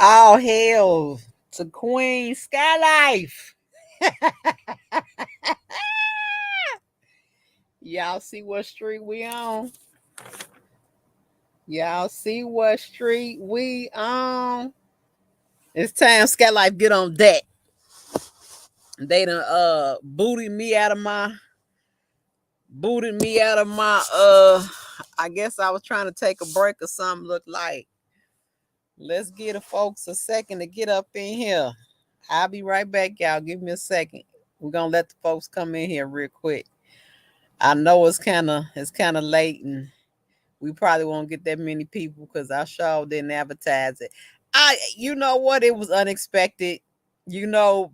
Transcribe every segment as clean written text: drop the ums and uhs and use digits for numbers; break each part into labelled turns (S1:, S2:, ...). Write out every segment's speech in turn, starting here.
S1: All hail to Queen Skylife. Y'all see what street we on? Y'all see what street we on? It's time Skylife get on deck. They done booted me out of my I guess I was trying to take a break or something look like. Let's give the folks a second to get up in here. I'll be right back, y'all. Give me a second. We're gonna let the folks come in here real quick. I know it's kinda late and we probably won't get that many people because I sure didn't advertise it. You know what? It was unexpected.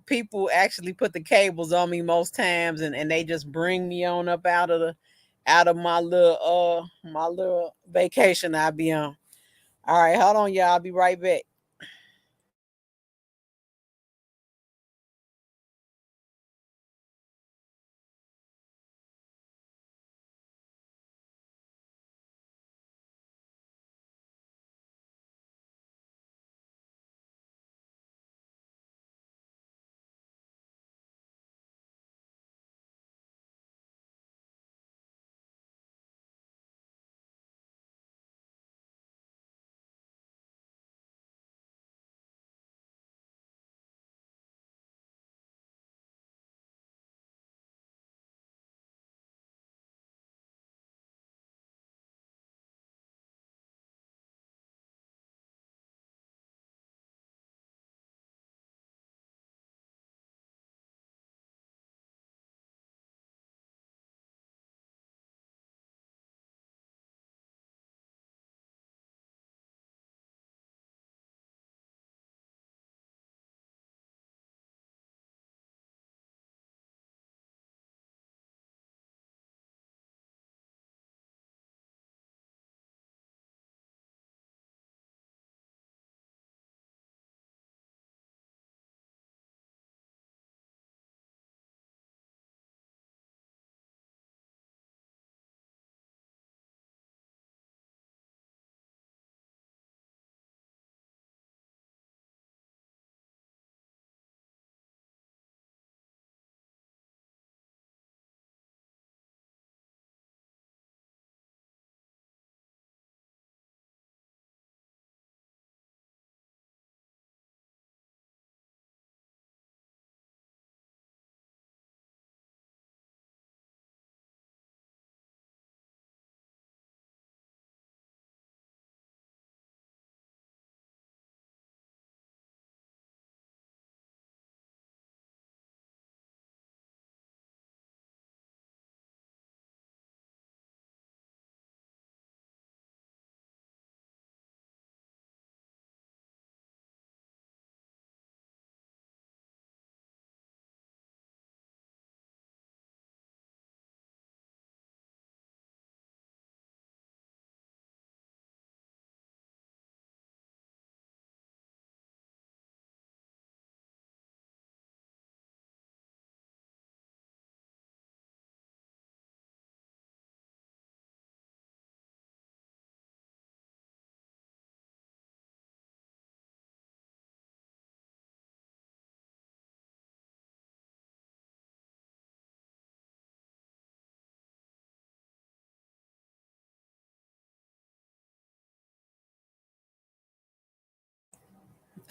S1: People actually put the cables on me most times and they just bring me on up out of my little vacation I be on. All right, hold on, y'all. I'll be right back.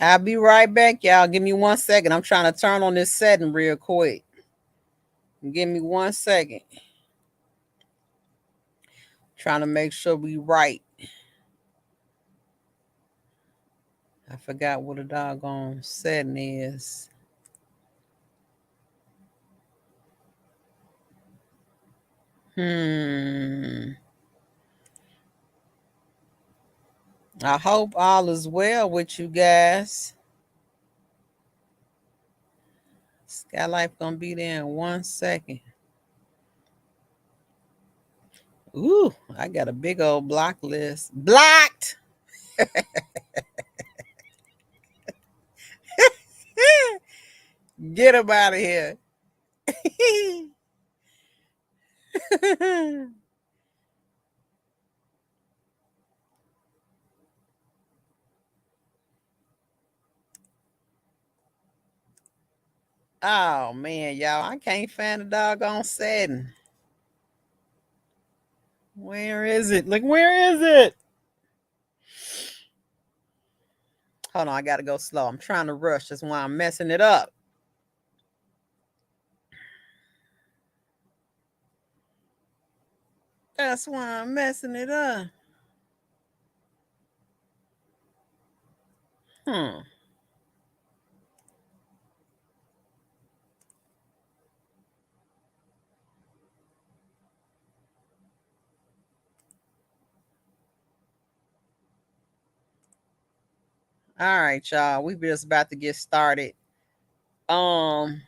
S1: I'll be right back, y'all. Give me 1 second. I'm trying to turn on this setting real quick. Give me 1 second. Trying to make sure we right. I forgot what a doggone setting is. I hope all is well with you guys. Skylife gonna be there in 1 second. Ooh, I got a big old block list. Blocked! Get him out of here. Oh man, y'all, I can't find the doggone setting. Where is it? Like, where is it? Hold on, I gotta go slow. I'm trying to rush. That's why I'm messing it up. That's why I'm messing it up. Hmm. All right, y'all. We just about to get started. Um,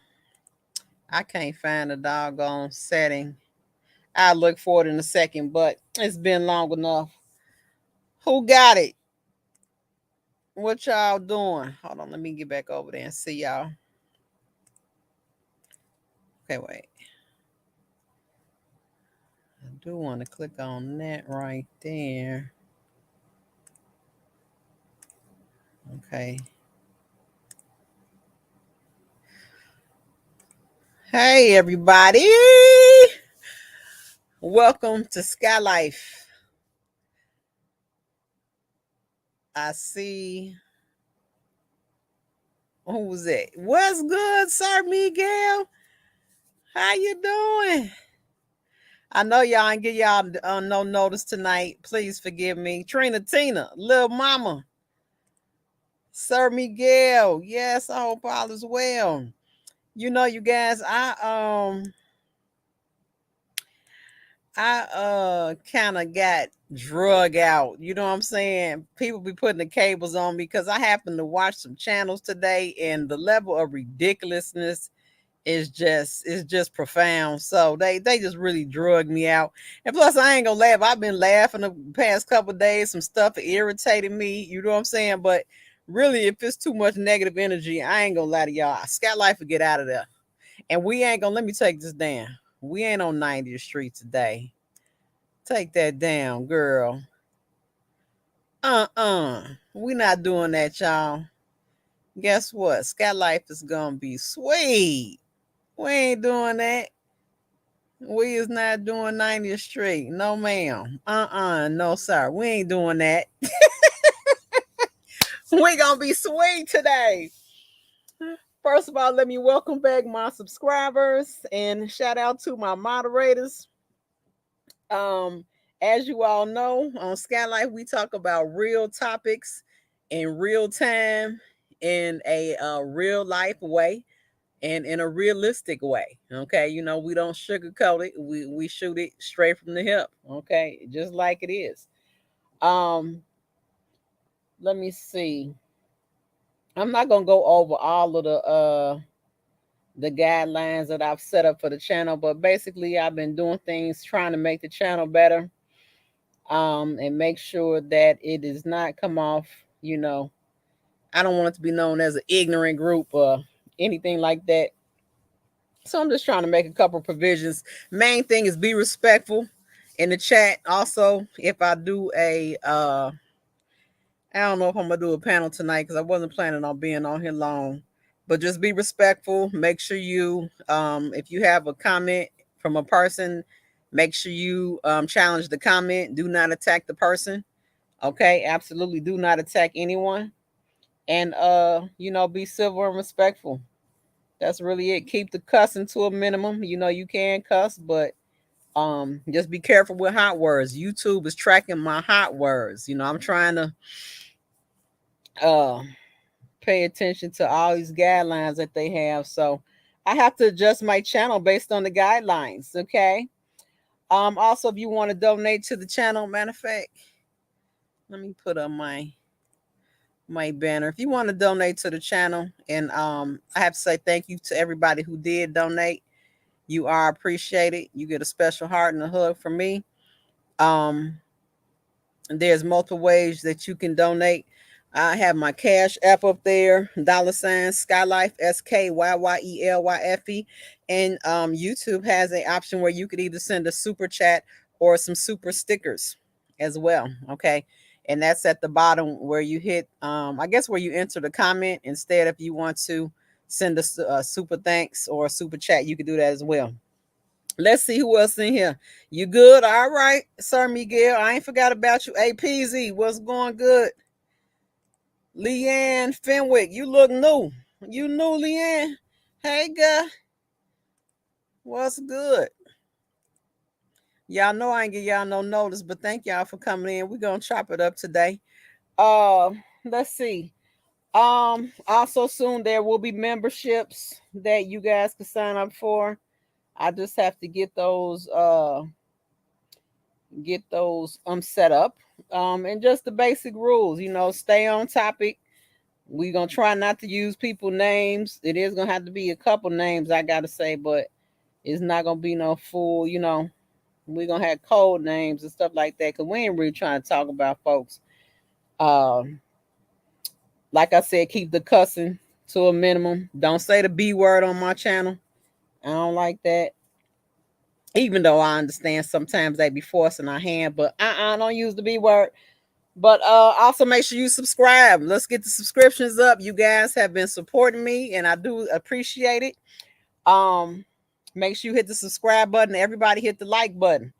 S1: I can't find the doggone setting. I'll look for it in a second, but it's been long enough. Who got it? What y'all doing? Hold on, let me get back over there and see y'all. Okay, wait. I do want to click on that right there. Okay. Hey, everybody. Welcome to Sky Life. I see. Who was that? What's good, Sir Miguel? How you doing? I know y'all ain't give y'all no notice tonight. Please forgive me. Trina Tina, Lil Mama, Sir Miguel. Yes, I hope all is well. You know, you guys, I kind of got drug out. You know what I'm saying? People be putting the cables on me because I happen to watch some channels today, and the level of ridiculousness is just profound. So they just really drug me out. And plus, I ain't gonna laugh. I've been laughing the past couple of days. Some stuff irritated me. You know what I'm saying? But really, if it's too much negative energy, I ain't gonna lie to y'all. Scat Life will get out of there. And we ain't gonna, let me take this down. We ain't on 90th Street today. Take that down, girl. We not doing that, y'all. Guess what? Scat Life is gonna be sweet. We ain't doing that. We is not doing 90th Street. No, ma'am. No, sir. We ain't doing that. We gonna be sweet today. First of all, let me welcome back my subscribers and shout out to my moderators. Um, as you all know, on Skylight, we talk about real topics in real time in a real life way and in a realistic way. Okay, you know, we don't sugarcoat it. We shoot it straight from the hip. Okay, just like it is. Um, let me see. I'm not gonna go over all of the guidelines that I've set up for the channel, but basically I've been doing things trying to make the channel better, and make sure that it does not come off, you know, I don't want it to be known as an ignorant group or anything like that. So I'm just trying to make a couple provisions. Main thing is be respectful in the chat. Also, if I do I don't know if I'm gonna do a panel tonight because I wasn't planning on being on here long. But just be respectful. Make sure you, if you have a comment from a person, make sure you challenge the comment. Do not attack the person. Okay, absolutely do not attack anyone. And you know, be civil and respectful. That's really it. Keep the cussing to a minimum. You know, you can cuss, but just be careful with hot words. YouTube is tracking my hot words. You know, I'm trying to uh pay attention to all these guidelines that they have. So I have to adjust my channel based on the guidelines. Okay. Also, if you want to donate to the channel, matter of fact, let me put on my banner. If you want to donate to the channel, and I have to say thank you to everybody who did donate. You are appreciated. You get a special heart and a hug from me. Um, there's multiple ways that you can donate. I have my cash app up there, $ Skylife, SKYYELYFE. And YouTube has an option where you could either send a super chat or some super stickers as well. Okay. And that's at the bottom where you hit, I guess where you enter the comment instead if you want to send us a super thanks or a super chat. You can do that as well. Let's see who else in here. You good? All right, Sir Miguel. I ain't forgot about you. APZ, what's going good? Leanne Fenwick, you look new. You new, Leanne? Hey, girl. What's good? Y'all know I ain't give y'all no notice, but thank y'all for coming in. We're gonna chop it up today. Let's see. Also soon there will be memberships that you guys can sign up for. I just have to get those set up. And just the basic rules, stay on topic. We're gonna try not to use people names. It is gonna have to be a couple names I gotta say, but it's not gonna be no full, we're gonna have code names and stuff like that because we ain't really trying to talk about folks. Like I said, keep the cussing to a minimum. Don't say the B word on my channel. I don't like that. Even though I understand sometimes they be forcing our hand, but I don't use the B word. But also make sure you subscribe. Let's get the subscriptions up. You guys have been supporting me, and I do appreciate it. Make sure you hit the subscribe button. Everybody hit the like button.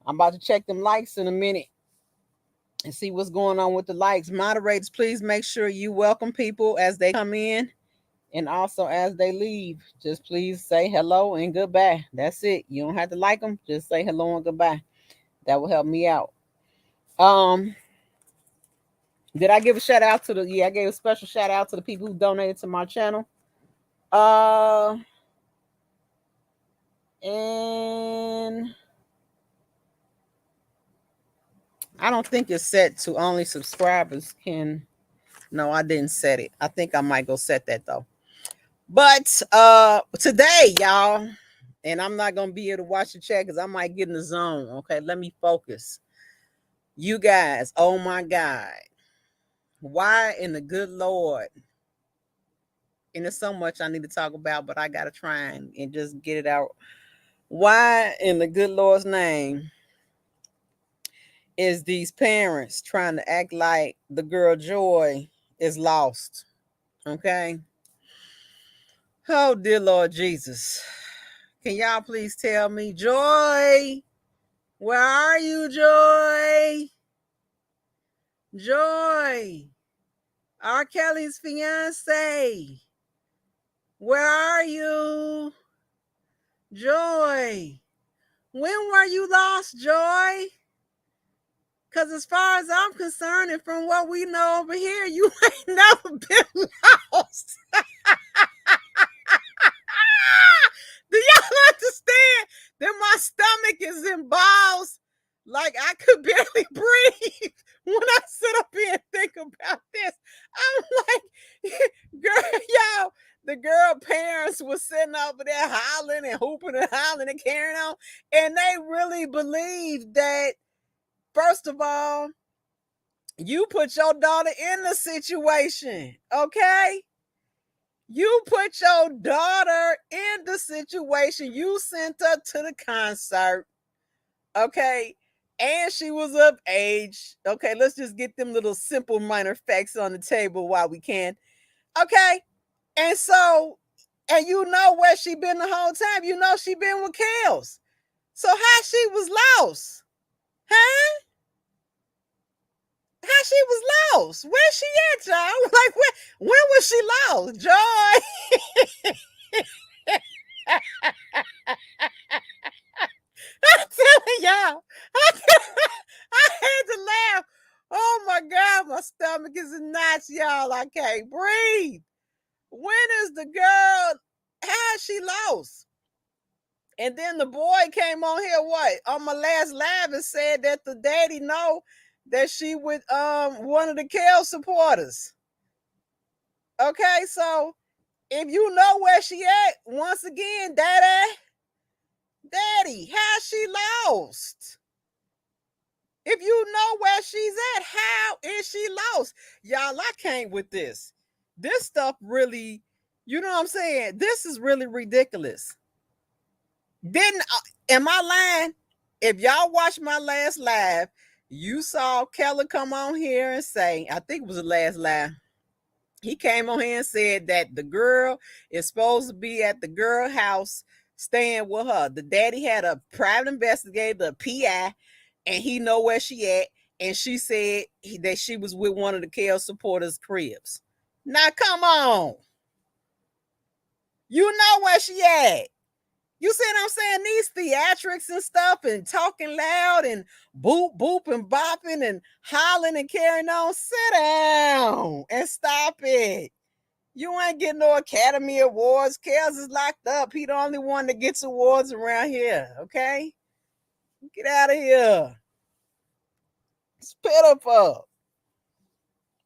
S1: I'm about to check them likes in a minute and see what's going on with the likes. Moderators, please make sure you welcome people as they come in and also as they leave. Just please say hello and goodbye. That's it. You don't have to like them. Just say hello and goodbye. That will help me out. Did I give a shout out to I gave a special shout out to the people who donated to my channel. And I don't think it's set to only subscribers can. No, I didn't set it. I think I might go set that though. But today, y'all, and I'm not gonna be able to watch the chat because I might get in the zone. Okay, let me focus. You guys, oh my God. Why in the good Lord? And there's so much I need to talk about, but I gotta try and just get it out. Why in the good Lord's name is these parents trying to act like the girl Joy is lost? Okay. Oh, dear Lord Jesus. Can y'all please tell me, Joy? Where are you, Joy? Joy. R.Kelly's fiance. Where are you? Joy. When were you lost, Joy? Because as far as I'm concerned, and from what we know over here, you ain't never been lost. Do y'all understand that my stomach is in balls? Like I could barely breathe when I sit up here and think about this. I'm like, girl, y'all, the girl parents were sitting over there hollering and hooping and hollering and carrying on. And they really believe that, first of all, you put your daughter in the situation, okay? You put your daughter in the situation. You sent her to the concert, okay? And she was of age. Okay, let's just get them little simple minor facts on the table while we can. Okay? And so, and you know where she been the whole time. You know she been with Kels. So how she was lost? Huh? How she was lost? Where she at, y'all? Like when was she lost? Joy. I'm telling y'all, I had to laugh. Oh my God, my stomach is in knots, y'all. I can't breathe. When is the girl? How is she lost? And then the boy came on here, what, on my last live and said that the daddy know that she with one of the Kel supporters. Okay, so if you know where she at, once again, daddy, how she lost? If you know where she's at, how is she lost? Y'all, I can't with this. This stuff really, you know what I'm saying? This is really ridiculous. Am I lying? If y'all watched my last live, you saw Keller come on here and say, I think it was the last live. He came on here and said that the girl is supposed to be at the girl house staying with her. The daddy had a private investigator, a PI, and he know where she at. And she said that she was with one of the Kel supporters' cribs. Now come on. You know where she at. You see what I'm saying? These theatrics and stuff and talking loud and boop, boop and bopping and hollering and carrying on. Sit down and stop it. You ain't getting no Academy Awards. Kels is locked up. He the only one that gets awards around here, okay? Get out of here. Spit up.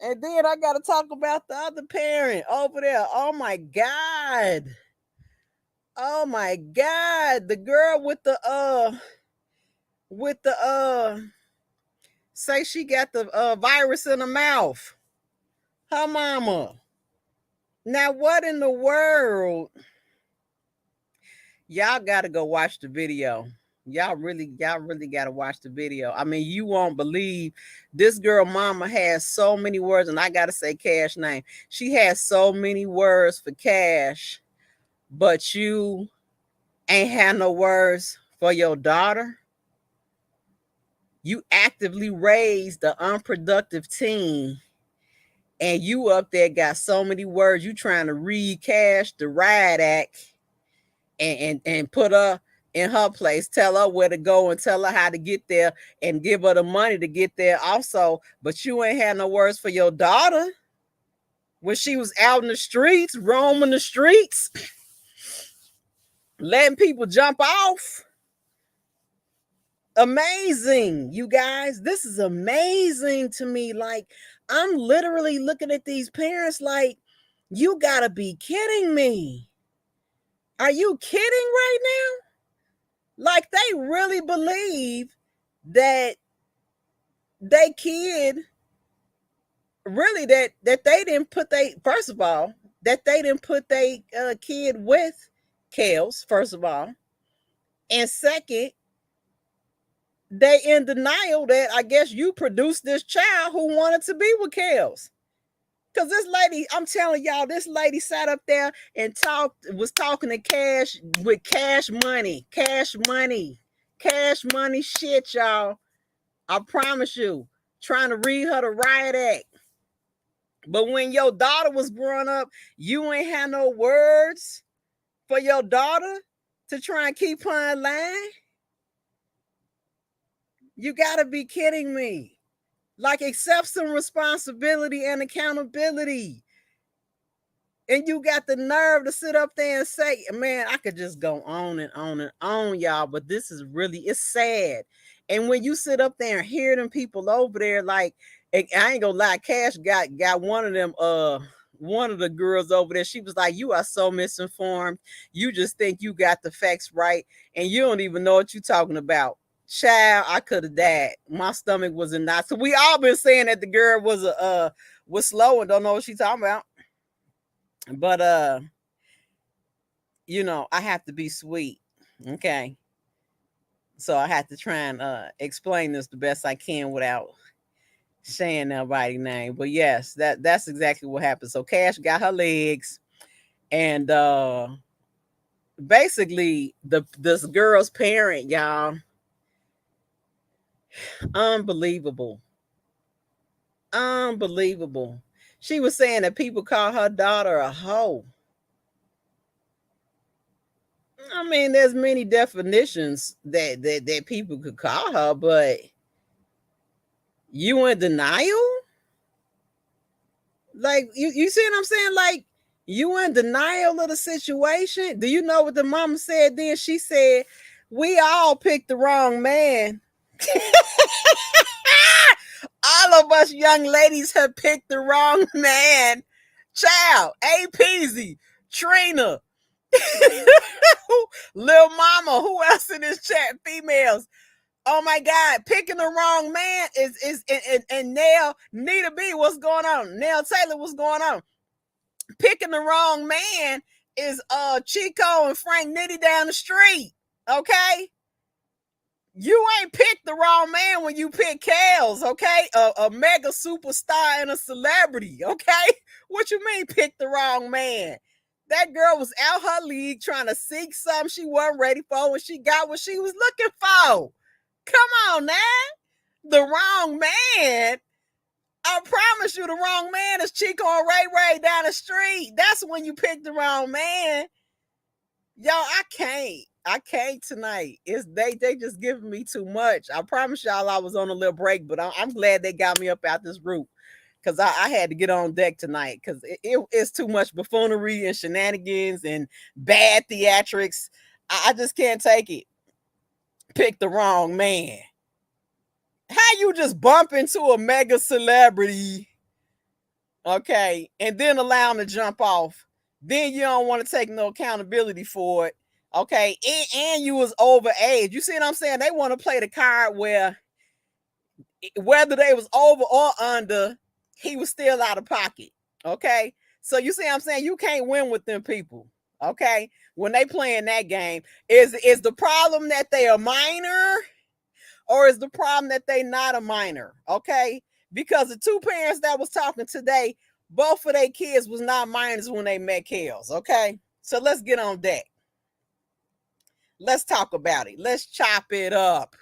S1: And then I got to talk about the other parent over there. Oh, my God. Oh, my God. The girl with the say she got the virus in her mouth. Her mama. Now, what in the world? Y'all gotta go watch the video. Y'all really gotta watch the video. I mean, you won't believe this girl mama has so many words, and I gotta say Cash name. She has so many words for Cash, but you ain't had no words for your daughter. You actively raised the unproductive teen, and you up there got so many words. You trying to read Cash the riot act and put her in her place, tell her where to go and tell her how to get there and give her the money to get there also. But you ain't had no words for your daughter when she was out in the streets, roaming the streets, letting people jump off. Amazing, you guys. This is amazing to me. Like, I'm literally looking at these parents like, you gotta be kidding me. Are you kidding right now? Like, they really believe that they kid, really, that they didn't put first of all, that they didn't put their kid with Kels, first of all. And second, they in denial that I guess you produced this child who wanted to be with Kels. Because this lady, I'm telling y'all, this lady sat up there and was talking to Cash with cash money shit, y'all. I promise you, trying to read her the riot act. But when your daughter was growing up, you ain't had no words for your daughter to try and keep her in line. You gotta be kidding me. Like, accept some responsibility and accountability. And you got the nerve to sit up there and say, man, I could just go on and on and on, y'all, but this is really, it's sad. And when you sit up there and hear them people over there, like, I ain't gonna lie, Cash got one of them, one of the girls over there, she was like, you are so misinformed. You just think you got the facts right, and you don't even know what you're talking about. Child, I could have died. My stomach was in knots. So we all been saying that the girl was slow and don't know what she's talking about. But you know, I have to be sweet. Okay. So I have to try and explain this the best I can without saying nobody's name. But yes, that's exactly what happened. So Cash got her legs, and basically this girl's parent, y'all, unbelievable. She was saying that people call her daughter a hoe. I mean, there's many definitions that people could call her, but you in denial? Like, you see what I'm saying? Like, you in denial of the situation. Do you know what the mama said then? She said, we all picked the wrong man. All of us young ladies have picked the wrong man. Child, A Peasy, Trina, Lil Mama, who else in this chat? Females. Oh my God, picking the wrong man is and Nell, Nita B, what's going on? Nell Taylor, what's going on? Picking the wrong man is Chico and Frank Nitty down the street. Okay? You ain't picked the wrong man when you pick Kels, okay? A mega superstar and a celebrity, okay? What you mean pick the wrong man? That girl was out her league trying to seek something she wasn't ready for when she got what she was looking for. Come on now. The wrong man. I promise you the wrong man is Chico and Ray Ray down the street. That's when you pick the wrong man. Yo, I can't tonight. It's they just giving me too much. I promise y'all I was on a little break, but I'm glad they got me up out this group because I had to get on deck tonight because it's too much buffoonery and shenanigans and bad theatrics. I just can't take it. Pick the wrong man. How you just bump into a mega celebrity, okay, and then allow them to jump off? Then you don't want to take no accountability for it, okay? And you was over age. You see what I'm saying? They want to play the card where whether they was over or under, he was still out of pocket, okay? So you see what I'm saying? You can't win with them people, okay? When they playing that game, is the problem that they are minor? Or is the problem that they not a minor? Okay, because the two parents that was talking today, both of their kids was not minors when they met Kels. Okay, so let's get on deck. Let's talk about it. Let's chop it up.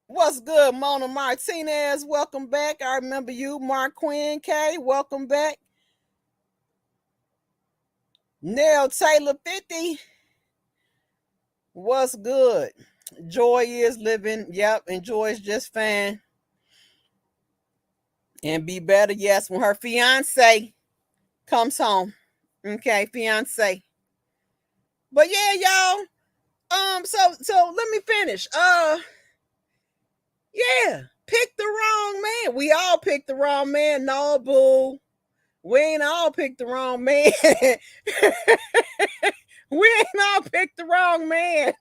S1: What's good, Mona Martinez? Welcome back. I remember you, Mark Quinn K. Welcome back. Nell Taylor 50. What's good? Joy is living. Yep, and Joy is just fine. And be better, yes, when her fiance comes home. Okay, fiance. But yeah, y'all. So let me finish. Yeah, pick the wrong man. We all picked the wrong man. No, boo. We ain't all picked the wrong man. We ain't all picked the wrong man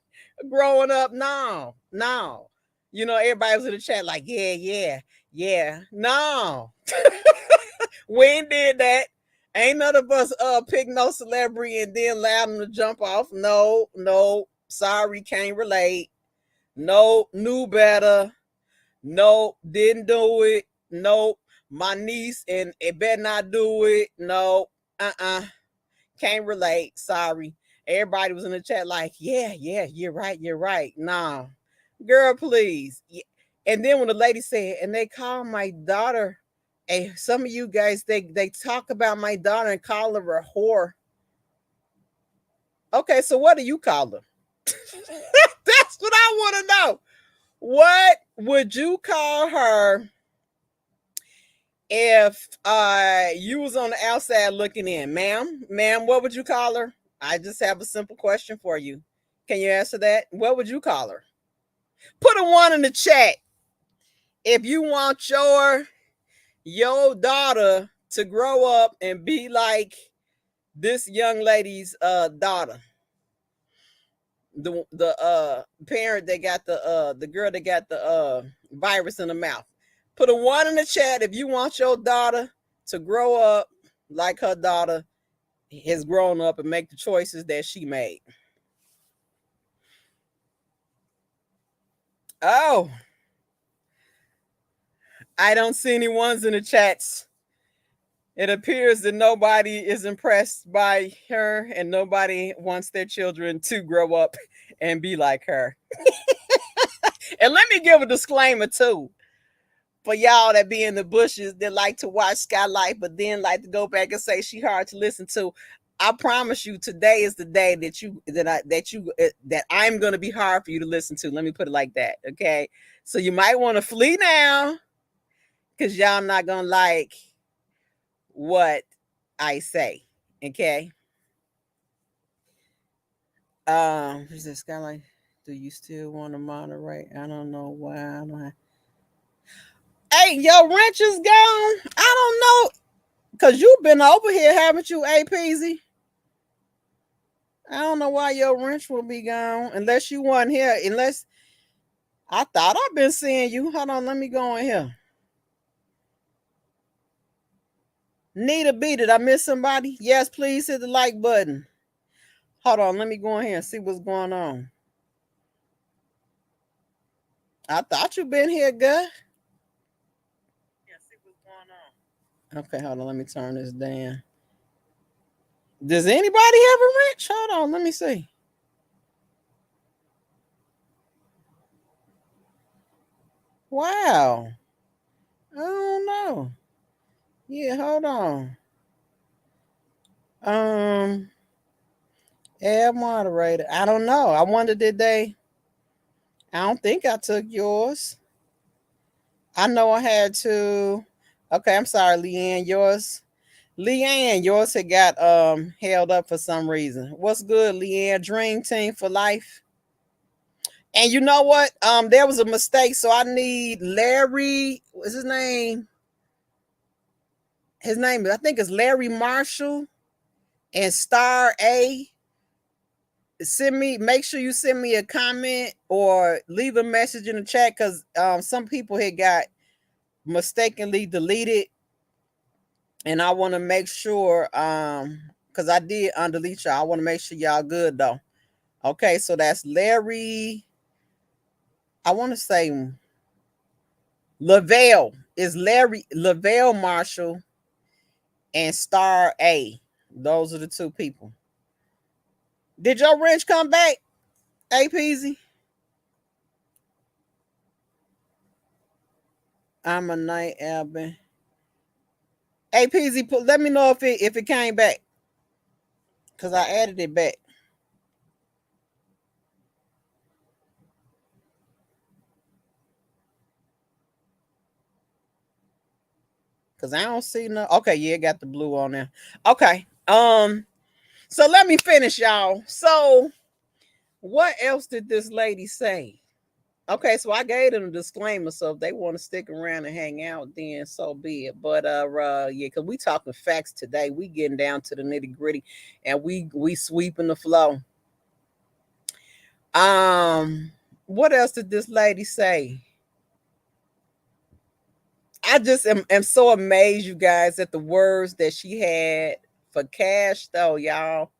S1: growing up. No. You know, everybody was in the chat like, yeah. No. We ain't did that. Ain't none of us pick no celebrity and then allow them to jump off. No. Sorry, can't relate. No, knew better. No, didn't do it. No, my niece and it better not do it. No, can't relate. Sorry. Everybody was in the chat like, yeah, you're right. Nah, girl, please. And then when the lady said, and they call my daughter, hey, some of you guys, they talk about my daughter and call her a whore. Okay, so what do you call her? That's what I want to know. What would you call her if you was on the outside looking in? Ma'am, what would you call her? I just have a simple question for you. Can you answer that? What would you call her? Put a one in the chat if you want your daughter to grow up and be like this young lady's daughter. The parent that got the girl that got the virus in the mouth. Put a one in the chat if you want your daughter to grow up like her daughter has grown up and make the choices that she made. Oh, I don't see any ones in the chats. It appears that nobody is impressed by her and nobody wants their children to grow up and be like her. And let me give a disclaimer too. For y'all that be in the bushes that like to watch Skylight, but then like to go back and say she hard to listen to. I promise you, today is the day that I'm gonna be hard for you to listen to. Let me put it like that, okay? So you might want to flee now, because y'all not gonna like what I say, okay? Who's this Skylight? Do you still want to moderate? I don't know why. I don't. Hey, your wrench is gone. I don't know. Because you've been over here, haven't you, APZ? I don't know why your wrench will be gone. Unless you weren't here. Unless I thought I've been seeing you. Hold on, let me go in here. Nita B, did I miss somebody? Yes, please hit the like button. Hold on, let me go in here and see what's going on. I thought you been here, good. Okay, hold on. Let me turn this down. Does anybody have a wrench? Hold on. Let me see. Wow. I don't know. Yeah, hold on. Um, add moderator. I don't know. I wonder did they? I don't think I took yours. I know I had to. Okay, I'm sorry, Leanne. Yours had got held up for some reason. What's good, Leanne? Dream team for life. And you know what? There was a mistake, so I need Larry. What's his name? His name, I think, is Larry Marshall and Star A. Make sure you send me a comment or leave a message in the chat because some people had got mistakenly deleted, and I want to make sure because I did undelete y'all. I want to make sure y'all good though. Okay, so that's Larry. I want to say Lavelle is Larry Lavelle Marshall and Star A. Those are the two people. Did your wrench come back, A Peasy? I'm a night Albin. A Peasy, let me know if it came back. Cause I added it back. Cause I don't see no. Okay, yeah, got the blue on there. Okay. So let me finish, y'all. So what else did this lady say? Okay, so I gave them a disclaimer, so if they want to stick around and hang out, then so be it. But yeah, because we talking facts today. We getting down to the nitty-gritty and we sweeping the flow. What else did this lady say? I just am so amazed, you guys, at the words that she had for Cash, though, y'all.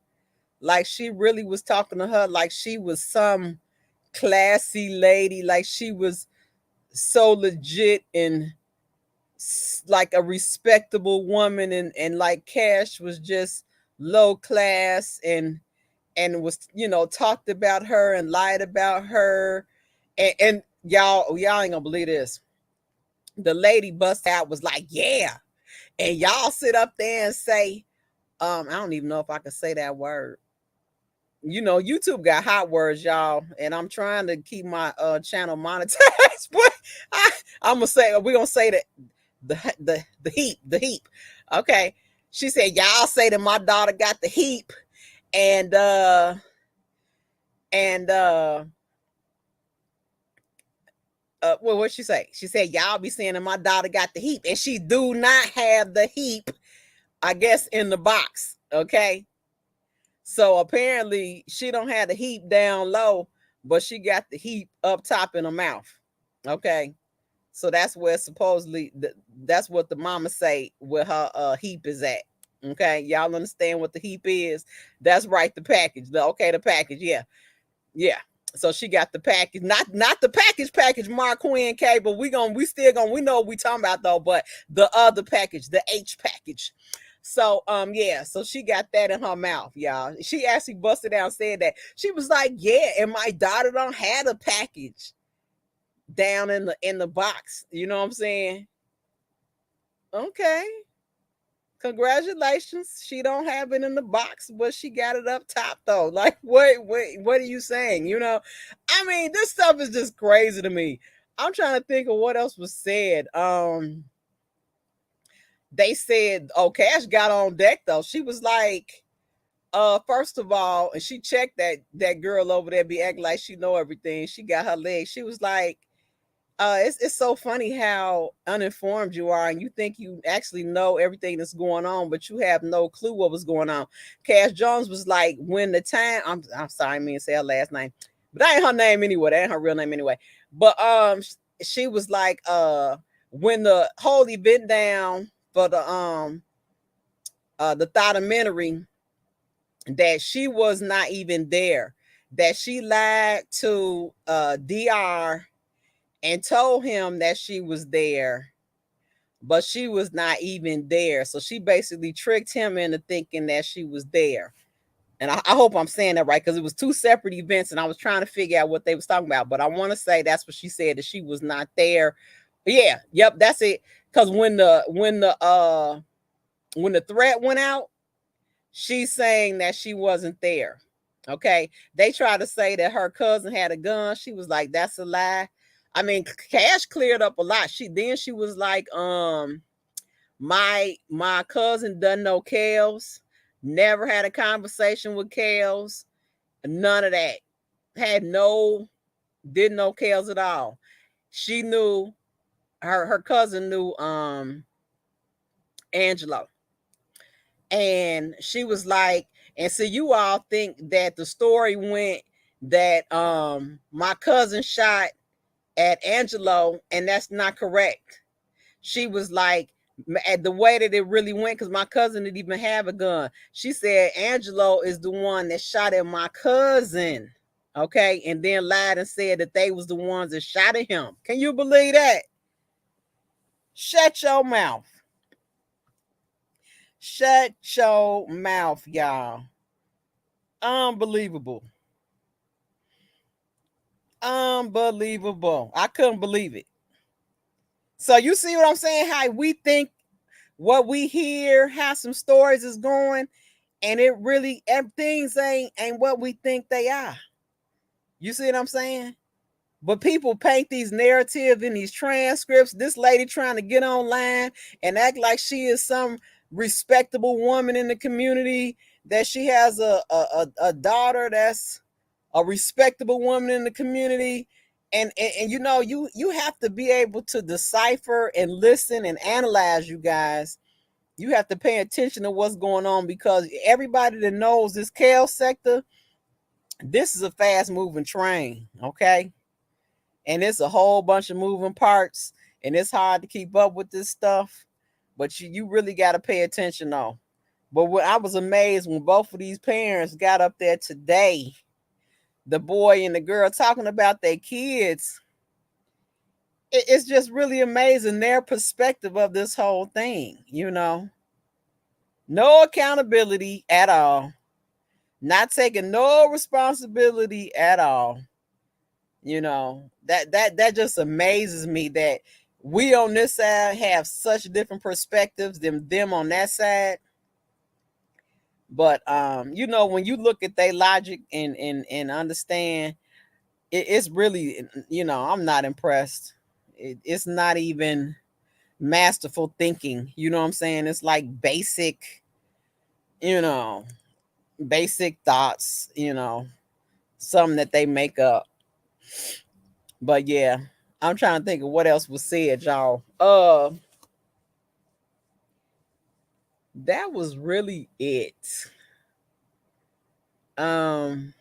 S1: Like she really was talking to her like she was some classy lady, like she was so legit and like a respectable woman, and like Cash was just low class and was talked about her and lied about her, and y'all ain't gonna believe this. The lady bust out was like, yeah, and y'all sit up there and say, I don't even know if I can say that word. YouTube got hot words, y'all, and I'm trying to keep my channel monetized, but I'm gonna say we're gonna say that the heap. Okay. She said, y'all say that my daughter got the heap, and and well, what she say? She said, y'all be saying that my daughter got the heap, and she do not have the heap, I guess, in the box. Okay. So apparently she don't have the heap down low, but she got the heap up top in her mouth. Okay. So that's where supposedly that's what the mama say where her heap is at. Okay. Y'all understand what the heap is? That's right, the package. The package, yeah. Yeah. So she got the package, not the package Mark Quinn K, but we know what we talking about though, but the other package, the H package. So yeah, so she got that in her mouth, y'all. She actually busted out and said that. She was like, yeah, and my daughter don't have a package down in the box. You know what I'm saying? Okay. Congratulations. She don't have it in the box, but she got it up top though. Like, what are you saying? I mean, this stuff is just crazy to me. I'm trying to think of what else was said. They said, oh, Cash got on deck though. She was like, first of all, and she checked that girl over there be acting like she know everything. She got her legs. She was like, it's so funny how uninformed you are, and you think you actually know everything that's going on, but you have no clue what was going on. Cash Jones was like, when the time I'm sorry, I mean to say her last name, but that ain't her name anyway. That ain't her real name anyway. But she was like, when the whole event down for the documentary, that she was not even there, that she lied to DR and told him that she was there, but she was not even there. So she basically tricked him into thinking that she was there. And I hope I'm saying that right, because it was two separate events and I was trying to figure out what they was talking about. But I want to say that's what she said, that she was not there. Yeah, yep, that's it. Because when the threat went out, she's saying that she wasn't there. Okay. They tried to say that her cousin had a gun. She was like, that's a lie. I mean, Cash cleared up a lot. She was like, my cousin doesn't know Kels, never had a conversation with Kels, none of that. Didn't know Kels at all. She knew her cousin knew Angelo. And she was like, and so you all think that the story went that my cousin shot at Angelo, and that's not correct. She was like, at the way that it really went, because my cousin didn't even have a gun. She said Angelo is the one that shot at my cousin. Okay, and then lied and said that they was the ones that shot at him. Can you believe that? Shut your mouth. Shut your mouth, y'all. Unbelievable. Unbelievable. I couldn't believe it. So you see what I'm saying? How we think what we hear, how some stories is going, and it really things ain't what we think they are. You see what I'm saying? But people paint these narratives in these transcripts. This lady trying to get online and act like she is some respectable woman in the community, that she has a daughter that's a respectable woman in the community. And you know, you have to be able to decipher and listen and analyze, you guys. You have to pay attention to what's going on, because everybody that knows this Kel sector, this is a fast moving train, okay? And it's a whole bunch of moving parts, and it's hard to keep up with this stuff. But you really got to pay attention though. But what I was amazed when both of these parents got up there today, the boy and the girl talking about their kids, it's just really amazing their perspective of this whole thing, you know. No accountability at all, not taking no responsibility at all. You know, that just amazes me that we on this side have such different perspectives than them on that side. But you know, when you look at their logic and understand, it's really, you know, I'm not impressed. It's not even masterful thinking. You know what I'm saying? It's like basic, you know, basic thoughts, you know, something that they make up. But yeah, I'm trying to think of what else was said, y'all. That was really it. Um,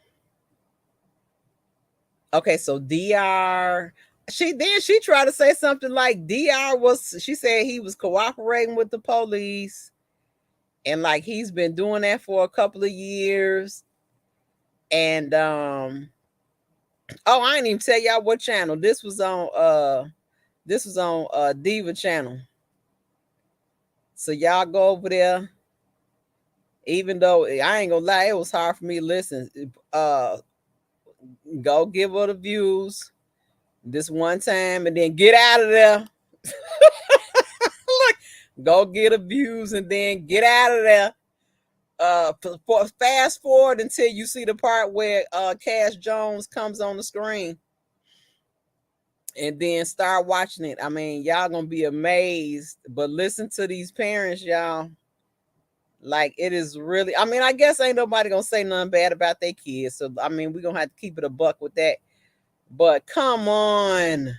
S1: okay, so DR, she tried to say something like she said he was cooperating with the police, and like he's been doing that for a couple of years. And oh, I didn't even tell y'all what channel. This was on Diva channel. So y'all go over there. Even though I ain't gonna lie, it was hard for me to listen. Go give her the views this one time and then get out of there. Look, go get the views and then get out of there. Fast forward until you see the part where Cash Jones comes on the screen, and then start watching it. I mean, y'all gonna be amazed. But listen to these parents, y'all. Like, it is really, I mean, I guess ain't nobody gonna say nothing bad about their kids. So I mean, we're gonna have to keep it a buck with that. But come on.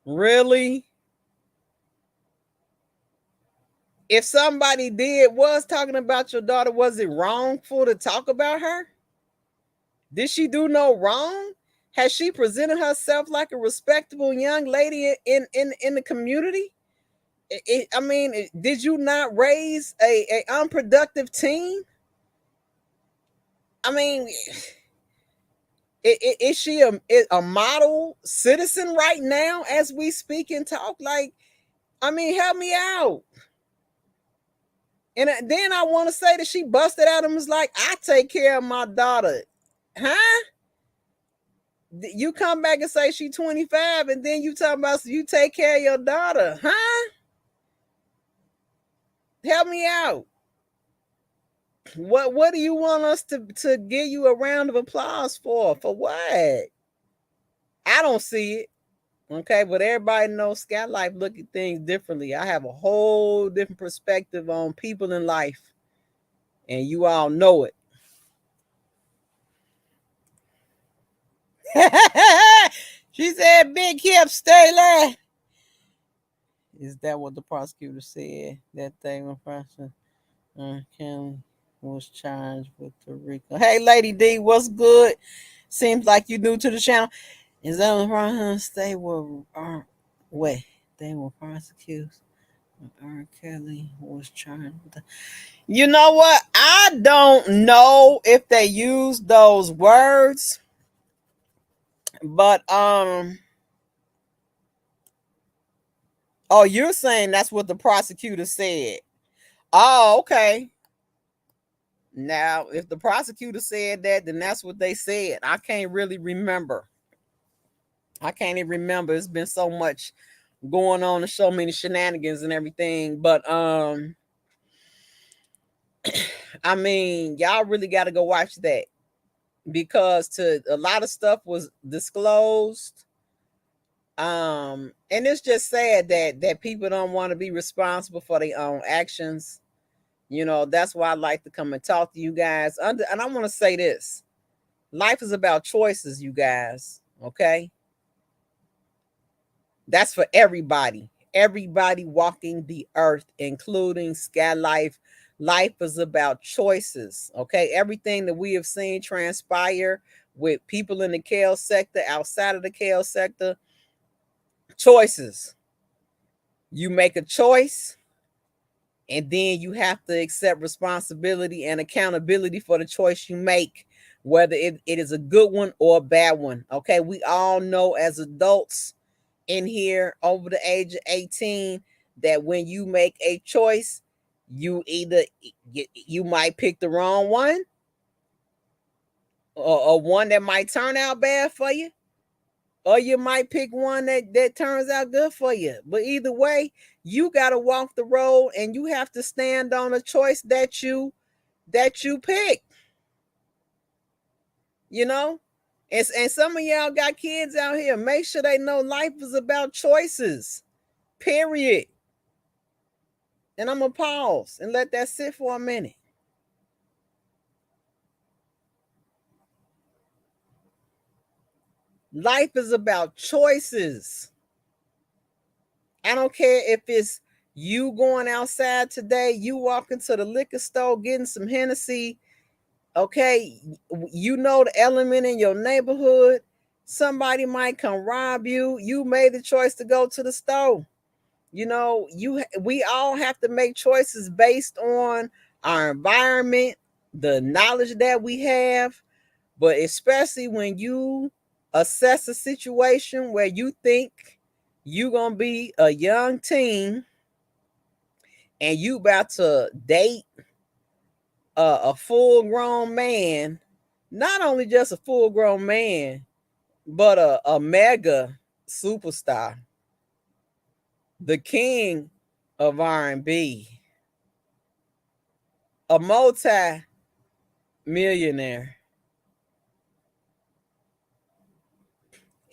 S1: Really? If somebody was talking about your daughter, was it wrongful to talk about her? Did she do no wrong? Has she presented herself like a respectable young lady in the community? I mean, did you not raise a unproductive teen? I mean, is she a model citizen right now as we speak and talk? Like, I mean, help me out. And then I want to say that she busted out and was like, I take care of my daughter. Huh? You come back and say she 25 and then you talk about you take care of your daughter. Huh? Help me out. What do you want us to give you a round of applause for? For what? I don't see it. Okay, but everybody knows Scat Life look at things differently. I have a whole different perspective on people in life, and you all know it. She said, "Big hip, stay there." Is that what the prosecutor said? That thing when person R.Kelly was charged with the RICO. Hey, Lady D, what's good? Seems like you new to the channel. Is that the process they were wait? They were prosecuted. R.Kelly was charged with the. You know what? I don't know if they use those words, but oh, you're saying that's what the prosecutor said. Oh, okay. Now, if the prosecutor said that, then that's what they said. I can't really remember. I can't even remember. It's been so much going on and so many shenanigans and everything. But I mean, y'all really got to go watch that because to a lot of stuff was disclosed. And it's just sad that people don't want to be responsible for their own actions. You know, that's why I like to come and talk to you guys. And I want to say this. Life is about choices, you guys. Okay? That's for everybody. Everybody walking the earth, including Sky Life. Life is about choices. Okay. Everything that we have seen transpire with people in the kale sector, outside of the kale sector, choices. You make a choice, and then you have to accept responsibility and accountability for the choice you make, whether it is a good one or a bad one. Okay. We all know as adults in here over the age of 18 that when you make a choice, you might pick the wrong one or one that might turn out bad for you, or you might pick one that turns out good for you. But either way, you got to walk the road and you have to stand on a choice that you pick, you know. And some of y'all got kids out here, make sure they know life is about choices, period. And I'm going to pause and let that sit for a minute. Life is about choices. I don't care if it's you going outside today, you walking to the liquor store, getting some Hennessy. Okay, you know the element in your neighborhood. Somebody might come rob you. You made the choice to go to the store. You know, we all have to make choices based on our environment, the knowledge that we have, but especially when you assess a situation where you think you're going to be a young teen and you about to date a full grown man, not only just a full grown man, but a mega superstar, the king of R&B, a multi millionaire.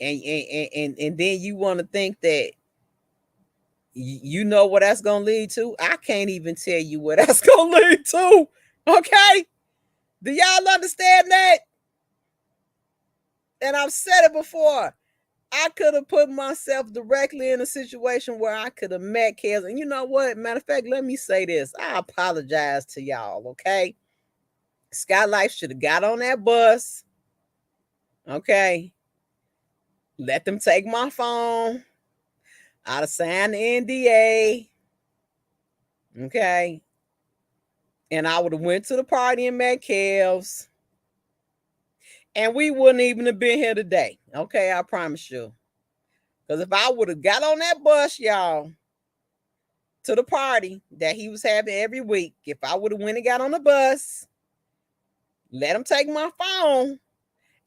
S1: And then you want to think that you know what that's gonna lead to. I can't even tell you what that's gonna lead to. Okay, do y'all understand that? And I've said it before. I could have put myself directly in a situation where I could have met Kels. And you know what? Matter of fact, let me say this. I apologize to y'all. Okay, Skylife should have got on that bus. Okay, let them take my phone. I'd have signed the NDA. Okay. And I would have went to the party and met Kels. And we wouldn't even have been here today. Okay, I promise you. Because if I would have got on that bus, y'all, to the party that he was having every week, if I would have went and got on the bus, let him take my phone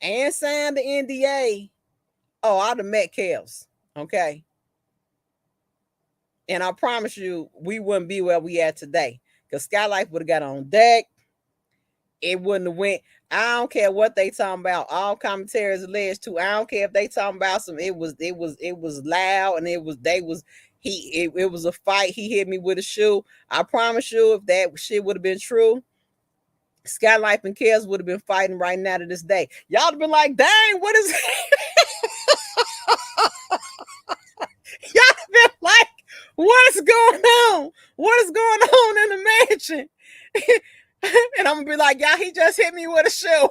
S1: and sign the NDA, oh, I'd have met Kels. Okay. And I promise you, we wouldn't be where we at today. Because Skylife would have got on deck. It wouldn't have went. I don't care what they talking about. All commentaries alleged too. I don't care if they talking about some. It was loud, and it was a fight. He hit me with a shoe. I promise you, if that shit would have been true, Skylife and Kels would have been fighting right now to this day. Y'all have been like, dang, what is y'all have been like, what is going on? What is going on in the mansion? And I'm gonna be like, y'all, he just hit me with a shoe.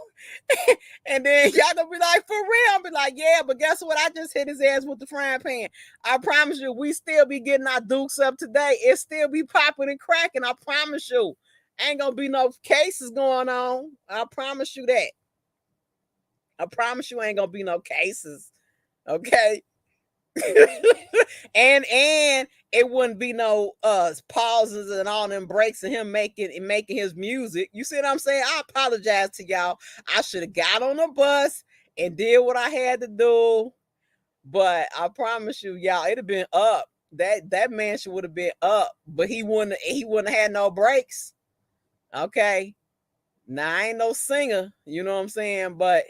S1: And then y'all gonna be like, for real? I'll be like, yeah, but guess what? I just hit his ass with the frying pan. I promise you, we still be getting our dukes up today. It still be popping and cracking. I promise you. Ain't gonna be no cases going on. I promise you that. I promise you ain't gonna be no cases. Okay. and it wouldn't be no pauses and all them breaks and him making his music. You see what I'm saying? I apologize to y'all. I should have got on the bus and did what I had to do. But I promise you, y'all, it'd have been up. That mansion would have been up, but he wouldn't have had no breaks. Okay. Now I ain't no singer, you know what I'm saying? But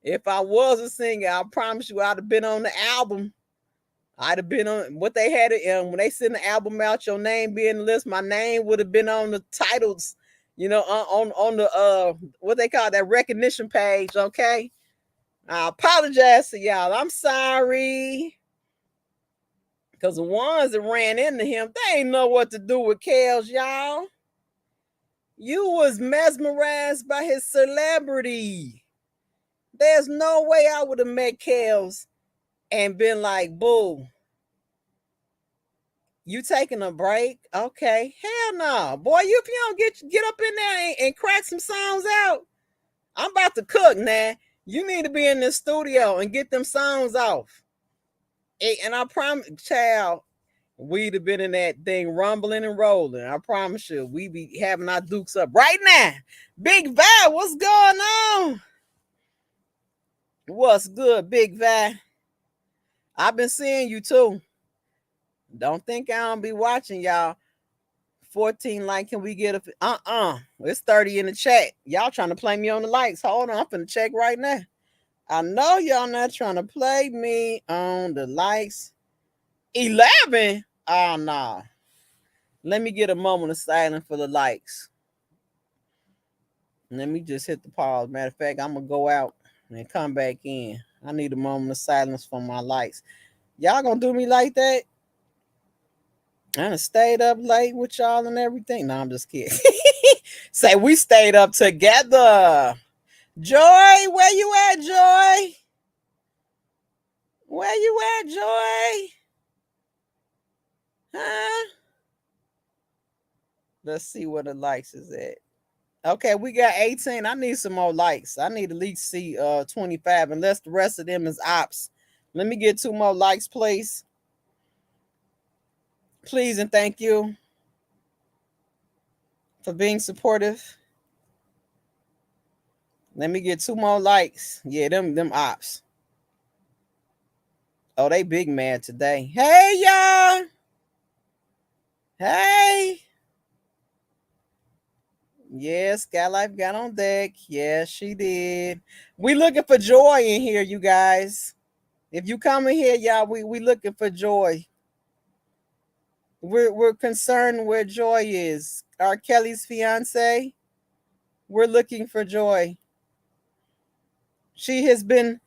S1: if I was a singer, I promise you I'd have been on the album. I'd have been on what they had it when they send the album out, your name be in the list. My name would have been on the titles, you know, on the what they call that recognition page. Okay. I apologize to y'all. I'm sorry. Because the ones that ran into him, they ain't know what to do with Kels, y'all. You was mesmerized by his celebrity. There's no way I would have met Kels and been like, boo, you taking a break? Okay. Hell no. Boy, if you don't get up in there and crack some songs out, I'm about to cook now. You need to be in the studio and get them songs off. And I promise, child, we'd have been in that thing rumbling and rolling. I promise you, we be having our dukes up right now. Big Vi, what's going on? What's good, Big Vi? I've been seeing you too. Don't think I don't be watching y'all. 14 like, can we get a it's 30 in the chat. Y'all trying to play me on the likes. Hold on, I'm finna check right now. I know y'all not trying to play me on the likes. 11? Oh no. Let me get a moment of silence for the likes. Let me just hit the pause. Matter of fact, I'm gonna go out and come back in. I need a moment of silence for my likes. Y'all gonna do me like that? I done stayed up late with y'all and everything. No, I'm just kidding. Say we stayed up together. Joy, where you at, Joy? Where you at, Joy? Huh? Let's see where the likes is at. Okay, we got 18. I need some more likes. I need at least see 25, unless the rest of them is ops. Let me get 2 more likes, please. Please and thank you for being supportive. Let me get 2 more likes. Yeah, them ops. Oh, they big mad today. Hey, y'all. Hey. Yes, Skylife got on deck. Yes, she did. We looking for joy in here, you guys. If you come in here, y'all, we looking for joy. We're concerned where Joy is. R.Kelly's fiance. We're looking for Joy. She has been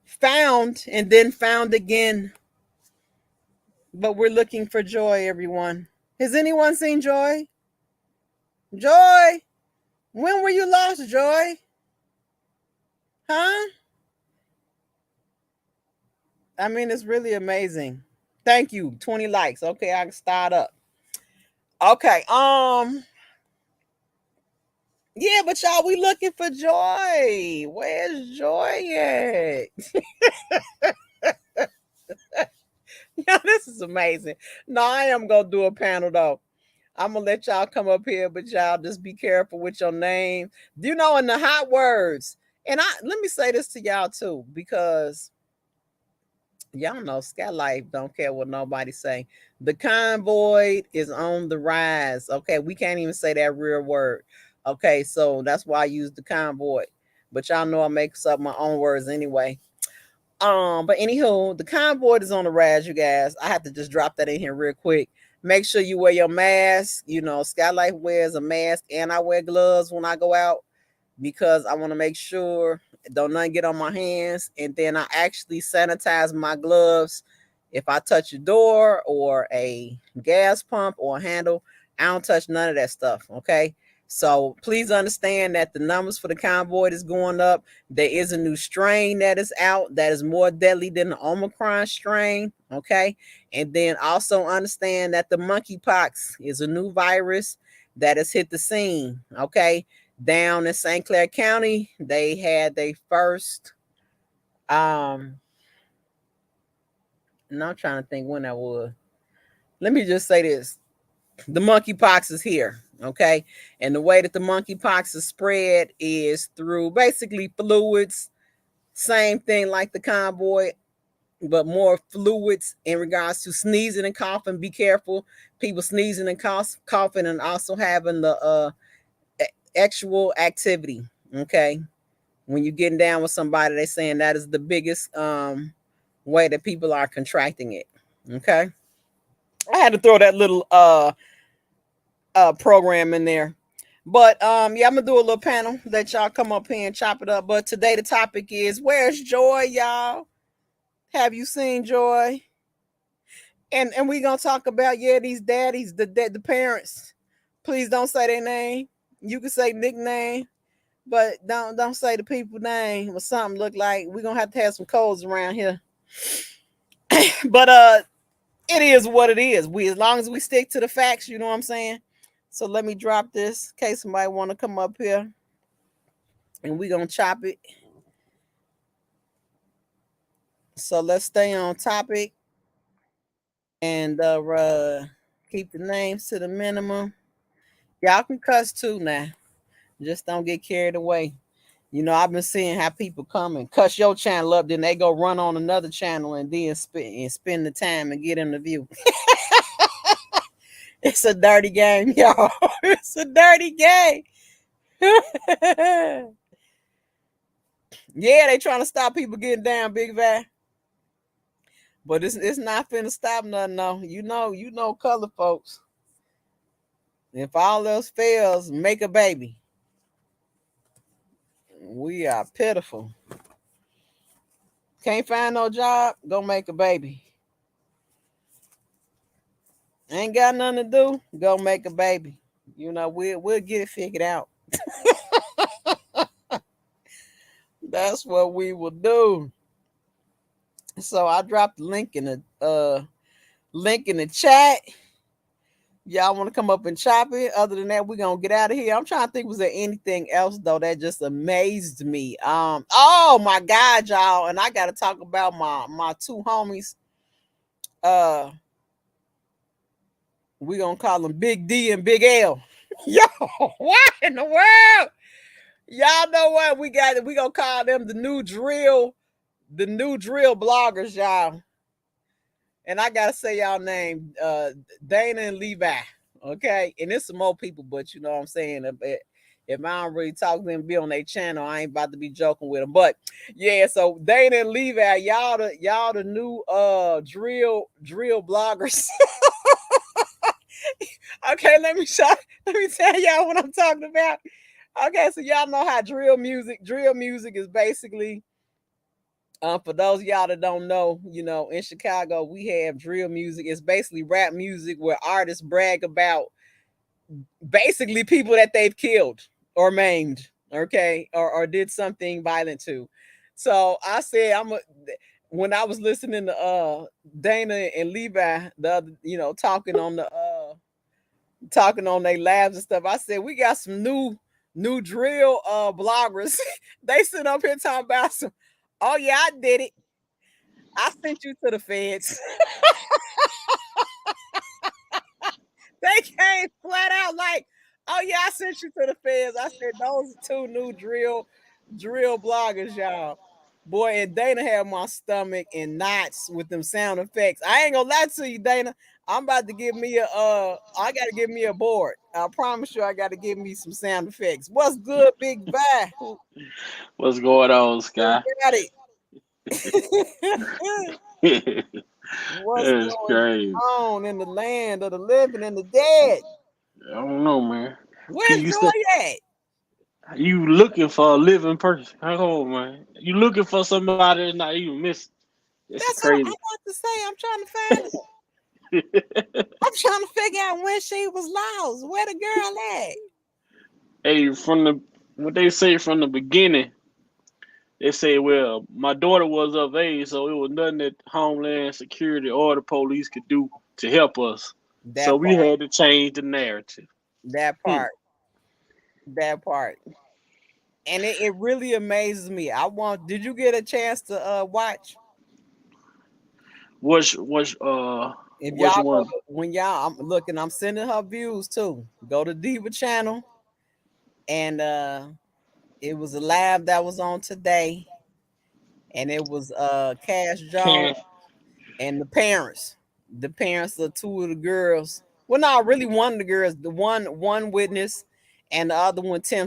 S1: found and then found again. But we're looking for Joy, everyone. Has anyone seen Joy? Joy! When were you lost, Joy? Huh? I mean, it's really amazing. Thank you. 20 likes. Okay, I can start up. Okay, yeah, but y'all, we looking for Joy. Where's Joy at? Yeah, this is amazing. No, I am gonna do a panel though. I'm gonna let y'all come up here, but y'all just be careful with your name. You know, in the hot words. And let me say this to y'all too, because y'all know Sky Life don't care what nobody say. The convoy is on the rise. Okay, we can't even say that real word. Okay, so that's why I use the convoy. But y'all know I make up my own words anyway. But anywho, the convoy is on the rise, you guys. I have to just drop that in here real quick. Make sure you wear your mask. You know, Skylight wears a mask, and I wear gloves when I go out because I want to make sure don't nothing get on my hands. And then I actually sanitize my gloves if I touch a door or a gas pump or a handle. I don't touch none of that stuff. Okay. So please understand that the numbers for the convoy is going up. There is a new strain that is out that is more deadly than the Omicron strain. Okay. And then also understand that the monkeypox is a new virus that has hit the scene. Okay. Down in St. Clair County, they had their first and I'm trying to think when that was. Let me just say this. The monkeypox is here. Okay. And the way that the monkeypox is spread is through basically fluids. Same thing like the convoy, but more fluids in regards to sneezing and coughing. Be careful. People sneezing and coughing and also having the actual activity. Okay. When you're getting down with somebody, they're saying that is the biggest way that people are contracting it. Okay. I had to throw that little program in there. But yeah, I'm gonna do a little panel that y'all come up here and chop it up. But today the topic is where's Joy, y'all? Have you seen Joy? And we gonna talk about these daddies, the parents. Please don't say their name. You can say nickname, but don't say the people name or something look like. We're gonna have to have some codes around here. But it is what it is. We as long as we stick to the facts, you know what I'm saying? So let me drop this in case somebody wanna come up here and we gonna chop it. So let's stay on topic and keep the names to the minimum. Y'all can cuss too now. Just don't get carried away. You know, I've been seeing how people come and cuss your channel up, then they go run on another channel and then spend the time and get in the view. It's a dirty game, y'all. It's a dirty game. Yeah, they trying to stop people getting down, Big Van. But it's not finna stop nothing, no. You know, color folks. If all else fails, make a baby. We are pitiful. Can't find no job, go make a baby. Ain't got nothing to do, go make a baby. You know, we'll get it figured out. That's what we will do. So I dropped the link in the chat. Y'all want to come up and chop it? Other than that, we're gonna get out of here. I'm trying to think, was there anything else though that just amazed me? Oh my God, y'all, and I gotta talk about my two homies. Uh we gonna call them Big D and Big L. Yo, what in the world? Y'all know what we got? We gonna call them the new drill bloggers, y'all. And I gotta say y'all name, Dana and Levi. Okay, and there's some more people, but you know what I'm saying. If I don't really talk to them, be on their channel, I ain't about to be joking with them. But yeah, so Dana and Levi, y'all the new drill bloggers. Okay, let me tell y'all what I'm talking about. Okay, so y'all know how drill music is basically, for those of y'all that don't know, you know, in Chicago, we have drill music. It's basically rap music where artists brag about basically people that they've killed or maimed, okay, or did something violent to. So I said, when I was listening to Dana and Levi the other, you know, talking on their labs and stuff. I said we got some new drill bloggers. They sit up here talking about some. Oh yeah, I did it. I sent you to the feds. They came flat out like, oh yeah, I sent you to the feds. I said those are two new drill bloggers, y'all. Boy, and Dana had my stomach in knots with them sound effects. I ain't gonna lie to you, Dana. I'm about to give me I gotta give me a board. I promise you I gotta give me some sound effects. What's good, Big Bad?
S2: What's going on, Sky?
S1: Got it. What's
S2: That's
S1: going
S2: crazy.
S1: on in the land of the living and the dead?
S2: I don't know, man.
S1: Where's
S2: You say
S1: Joy at?
S2: you looking for a living person? Hold on, man. You looking for somebody that's not even missing? It's
S1: That's what I
S2: crazy.
S1: want to say. I'm trying to find it. I'm trying to figure out when she was lost. Where the girl at?
S2: Hey, from the what they say from the beginning, they say, well, my daughter was of age, so it was nothing that Homeland Security or the police could do to help us. So
S1: That
S2: we
S1: part.
S2: had to change the narrative.
S1: That
S2: Hmm.
S1: part. That part. And it really amazes me. Did you get a chance to watch?
S2: Which
S1: If
S2: which
S1: y'all go
S2: one?
S1: to, when y'all I'm looking, I'm sending her views too. Go to Diva channel and it was a live that was on today, and it was Cash Jones
S2: Cash.
S1: and the parents. The parents of two of the girls. Well, not really one of the girls, the one witness and the other one, Tim.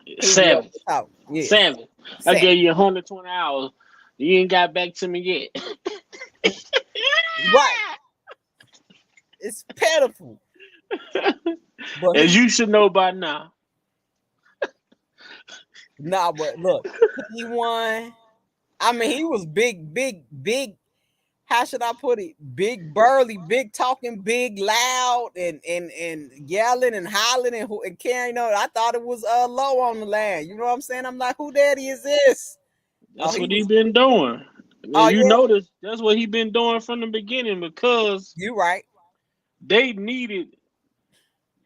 S1: He was up
S2: Savage.
S1: to talk. Yes.
S2: Savage. I
S1: Sad.
S2: gave you 120 hours. You ain't got back to me yet.
S1: Right. It's pitiful. But
S2: As you should know by now.
S1: but look, he won. I mean, he was big. How should I put it? Big burly, big talking, big loud, and yelling and hollering and carrying on. I thought it was low on the land. You know what I'm saying? I'm like, who daddy is this? Oh,
S2: That's
S1: he
S2: what he
S1: was.
S2: been doing. Well,
S1: Oh
S2: you
S1: yeah,
S2: notice that's what he been doing from the beginning because
S1: you right,
S2: they needed.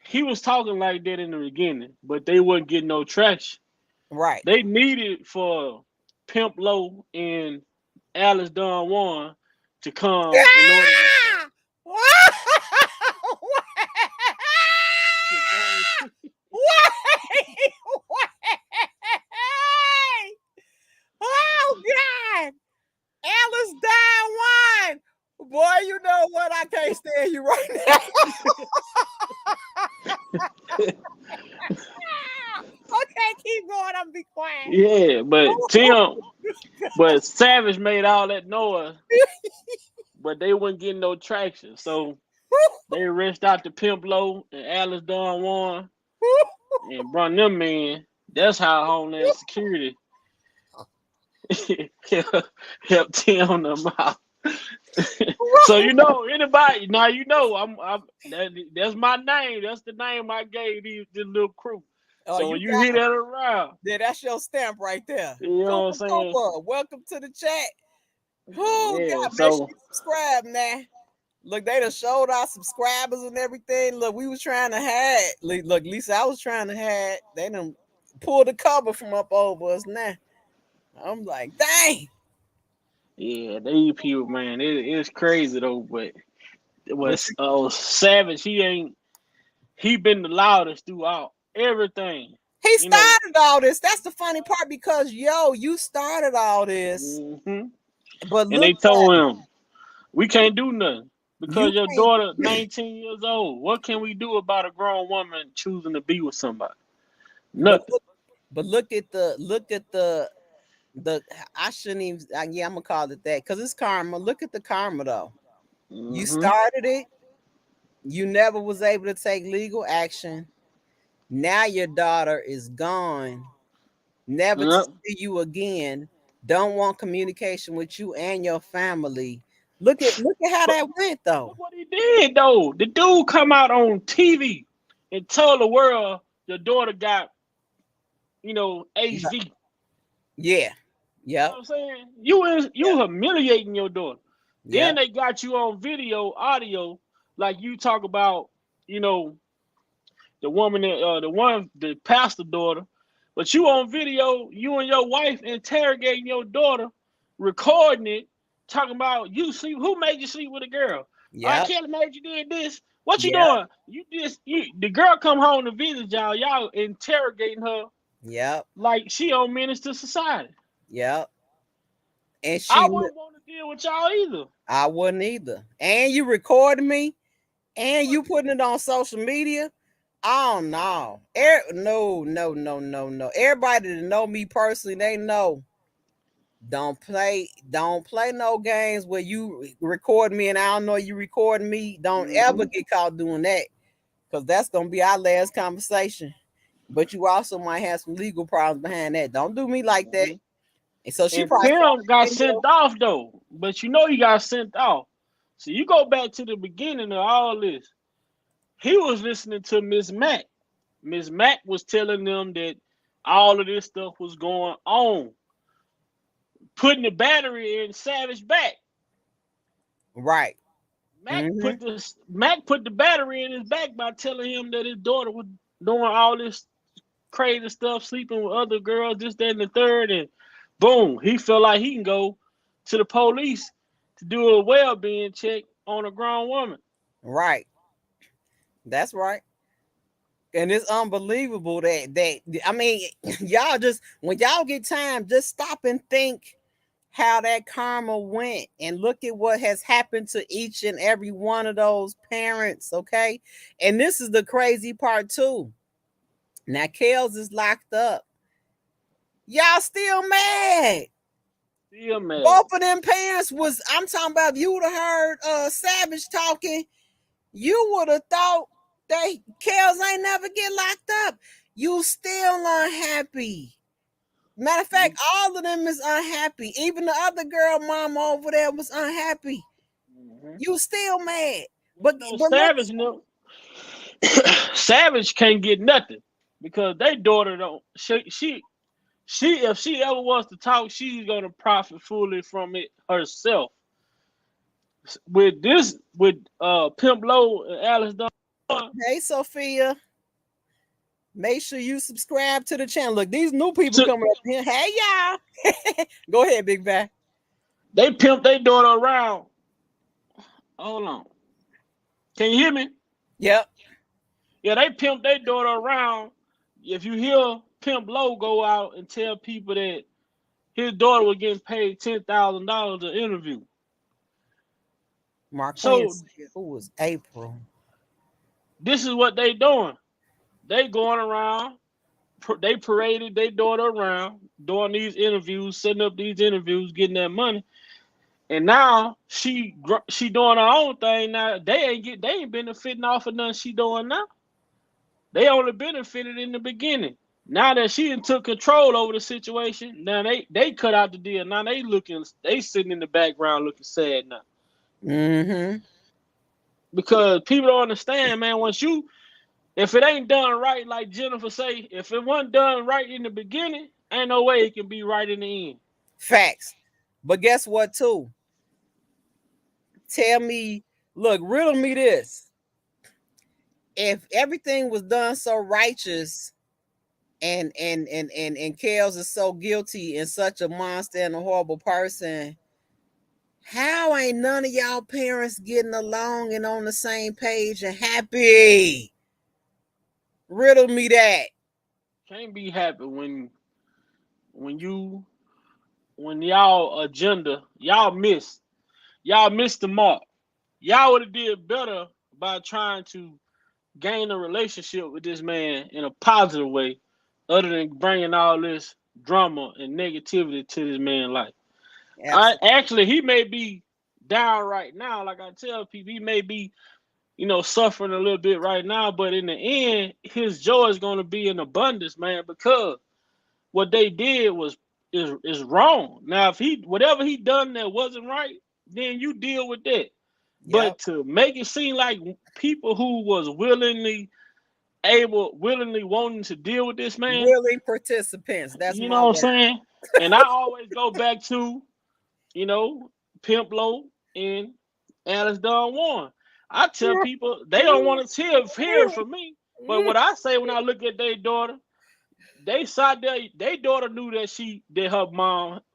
S2: He was talking like that in the beginning, but they wasn't getting no traction.
S1: right.
S2: They needed for Pimp Low and Alice Don Juan to come in order
S1: Yeah!
S2: to bring.
S1: Wait! Wait! Oh God! Alice died one. Boy, you know what? I can't stand you right now. Okay, keep going. I'm be quiet.
S2: Yeah, but Savage made all that noise, but they wasn't getting no traction. So they reached out to Pimp Low and Alice Don Juan and brought them in. That's how Homeland Security helped them out. So anybody now that's my name. That's the name I gave this little crew.
S1: Oh,
S2: So
S1: you
S2: when you
S1: got
S2: hear that around,
S1: yeah, that's your stamp right there.
S2: you know what I'm
S1: Cooper
S2: saying?
S1: Cooper, welcome to the chat. Oh
S2: Yeah.
S1: God, make sure
S2: So
S1: you subscribe now. Look, they done showed our subscribers and everything. Look, we was trying to hide. Look, Lisa, I was trying to hide. They done pulled the cover from up over us now. I'm like, dang.
S2: yeah, these people, man, it's crazy though. But it
S1: But
S2: was Savage. He been the loudest throughout everything.
S1: he
S2: You know.
S1: started all this. That's the funny part because you started all this.
S2: Hmm.
S1: But
S2: And
S1: look
S2: they
S1: at
S2: told him we can't do nothing
S1: you
S2: because your
S1: can't.
S2: daughter 19 years old. What can we do about a grown woman choosing to be with somebody?
S1: But
S2: Nothing.
S1: look, but look at the I shouldn't even. Yeah, I'm gonna call it that because it's karma. Look at the karma though. You
S2: Hmm.
S1: started it. You never was able to take legal action. Now your daughter is gone, never to
S2: Yep.
S1: see you again. Don't want communication with you and your family. Look at how
S2: But
S1: that went though.
S2: what he did though, the dude come out on TV and tell the world your daughter got HV.
S1: Yeah.
S2: You know
S1: Yep.
S2: what I'm saying? You
S1: Yep.
S2: humiliating your daughter. Then
S1: Yep.
S2: they got you on video, audio, like you talk about, you know, the pastor daughter, but you on video, you and your wife interrogating your daughter recording it, talking about you sleep. Who made you sleep with a girl?
S1: Yep.
S2: R.Kelly made you did this. What you
S1: Yep.
S2: doing? The girl come home to visit y'all. Y'all interrogating her
S1: Yep.
S2: like she on menace to society.
S1: Yep. And
S2: I
S1: she,
S2: wouldn't want to deal with y'all either.
S1: I wouldn't either. And you recording me, and you putting it on social media. Oh no. No. Everybody that know me personally, they know. Don't play no games where you record me and I don't know you recording me. Don't ever get caught doing that. Because that's gonna be our last conversation. But you also might have some legal problems behind that. Don't do me like that.
S2: Mm-hmm.
S1: And so she
S2: And
S1: probably saw
S2: Pim got
S1: that video.
S2: sent off though, but you know he got sent off. So you go back to the beginning of all this. He was listening to Miss Mac. Miss Mac was telling them that all of this stuff was going on, putting the battery in Savage back.
S1: Right.
S2: Mac put the battery in his back by telling him that his daughter was doing all this crazy stuff, sleeping with other girls, this, that, and the third, and boom, he felt like he can go to the police to do a well-being check on a grown woman.
S1: Right. That's right. And it's unbelievable that I mean, y'all just when y'all get time, just stop and think how that karma went and look at what has happened to each and every one of those parents. Okay. And this is the crazy part too. Now Kels is locked up. Y'all still mad.
S2: Still mad.
S1: Both of them parents was, I'm talking about, if you would have heard Savage talking, you would have thought they Kels ain't never get locked up. You still unhappy. Matter of fact, all of them is unhappy. Even the other girl mama over there was unhappy. You still mad. But
S2: Savage, Savage can't get nothing because they daughter don't. She if she ever wants to talk, she's gonna profit fully from it herself. With Pimp Low and Alice Dunn.
S1: Hey Sophia, make sure you subscribe to the channel. Look, these new people coming up here. Hey y'all, go ahead, Big Bad.
S2: They pimp their daughter around. Hold on, can you hear me?
S1: Yep.
S2: Yeah, they pimp their daughter around. If you hear Pimp Low go out and tell people that his daughter was getting paid $10,000 an interview.
S1: So who was April?
S2: This is what they doing. They going around. They paraded their daughter around, doing these interviews, setting up these interviews, getting that money. And now she doing her own thing. Now they ain't benefiting off of nothing she doing now. They only benefited in the beginning. Now that she took control over the situation, now they cut out the deal. Now they sitting in the background looking sad now.
S1: Mm-hmm.
S2: Because people don't understand, man. If it ain't done right, like Jennifer say, if it wasn't done right in the beginning, ain't no way it can be right in the end.
S1: Facts. But guess what, too? Tell me, look, riddle me this. If everything was done so righteous and Kels is so guilty and such a monster and a horrible person, how ain't none of y'all parents getting along and on the same page and happy? Riddle me that.
S2: Can't be happy when y'all agenda, y'all missed the mark. Y'all would have did better by trying to gain a relationship with this man in a positive way, other than bringing all this drama and negativity to this man's life. Actually, he may be down right now. Like I tell people, he may be, suffering a little bit right now. But in the end, his joy is going to be in abundance, man, because what they did is wrong. Now, if whatever he done that wasn't right, then you deal with that. Yep. But to make it seem like people who was willingly wanting to deal with this man,
S1: willing participants. That's
S2: you know what I'm saying. And I always go back to, Pimp Low and Alice Dunn Warren. I tell people they don't want to hear from me, but what I say when I look at their daughter, they sat there. Their daughter knew that her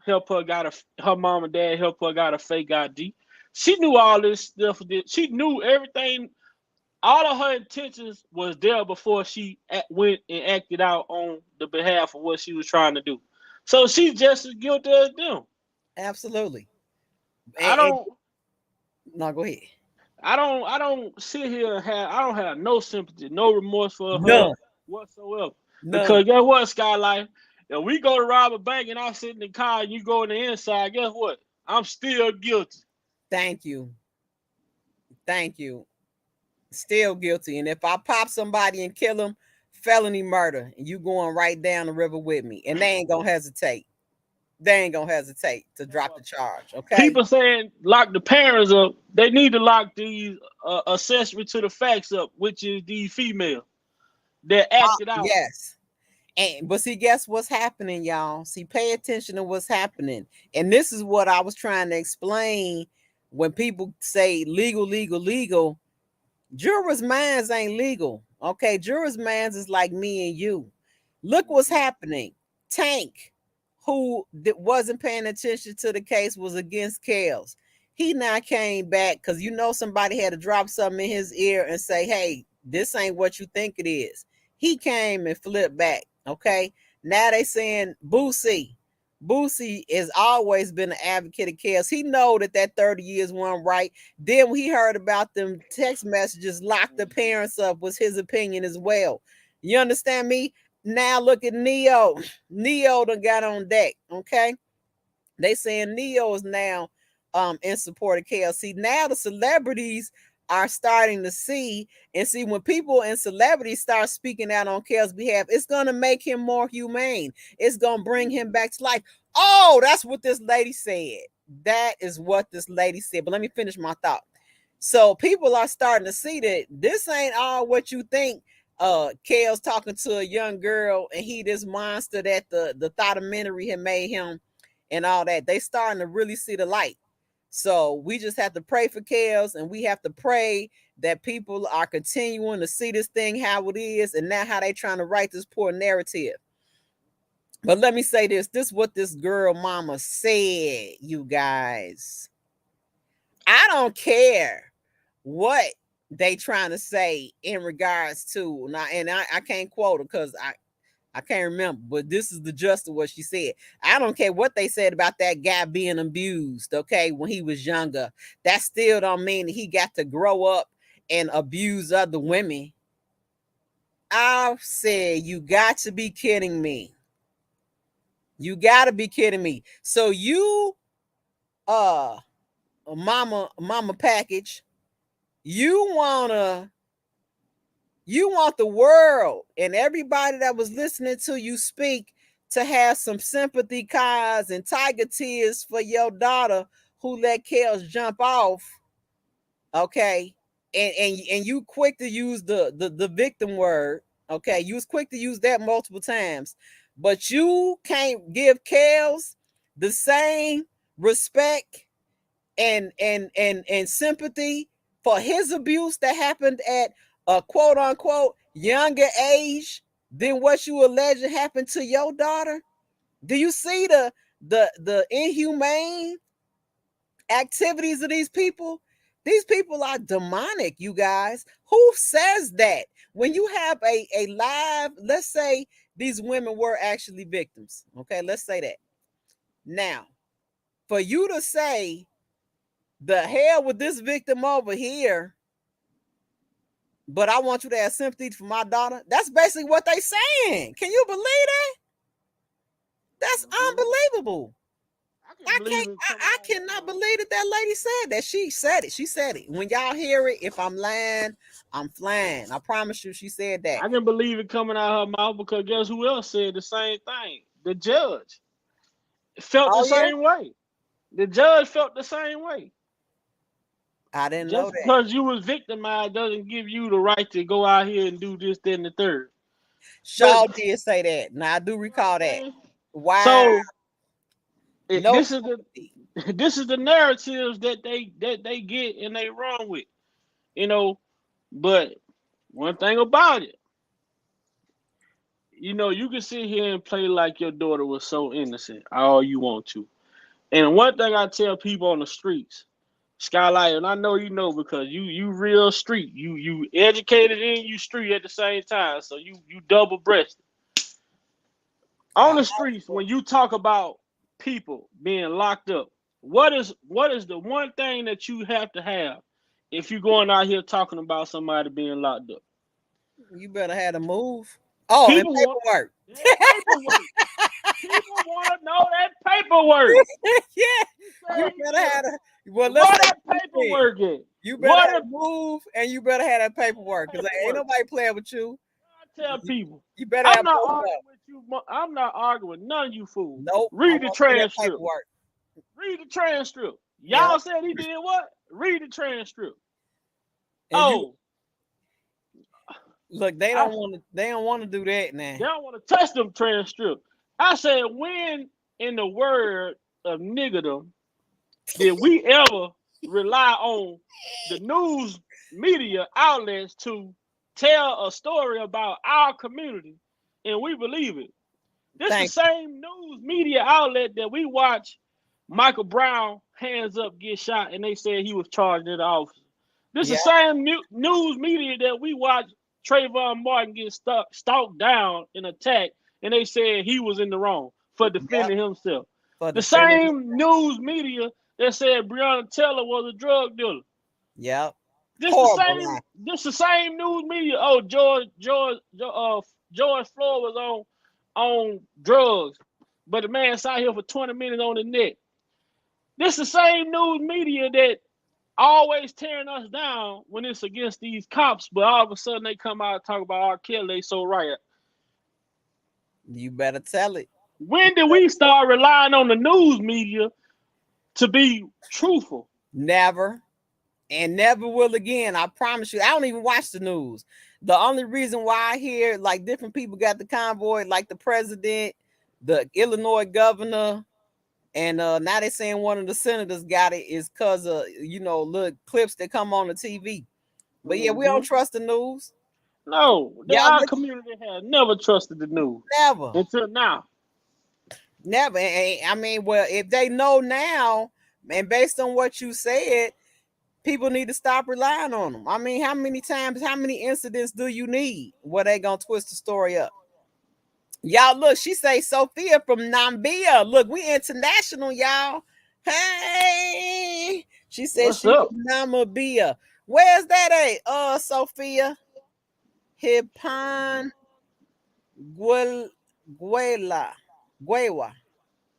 S2: her mom and dad help her got a fake ID. She knew all this stuff. She knew everything. All of her intentions was there before she went and acted out on the behalf of what she was trying to do. So she's just as guilty as them.
S1: Absolutely.
S2: I don't.
S1: No, go ahead.
S2: I don't sit here and have. I don't have no sympathy, no remorse for her
S1: None.
S2: whatsoever.
S1: None.
S2: Because guess what, Skylight? If we go to rob a bank and I sit in the car and you go on the inside, guess what? I'm still guilty.
S1: Thank you. Thank you. Still guilty. And if I pop somebody and kill them, felony murder, and you going right down the river with me, and they ain't gonna hesitate. They ain't gonna hesitate to drop the charge. Okay.
S2: People saying lock the parents up. They need to lock these accessory to the facts up, which is the female that acted out.
S1: Yes. But see, guess what's happening, y'all? See, pay attention to what's happening. And this is what I was trying to explain when people say legal, legal, legal. Jurors' minds ain't legal. Okay, jurors' minds is like me and you. Look what's happening. Tank, who wasn't paying attention to the case, was against Kels. He now came back because somebody had to drop something in his ear and say, hey, this ain't what you think it is. He came and flipped back. Okay. Now they saying Boosie. Boosie has always been an advocate of Kels. He know that 30 years wasn't right. Then when he heard about them text messages, locked the parents up, was his opinion as well. You understand me? Now look at Neo. Neo done got on deck. Okay. They saying Neo is now in support of Kels. See, now the celebrities are starting to see when people and celebrities start speaking out on Kels' behalf, it's going to make him more humane. It's going to bring him back to life. Oh, that's what this lady said. That is what this lady said. But let me finish my thought. So people are starting to see that this ain't all what you think. Kels talking to a young girl and he this monster that the documentary had made him and all that. They starting to really see the light. So we just have to pray for Kels, and we have to pray that people are continuing to see this thing how it is and not how they trying to write this poor narrative. But let me say this. This is what this girl mama said, you guys. I don't care what they trying to say in regards to now, and I can't quote her because I can't remember, but this is the gist of what she said. I don't care what they said about that guy being abused, okay, when he was younger. That still don't mean that he got to grow up and abuse other women. I said, you got to be kidding me. You got to be kidding me. So you, mama package, you want the world and everybody that was listening to you speak to have some sympathy cards and tiger tears for your daughter who let Kels jump off. Okay. And you quick to use the victim word. Okay. You was quick to use that multiple times, but you can't give Kels the same respect and sympathy for his abuse that happened at a quote unquote younger age than what you alleged happened to your daughter. Do you see the inhumane activities of these people? These people are demonic, you guys. Who says that? When you have a live, let's say these women were actually victims. Okay, let's say that. Now, for you to say the hell with this victim over here, but I want you to have sympathy for my daughter. That's basically what they saying. Can you believe that? That's unbelievable. I cannot believe that lady said that. She said it. She said it. When y'all hear it, if I'm lying, I'm flying. I promise you, she said that.
S2: I can believe it coming out of her mouth because guess who else said the same thing? The judge felt the same way. The judge felt the same way.
S1: I didn't
S2: Just
S1: know that.
S2: because you was victimized doesn't give you the right to go out here and do this, then the third.
S1: Shaw did say that. Now I do recall that. Wow.
S2: So this is the narratives that they get and they run with, But one thing about it, you know, you can sit here and play like your daughter was so innocent all you want to. And one thing I tell people on the streets, Skylight, and I know you know because you real street. You educated and you street at the same time. So you double breasted. On the streets, when you talk about people being locked up, what is the one thing that you have to have if you're going out here talking about somebody being locked up?
S1: You better have to move. Oh, and
S2: People want
S1: paperwork.
S2: that paperwork. People want to know that paperwork.
S1: Yeah, you better have to. Well,
S2: Where
S1: let's say
S2: that paperwork at?
S1: you better have to move, and you better have that paperwork because ain't nobody playing with you.
S2: I tell people,
S1: You better
S2: I'm
S1: have
S2: not
S1: both of
S2: arguing
S1: them.
S2: with you. I'm not arguing with none of you fools.
S1: Nope. I
S2: Read the
S1: want to see that
S2: transcript.
S1: paperwork.
S2: Read the transcript.
S1: Yep.
S2: Y'all said he did what? Read the transcript.
S1: And look, they don't want to do that now.
S2: They don't want to touch them transcript. I said, when in the word of niggerdom did we ever rely on the news media outlets to tell a story about our community and we believe it? This is the same news media outlet that we watch Michael Brown hands up get shot and they said he was charged in the office. This is the same news media that we watch Trayvon Martin get stalked down and attacked and they said he was in the wrong for defending himself. The same news media that said Breonna Taylor was a drug dealer.
S1: Yep.
S2: This the same news media. Oh, George Floyd was on drugs, but the man sat here for 20 minutes on the net. This the same news media that always tearing us down when it's against these cops, but all of a sudden they come out and talk about R.Kelly. They so right.
S1: You better tell it.
S2: When did we start relying on the news media to be truthful?
S1: Never. And never will again. I promise you. I don't even watch the news. The only reason why I hear like different people got the convoy, like the president, the Illinois governor, and now they're saying one of the senators got it is because of look clips that come on the TV. But yeah, we don't trust the news.
S2: No, our community has never trusted the news.
S1: Never
S2: until now.
S1: Never. I mean, well, if they know now, and based on what you said, people need to stop relying on them. I mean, how many incidents do you need where they gonna twist the story up? Y'all, look, she say Sophia from Namibia. Look, we international, y'all. Hey, she said she's from Namibia. Where's that at? Sophia. Hipan Guela.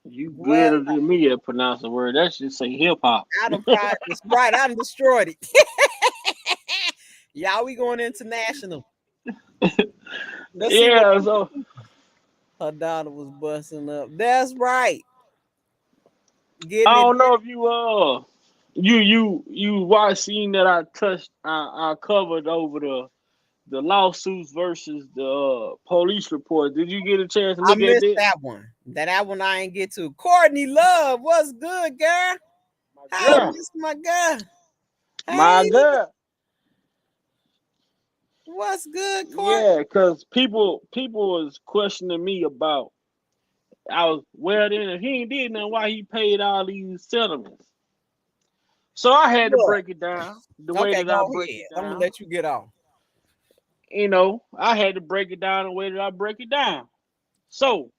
S2: You good than me at pronounce the word. That should say hip hop.
S1: I done destroyed it. Y'all, we going international.
S2: So
S1: her daughter was busting up. That's right.
S2: I don't know if you watched scene that I covered over the lawsuits versus the police report. Did you get a chance to look at
S1: that? That one. That one I ain't get to. Courtney Love, what's good, girl? My girl.
S2: My girl.
S1: What's good, Courtney?
S2: Yeah, because people was questioning me about if he ain't did nothing, why he paid all these settlements. So I had to break it down the way that I break it down.
S1: I'm gonna let you get on.
S2: I had to break it down the way that I break it down. So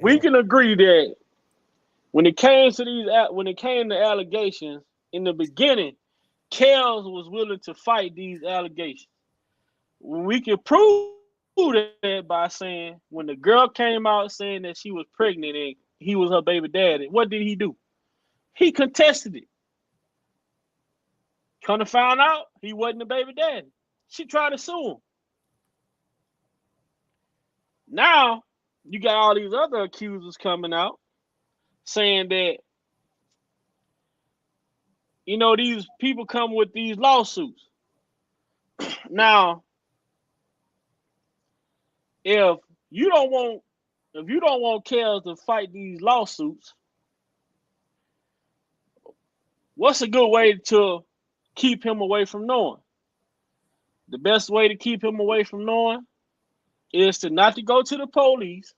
S2: we can agree that when it came to allegations in the beginning, Kels was willing to fight these allegations. We can prove that by saying when the girl came out saying that she was pregnant and he was her baby daddy, what did he do? He contested it. Come to find out, he wasn't the baby daddy. She tried to sue him. Now, you got all these other accusers coming out saying that, these people come with these lawsuits. Now, if you don't want Kels to fight these lawsuits, what's a good way to keep him away from knowing? The best way to keep him away from knowing is to not to go to the police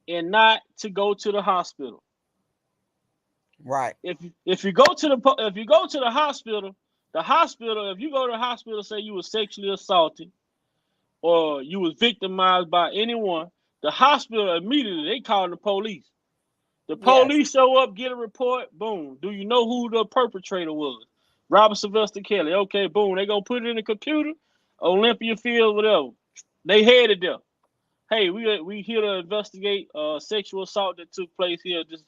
S2: and not to go to the hospital.
S1: Right.
S2: If you go to the hospital, if you go to the hospital, say you were sexually assaulted or you was victimized by anyone, the hospital immediately they call the police. The
S1: Yes.
S2: police show up, get a report, boom. Do you know who the perpetrator was? Robert Sylvester Kelly. Okay, boom. They gonna put it in the computer, Olympia Field, whatever. They headed there. Hey, we here to investigate sexual assault that took place here. Just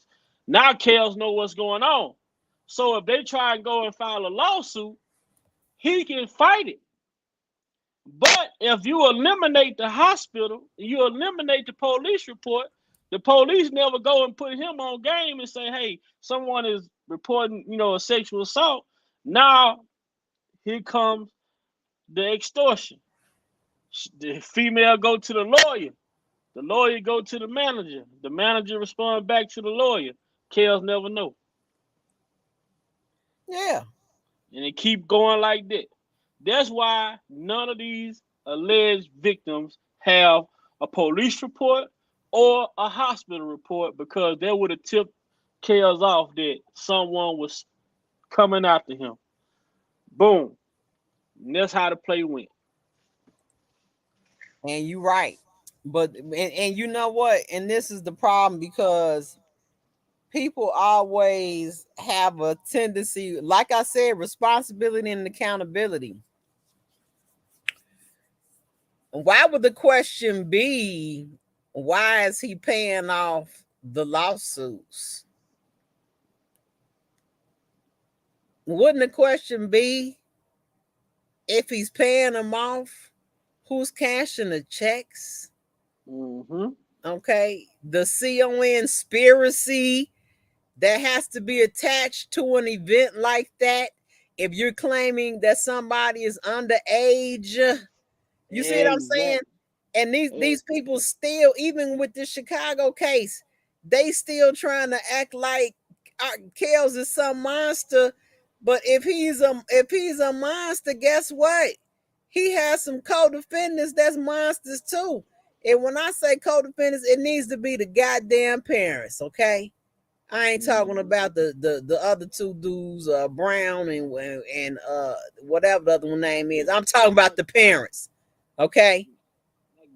S2: now, Kels know what's going on. So if they try and go and file a lawsuit, he can fight it. But if you eliminate the hospital, you eliminate the police report, the police never go and put him on game and say, hey, someone is reporting, a sexual assault. Now, here comes the extortion. The female go to the lawyer go to the manager respond back to the lawyer. Kels never know.
S1: Yeah.
S2: And it keep going like that. That's why none of these alleged victims have a police report or a hospital report, because they would have tipped Kels off that someone was coming after him. Boom. And that's how the play went.
S1: And you're right. But and you know what? And this is the problem, because people always have a tendency, like I said, responsibility and accountability. Why would the question be, why is he paying off the lawsuits? Wouldn't the question be, if he's paying them off, who's cashing the checks?
S2: Mm-hmm.
S1: Okay. The conspiracy that has to be attached to an event like that. If you're claiming that somebody is underage, you see what I'm saying?
S2: Exactly.
S1: And these people still, even with the Chicago case, they still trying to act like Kels is some monster. But if he's a monster, guess what? He has some co-defendants that's monsters too. And when I say co-defendants, it needs to be the goddamn parents, okay? I ain't talking about the other two dudes, Brown and whatever the other one name is. I'm talking about the parents, okay?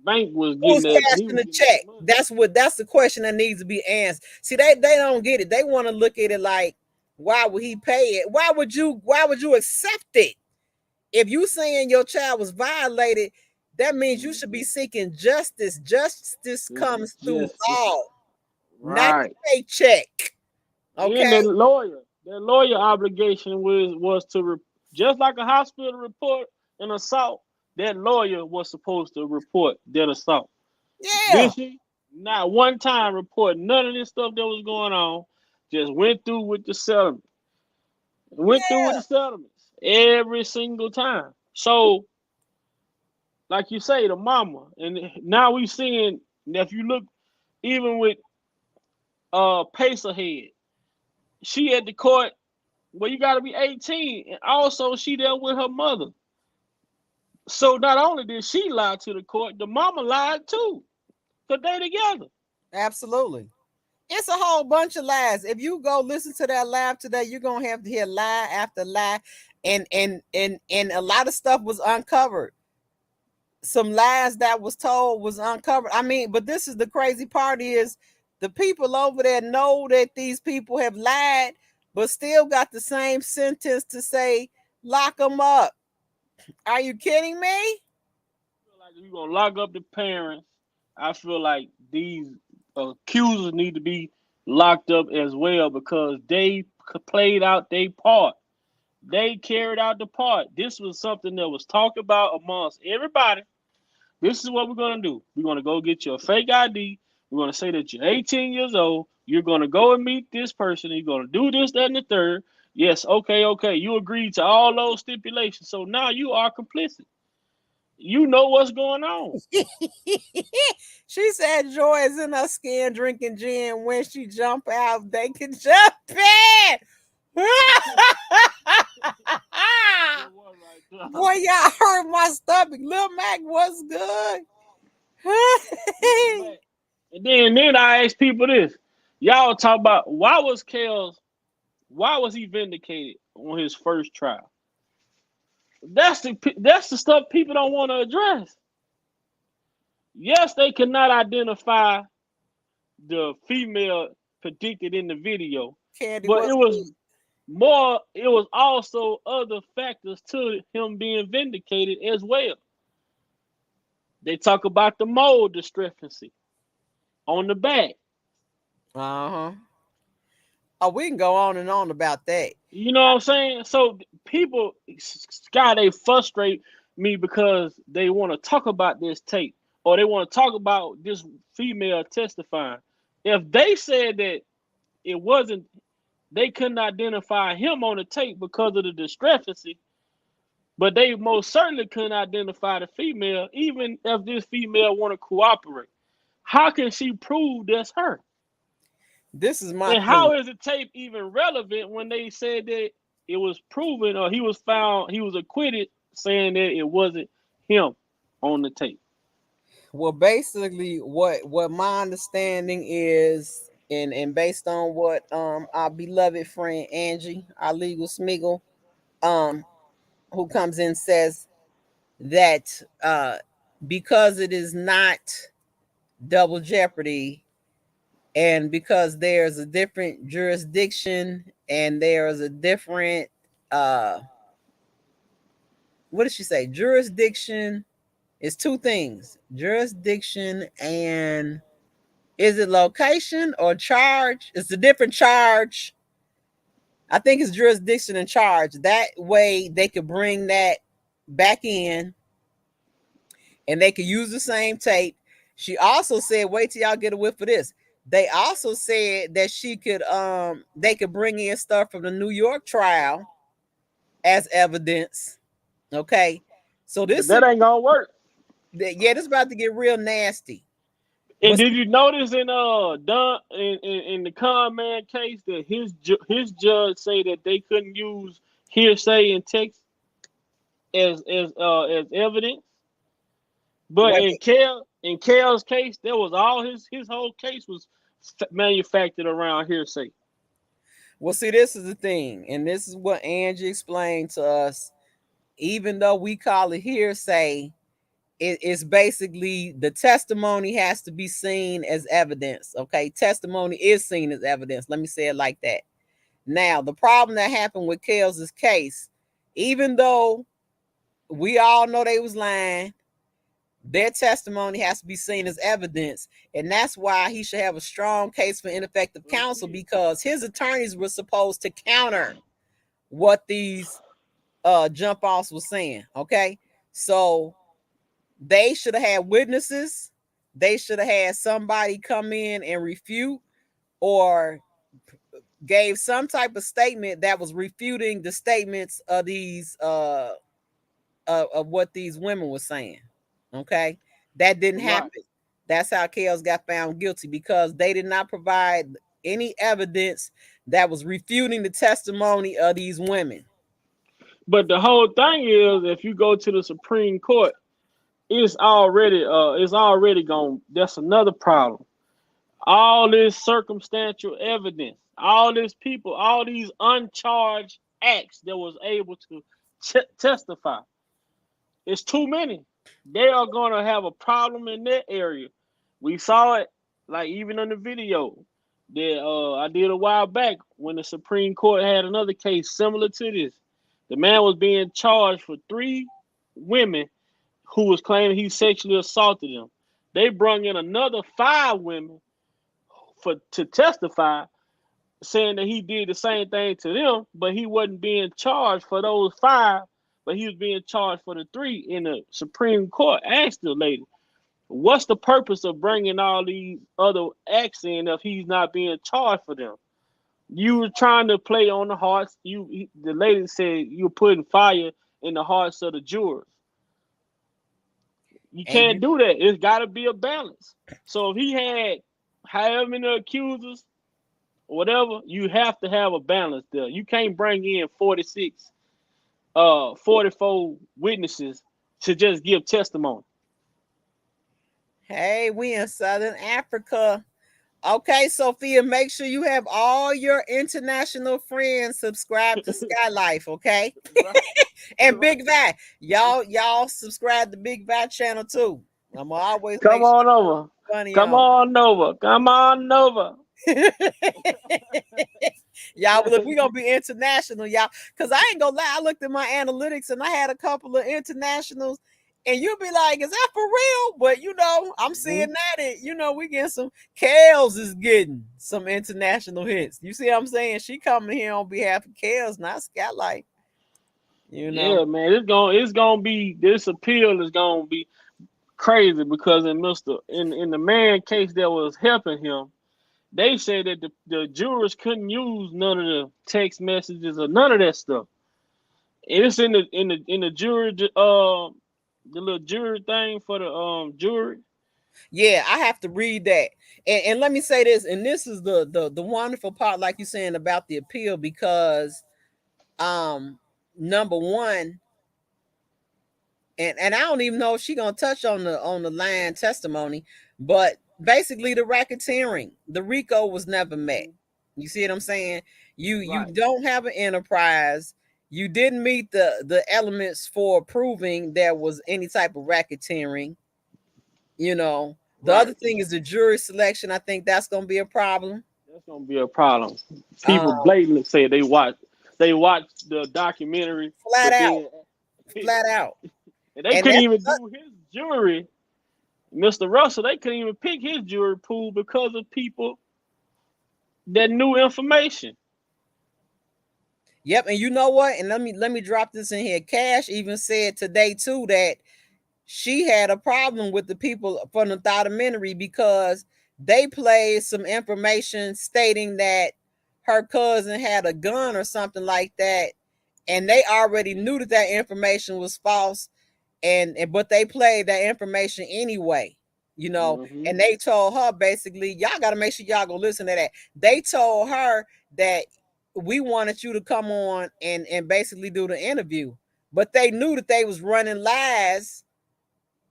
S2: Bank was
S1: Who's
S2: getting that. He
S1: cashing
S2: was
S1: the
S2: getting that
S1: check?
S2: money.
S1: That's the question that needs to be answered. See, they don't get it. They want to look at it like, why would he pay it? Why would you accept it? If you saying your child was violated, that means you should be seeking justice. Justice comes through
S2: Justice.
S1: law, not the
S2: Right.
S1: paycheck.
S2: And
S1: Okay.
S2: that lawyer obligation was to just like a hospital report an assault. That lawyer was supposed to report that assault.
S1: Yeah.
S2: Did she? Not one time report none of this stuff that was going on. Just went through with the settlement. Went through with
S1: Yeah.
S2: the settlements every single time. So, like you say, the mama, and now we seeing, if you look, even with Pacerhead, she at the court. Well, you got to be 18, and also she there with her mother. So not only did she lie to the court, the mama lied too, cause they together.
S1: Absolutely. It's a whole bunch of lies. If you go listen to that live today, you're gonna have to hear lie after lie, and a lot of stuff was uncovered. Some lies that was told was uncovered. I mean, but this is the crazy part, is the people over there know that these people have lied, but still got the same sentence to say, lock them up. Are you kidding me?
S2: I feel like if you're gonna lock up the parents, I feel like these accusers need to be locked up as well, because they played out their part. They carried out the part. This was something that was talked about amongst everybody. This is what we're gonna do. We're gonna go get your fake ID. We're gonna say that you're 18 years old. You're gonna go and meet this person. You're gonna do this, that, and the third. Yes, okay. You agreed to all those stipulations. So now you are complicit. You know what's going on.
S1: She said joy is in her skin drinking gin. When she jump out, they can jump in. Boy, y'all hurt my stomach. Lil Mac was good.
S2: And then I ask people this. Y'all talk about why was he vindicated on his first trial? That's the stuff people don't want to address. Yes, they cannot identify the female predicted in the video,
S1: Candy,
S2: but
S1: what's good?
S2: it was also other factors to him being vindicated as well. They talk about the mold discrepancy on the back.
S1: Uh-huh. Oh, we can go on and on about that.
S2: You know what I'm saying? So people, Scott, they frustrate me because they want to talk about this tape or they want to talk about this female testifying. If they said that it wasn't, they couldn't identify him on the tape because of the discrepancy, but they most certainly couldn't identify the female, even if this female want to cooperate. How can she prove that's her?
S1: This is my
S2: And
S1: thing.
S2: how is the tape even relevant when they said that it was proven or he was found, he was acquitted, saying that it wasn't him on the tape?
S1: Well, basically, what my understanding is, and based on what our beloved friend Angie, our legal Smiggle, um, who comes in says that because it is not double jeopardy, and because there's a different jurisdiction and there's a different what did she say? Jurisdiction is two things: jurisdiction and is it location or charge? It's a different charge. I think it's jurisdiction and charge. That way they could bring that back in and they could use the same tape. She also said, wait till y'all get a whiff of this. They also said that she could they could bring in stuff from the New York trial as evidence. Okay. So
S2: But
S1: this
S2: that ain't gonna work.
S1: yeah, this is about to get real nasty.
S2: And
S1: But
S2: did you notice in Don in the con man case that his judge say that they couldn't use hearsay and text as evidence? But
S1: wait,
S2: in Kel's case, there was all his whole case was manufactured around hearsay.
S1: well, see, this is the thing, and this is what Angie explained to us. Even though we call it hearsay, it's basically the testimony has to be seen as evidence. Okay, testimony is seen as evidence. Let me say it like that. Now, the problem that happened with Kels' case, even though we all know they was lying, their testimony has to be seen as evidence, and that's why he should have a strong case for ineffective counsel, because his attorneys were supposed to counter what these jump offs were saying. Okay, so they should have had witnesses. They should have had somebody come in and refute or gave some type of statement that was refuting the statements of these of what these women were saying. Okay, that didn't
S2: Right.
S1: happen. That's how Kels got found guilty, because they did not provide any evidence that was refuting the testimony of these women.
S2: But the whole thing is, if you go to the Supreme Court, it's already gone. That's another problem. All this circumstantial evidence, all this people, all these uncharged acts that was able to testify. It's too many. They are going to have a problem in that area. We saw it, like even on the video that I did a while back when the Supreme Court had another case similar to this. The man was being charged for 3 women who was claiming he sexually assaulted them. They brung in another 5 women to testify, saying that he did the same thing to them, but he wasn't being charged for those 5, but he was being charged for the 3. In the Supreme Court asked the lady, what's the purpose of bringing all these other acts in if he's not being charged for them? You were trying to play on the hearts. The lady said you're putting fire in the hearts of the jurors. You
S1: And
S2: can't
S1: you,
S2: do that. It's got to be a balance. So if he had however many accusers, whatever, you have to have a balance there. You can't bring in 46, 44 witnesses to just give testimony.
S1: Hey, we in Southern Africa. Okay, Sophia, make sure you have all your international friends subscribe to Sky Life, okay?
S2: Right,
S1: And
S2: right.
S1: Big Vi, y'all subscribe to Big Vi channel too. I'm gonna always
S2: Come
S1: make sure
S2: on over.
S1: it's funny
S2: Come
S1: on.
S2: on over. Come on over.
S1: Y'all, look, we gonna be international, y'all. Cause I ain't gonna lie, I looked at my analytics and I had a couple of internationals, and you'll be like, "Is that for real?" But I'm seeing
S2: Mhm.
S1: that we getting some. Kels is getting some international hits. You see what I'm saying? She coming here on behalf of Kels, not Skylight. You know.
S2: Yeah, man, it's gonna be this appeal is gonna be crazy because in the man case that was helping him, they said that the jurors couldn't use none of the text messages or none of that stuff. And it's in the jury the little jury thing for the jury.
S1: Yeah, I have to read that. And let me say this, and this is the wonderful part, like you're saying about the appeal, because number one, and I don't even know if she's gonna touch on the line testimony, but basically the racketeering, the RICO was never met.
S2: Mhm.
S1: You see what I'm saying? You
S2: Right,
S1: don't have an enterprise. You didn't meet the elements for proving there was any type of racketeering. You know, the other
S2: right.
S1: thing is the jury selection. I think that's gonna be a problem.
S2: That's gonna be a problem. People
S1: Um,
S2: blatantly say they watched the documentary,
S1: flat
S2: but
S1: out,
S2: then
S1: flat out,
S2: and they
S1: and
S2: couldn't
S1: that's
S2: even do his jury. Mr. Russell, they couldn't even pick his jury pool because of people that knew information.
S1: yep. And you know what? And let me drop this in here. Cash even said today too that she had a problem with the people from the documentary because they played some information stating that her cousin had a gun or something like that, and they already knew that information was false, and but they played that information anyway,
S2: Hmm.
S1: and they told her basically, y'all got to make sure y'all go listen to that. They told her that we wanted you to come on and basically do the interview, but they knew that they was running lies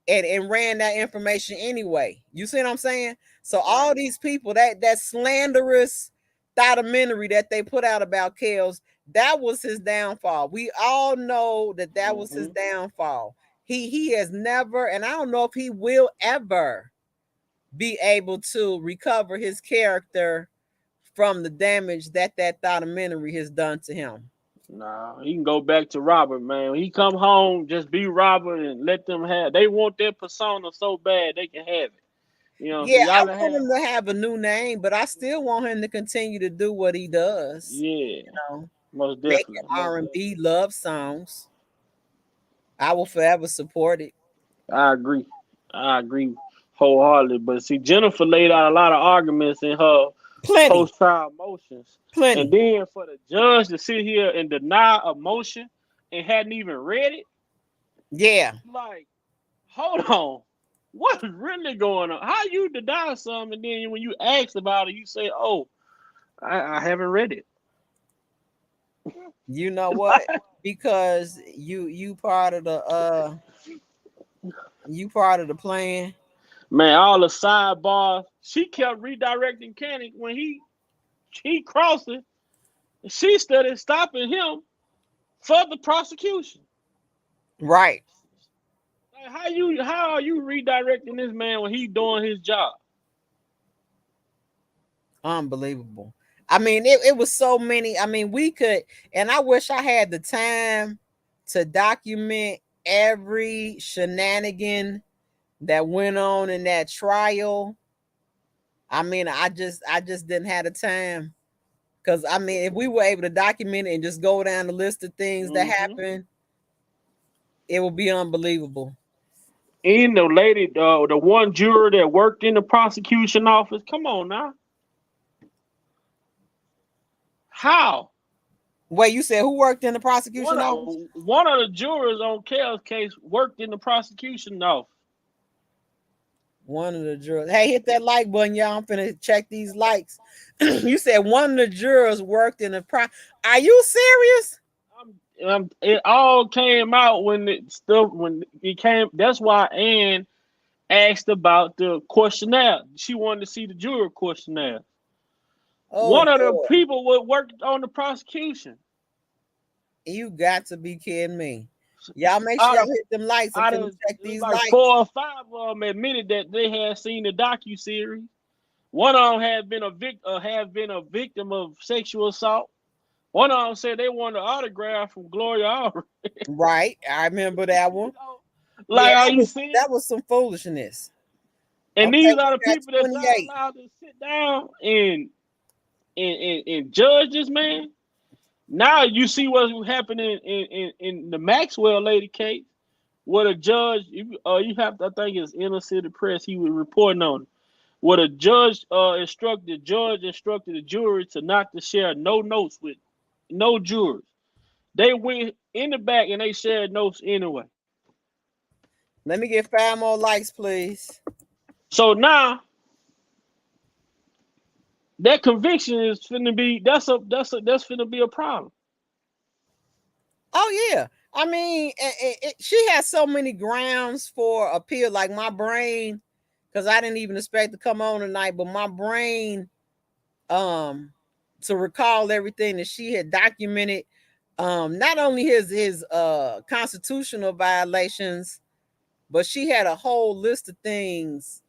S1: and ran that information anyway. You see what I'm saying? So
S2: Right.
S1: all these people, that slanderous documentary that they put out about Kels, that was his downfall. We all know that was his
S2: Hmm.
S1: downfall. He has never, and I don't know if he will ever be able to recover his character from the damage that documentary has done to him.
S2: Nah, he can go back to Robert, man. When he come home, just be Robert and let them have. They want their persona so bad they can have it. So
S1: Yeah, I
S2: y'all
S1: want
S2: have.
S1: him to have a new name, but I still want him to continue to do what he does.
S2: Yeah,
S1: You know,
S2: most
S1: making
S2: definitely, most
S1: R&B
S2: definitely.
S1: love songs. I will forever support it.
S2: I agree. I agree wholeheartedly. But see, Jennifer laid out a lot of arguments in her
S1: Plenty,
S2: post trial motions, and
S1: plenty.
S2: then for the judge to sit here and deny a motion and hadn't even read it,
S1: Yeah,
S2: like, hold on. What's really going on? How you deny something and then when you ask about it, you say, "Oh, I haven't read it."
S1: you know what? Because you part of the plan.
S2: Man, all the sidebars. She kept redirecting Kenny when he crossed it. She started stopping him for the prosecution.
S1: Right.
S2: Like how are you redirecting this man when he doing his job?
S1: Unbelievable. I mean, it was so many. I mean, we could, and I wish I had the time to document every shenanigan that went on in that trial. I mean, I just didn't have the time. Because I mean, if we were able to document it and just go down the list of things that
S2: Hmm.
S1: happened, it would be unbelievable.
S2: And the lady, the one juror that worked in the prosecution office. Come on now, how?
S1: Wait, you said who worked in the
S2: One
S1: prosecution office?
S2: of one of the jurors on Kel's case worked in the prosecution office.
S1: One of the jurors. Hey, hit that like button, y'all. I'm finna check these likes. You said one of the jurors worked in the pro. Are you serious?
S2: It all came out when it stuff when it came. That's why Ann asked about the questionnaire. She wanted to see the jury questionnaire.
S1: Oh
S2: One of the
S1: boy,
S2: people would work on the prosecution.
S1: you got to be kidding me. Y'all make sure
S2: Out
S1: y'all
S2: of
S1: hit them likes. I'm
S2: out
S1: finna
S2: of
S1: check
S2: it was
S1: these
S2: like
S1: likes.
S2: 4 or 5 of them admitted that they had seen the docu-series. One of them had been a victim of sexual assault. One of them said they wanted an autograph from Gloria Allred.
S1: Right, I remember that
S2: You
S1: one.
S2: know,
S1: Yeah,
S2: like, are you seeing?
S1: that was some foolishness.
S2: And
S1: Okay,
S2: these are the
S1: we got
S2: people that y'all
S1: 28.
S2: allowed to sit down and judge this man. Now you see what's happening in the Maxwell lady case, where the judge, you have to, I think it's Inner City Press, he was reporting on it, where the judge instructed the jury to not to share no notes with no jurors. They went in the back and they shared notes anyway.
S1: Let me get 5 more likes, please.
S2: So now that conviction is finna be that's finna be a problem.
S1: Oh yeah, I mean, she has so many grounds for appeal. Like my brain, because I didn't even expect to come on tonight, but my brain, to recall everything that she had documented, not only his constitutional violations, but she had a whole list of things.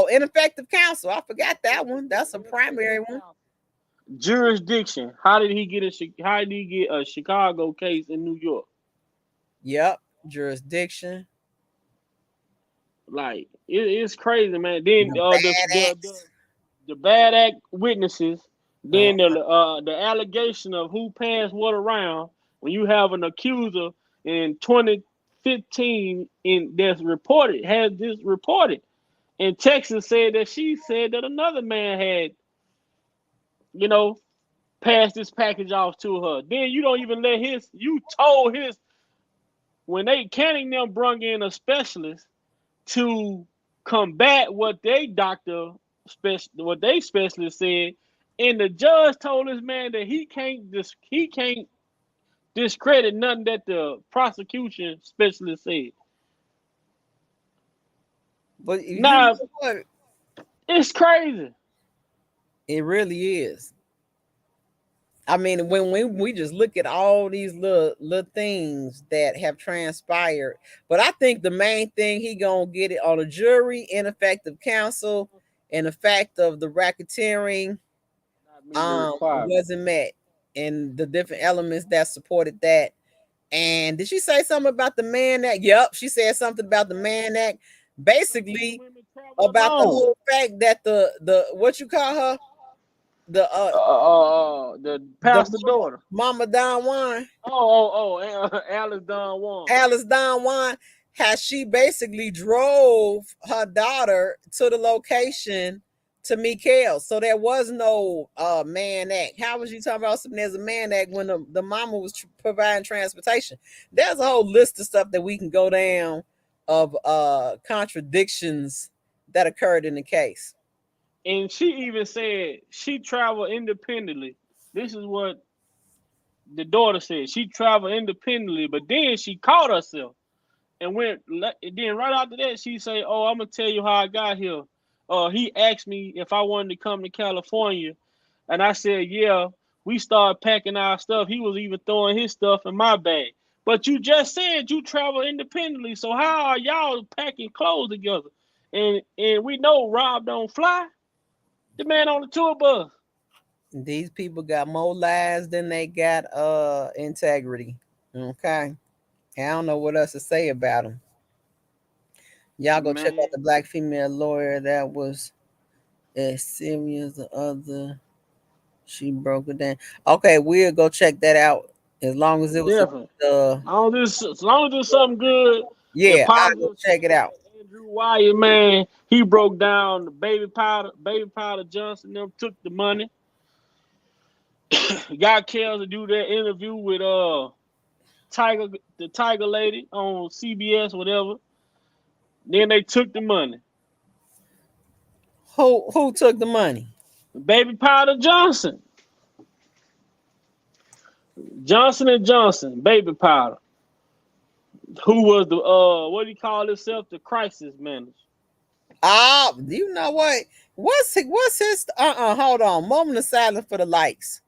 S1: Ineffective counsel. I forgot that one. That's a primary one.
S2: Jurisdiction. How did he get a Chicago case in New York?
S1: Yep, jurisdiction.
S2: Like it's crazy, man. Then
S1: The bad acts.
S2: the bad act witnesses.
S1: Uh,
S2: Then the allegation of who passed what around. When you have an accuser in 2015 has this reported, and Texas said that she said that another man had, you know, passed this package off to her. Then you don't even let you told his, when they Canning them brung in a specialist to combat what what they specialist said, and the judge told this man that he can't discredit nothing that the prosecution specialist said.
S1: but you
S2: Now
S1: know what?
S2: it's crazy.
S1: It really is. I mean, when we just look at all these little things that have transpired, but I think the main thing he gonna get it on a jury, ineffective counsel, and the fact of the racketeering
S2: Not meeting the requirement.
S1: wasn't met, and the different elements that supported that. And did she say something about the Man Act? Yep, she said something about the Man Act,
S2: Some of these
S1: basically
S2: women travel
S1: about the
S2: alone.
S1: whole fact that the what you call her, the
S2: The
S1: the
S2: pastor daughter.
S1: Mama Don Juan,
S2: Alice Don Juan.
S1: Alice Don Juan, has she basically drove her daughter to the location to Mikael. So there was no Man Act. How was you talking about something there's a Man Act when the mama was providing transportation? There's a whole list of stuff that we can go down of contradictions that occurred in the case.
S2: And she even said she traveled independently. This is what the daughter said. She traveled independently, but then she caught herself and went. Then right after that, she said, "Oh, I'm gonna tell you how I got here." He asked me if I wanted to come to California, and I said, "Yeah." We started packing our stuff. He was even throwing his stuff in my bag. But you just said you travel independently, so how are y'all packing clothes together? And we know Rob don't fly. The man on the tour bus.
S1: These people got more lies than they got integrity. Okay. I don't know what else to say about them. Y'all go check out
S2: Man,
S1: the black female lawyer that was as serious as the other. She broke it down. Okay, we'll go check that out. As long as it was
S2: definitely. As long as it's something good and
S1: yeah, I'll go
S2: positive,
S1: check it
S2: saying
S1: out.
S2: that Andrew Wyatt, man, he broke down the baby powder Johnson. Them took the money. Got Kells to do that interview with the Tiger lady on CBS, whatever. Then they took the money.
S1: Who took the money?
S2: Baby powder Johnson and Johnson, baby powder. Who was the what do you call himself? The crisis manager.
S1: You know what? What's his hold on. Moment of silence for the likes.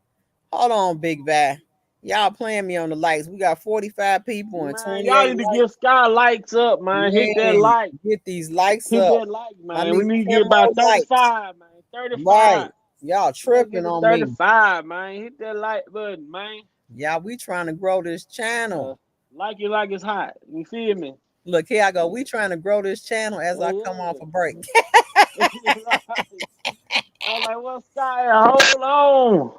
S1: Hold on, Big Bad. Y'all playing me on the likes. We got 45 people and
S2: Man, y'all
S1: 28
S2: need to
S1: likes.
S2: get Sky likes up, man. Hit that
S1: Man,
S2: like.
S1: get these likes
S2: Hit
S1: up.
S2: that like,
S1: I
S2: man. We
S1: need
S2: need to
S1: 10
S2: get about
S1: more likes.
S2: 35, man.
S1: Right.
S2: 35.
S1: Y'all
S2: We gotta get
S1: tripping
S2: to
S1: on me.
S2: 35, man. Hit that like button, man.
S1: Y'all, we trying to grow this channel.
S2: Like it like it's hot. You feel me?
S1: Look, here I go. We trying to grow this channel as I come off a break.
S2: Right. I'm like, what's Sky? Hold on.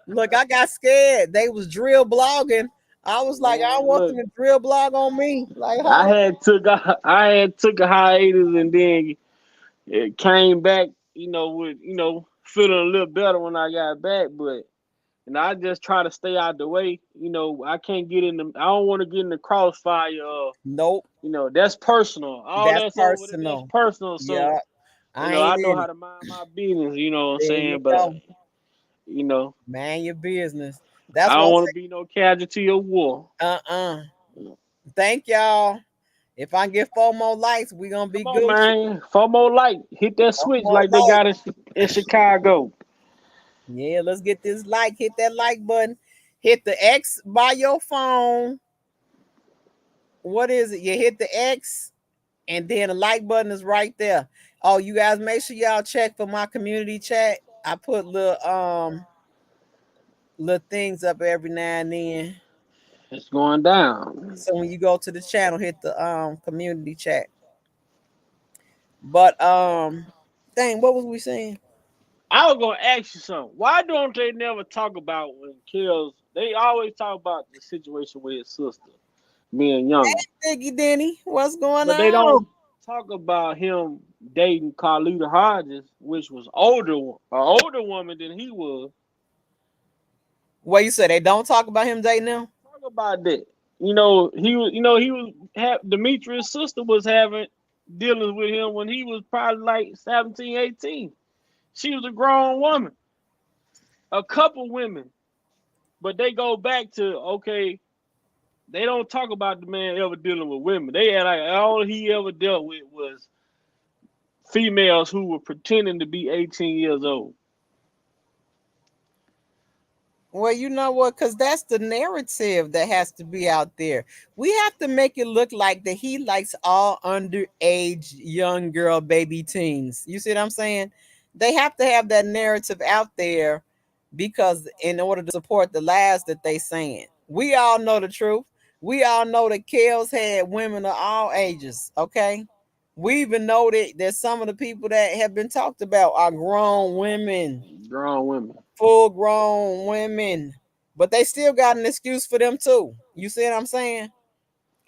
S1: Look, I got scared. They was drill blogging. I was like, I don't
S2: Man,
S1: want
S2: look,
S1: them to drill blog on me. Like, hold
S2: I
S1: on.
S2: had took a hiatus and then it came back, with feeling a little better when I got back, but I just try to stay out the way. I can't get in the. I don't want to get in the crossfire.
S1: Nope.
S2: That's personal. All
S1: That's
S2: that's over there. That's
S1: personal.
S2: personal. So
S1: Yeah. I
S2: I
S1: ain't
S2: know
S1: in
S2: how
S1: it.
S2: to mind my business. You know what I'm
S1: There you
S2: saying? But
S1: go.
S2: you know,
S1: Man, your business.
S2: I
S1: That's what
S2: don't want to be no casualty of war.
S1: I say. Thank y'all. If I get 4 more likes, we gonna be
S2: Come on,
S1: Gucci.
S2: man. 4 more light. Hit that
S1: 4
S2: switch
S1: more
S2: like they got
S1: likes.
S2: in Chicago.
S1: Yeah, let's get this like. Hit that like button. Hit the X by your phone. What is it? You hit the X, and then the like button is right there. Oh, you guys make sure y'all check for my community chat. I put little things up every now and then.
S2: It's going down.
S1: So when you go to the channel, hit the community chat. But dang, what was we saying?
S2: I was gonna ask you something. Why don't they never talk about when Kills? They always talk about the situation with his sister being younger,
S1: Diggy Denny, what's going
S2: but they
S1: on?
S2: don't talk about him dating Carlita Hodges, which was an older woman than he was.
S1: What you said? They don't talk about him dating them?
S2: Talk about that. Demetrius' sister was having dealings with him when he was probably like 17, 18. She was a grown woman. A couple women, but they go back to, okay, they don't talk about the man ever dealing with women. They had like all he ever dealt with was females who were pretending to be 18 years old.
S1: Well, you know what? Because that's the narrative that has to be out there. We have to make it look like that he likes all underage young girl baby teens. You see what I'm saying? They have to have that narrative out there because in order to support the lies that they saying. We all know the truth. We all know that Kels had women of all ages. Okay. We even know that some of the people that have been talked about are grown women,
S2: Grown women.
S1: full grown women, but they still got an excuse for them too. You see what I'm saying?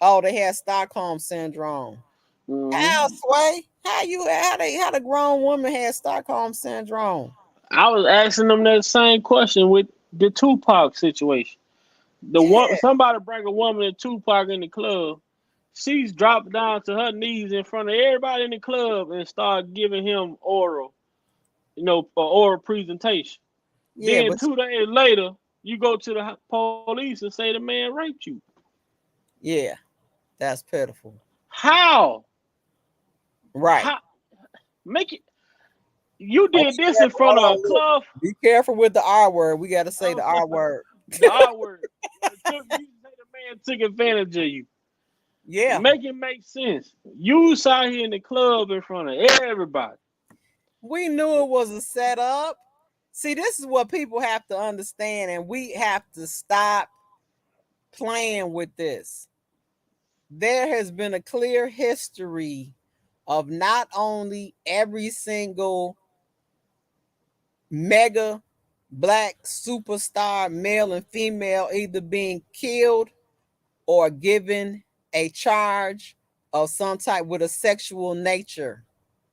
S1: Oh, they had Stockholm syndrome. How
S2: Hmm.
S1: Sway? How the grown woman had Stockholm syndrome?
S2: I was asking them that same question with the Tupac situation.
S1: Yeah,
S2: Somebody bring a woman to Tupac in the club. She's dropped down to her knees in front of everybody in the club and start giving him for oral presentation.
S1: yeah,
S2: Then
S1: but
S2: 2 days later, you go to the police and say the man raped you.
S1: yeah, that's pitiful.
S2: How?
S1: Right.
S2: How? Make it. You
S1: Oh,
S2: did
S1: be
S2: this in
S1: careful.
S2: front
S1: Hold
S2: of a
S1: on, look.
S2: club.
S1: Be careful with the R word. We got to say the R word.
S2: The R word. You say the man took advantage of you.
S1: Yeah,
S2: Make it make sense. You sat here in the club in front of everybody.
S1: we knew it was a setup. See, this is what people have to understand, and we have to stop playing with this. There has been a clear history of not only every single mega black superstar, male and female, either being killed or given a charge of some type with a sexual nature.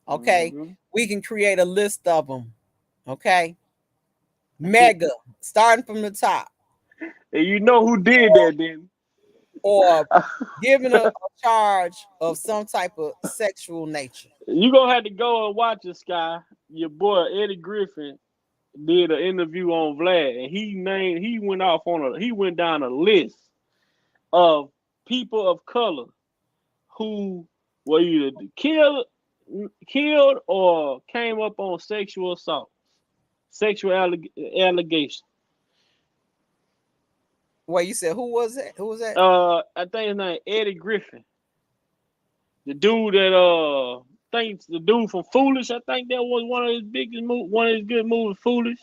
S1: Okay.
S2: Mm-hmm.
S1: We can create a list of them. Okay. Mega, starting from the top,
S2: And you know who did that then?
S1: or given a charge of some type of sexual nature.
S2: You gonna have to go and watch this guy. Your boy Eddie Griffin did an interview on Vlad, and he went down a list of people of color who were either killed or came up on sexual assault, sexual allegation.
S1: Well, you said who was that? Who was that?
S2: I think his name Eddie Griffin, the dude that thinks the dude from Foolish. I think that was one of his biggest one of his good movies, Foolish.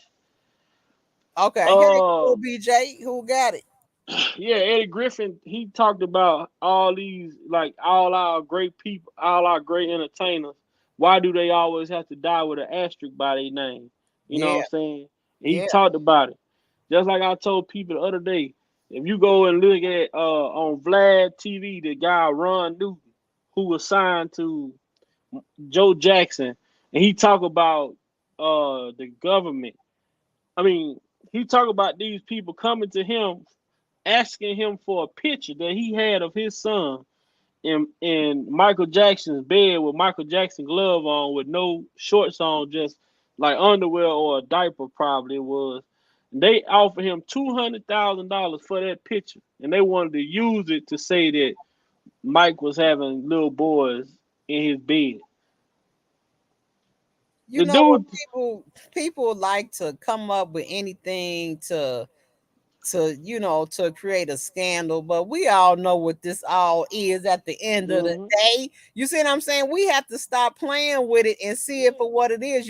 S1: Okay, hey,
S2: Uh,
S1: BJ, who got it?
S2: yeah, Eddie Griffin. He talked about all these, like all our great people, all our great entertainers. Why do they always have to die with an asterisk by their name? You know
S1: Yeah,
S2: what I'm saying? He
S1: yeah.
S2: talked about it. Just like I told people the other day, if you go and look at on Vlad TV, the guy Ron Newton, who was signed to Joe Jackson, and he talk about the government. I mean, he talk about these people coming to him, asking him for a picture that he had of his son in Michael Jackson's bed with Michael Jackson glove on, with no shorts on, just like underwear or a diaper probably it was. They offered him $200,000 for that picture, and they wanted to use it to say that Mike was having little boys in his bed.
S1: You
S2: The
S1: know what,
S2: dude,
S1: people like to come up with anything to to create a scandal, but we all know what this all is at the end of the
S2: mhm.
S1: day. You see what I'm saying? We have to stop playing with it and see it for what it is.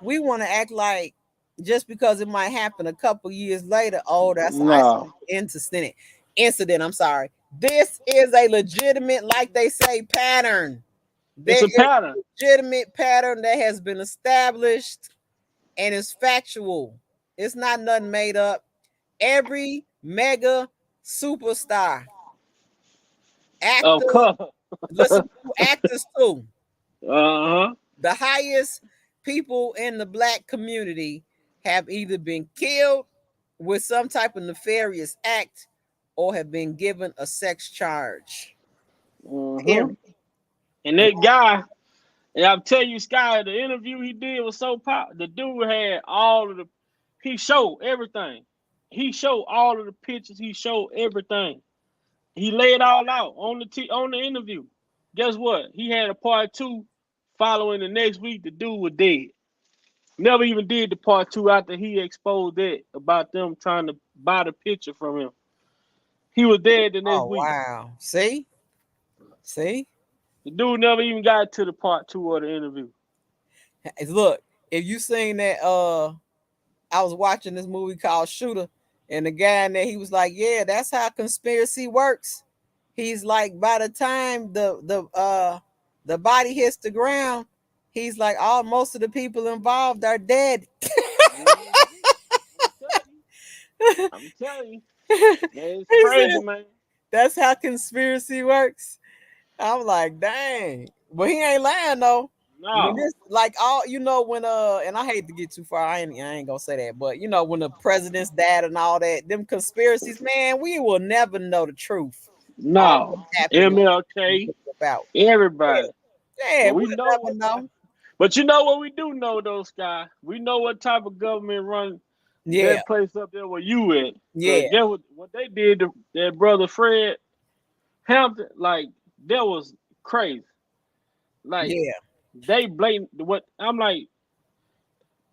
S1: We want to act like just because it might happen a couple years later, oh, that's an
S2: No,
S1: isolated incident. I'm sorry. This is a legitimate, like they say, pattern.
S2: it's
S1: There
S2: a
S1: is
S2: pattern.
S1: a legitimate pattern that has been established and is factual. It's not nothing made up. Every mega superstar,
S2: Of
S1: actor,
S2: course.
S1: listen to actors too.
S2: Uh-huh.
S1: The highest people in the black community have either been killed with some type of nefarious act or have been given a sex charge.
S2: Mm-hmm.
S1: Period.
S2: And that guy, and I'll tell you, Sky, the interview he did was so pop. The dude had all of the, he showed everything. He showed all of the pictures. He showed everything. He laid all out on on the interview. Guess what? He had a part two following the next week. The dude was dead. Never even did the part two after he exposed that about them trying to buy the picture from him. He was dead the next
S1: Oh
S2: week.
S1: wow. See?
S2: The dude never even got to the part two of the interview.
S1: Look, if you seen that I was watching this movie called Shooter, and the guy in there, he was like, "Yeah, that's how conspiracy works." He's like, by the time the body hits the ground, he's like, all most of the people involved are dead.
S2: Mm-hmm. I'm telling you, man, it's
S1: He
S2: crazy,
S1: said,
S2: man.
S1: "That's how conspiracy works." I'm like, dang, but he ain't lying though. When
S2: No,
S1: this like all when and I hate to get too far, I ain't gonna say that, but when the president's dad and all that, them conspiracies, man, we will never know the truth on what
S2: no.
S1: happened and what
S2: MLK,
S1: it's about.
S2: everybody.
S1: Yeah,
S2: But
S1: we'll
S2: we know
S1: never
S2: what.
S1: know.
S2: But you know what we do know, though, Sky. We know what type of government run
S1: Yeah,
S2: that place up there where you at. Cause
S1: yeah,
S2: get what they did to their brother Fred Hampton, like that was crazy. Like
S1: yeah.
S2: they blatant what I'm like.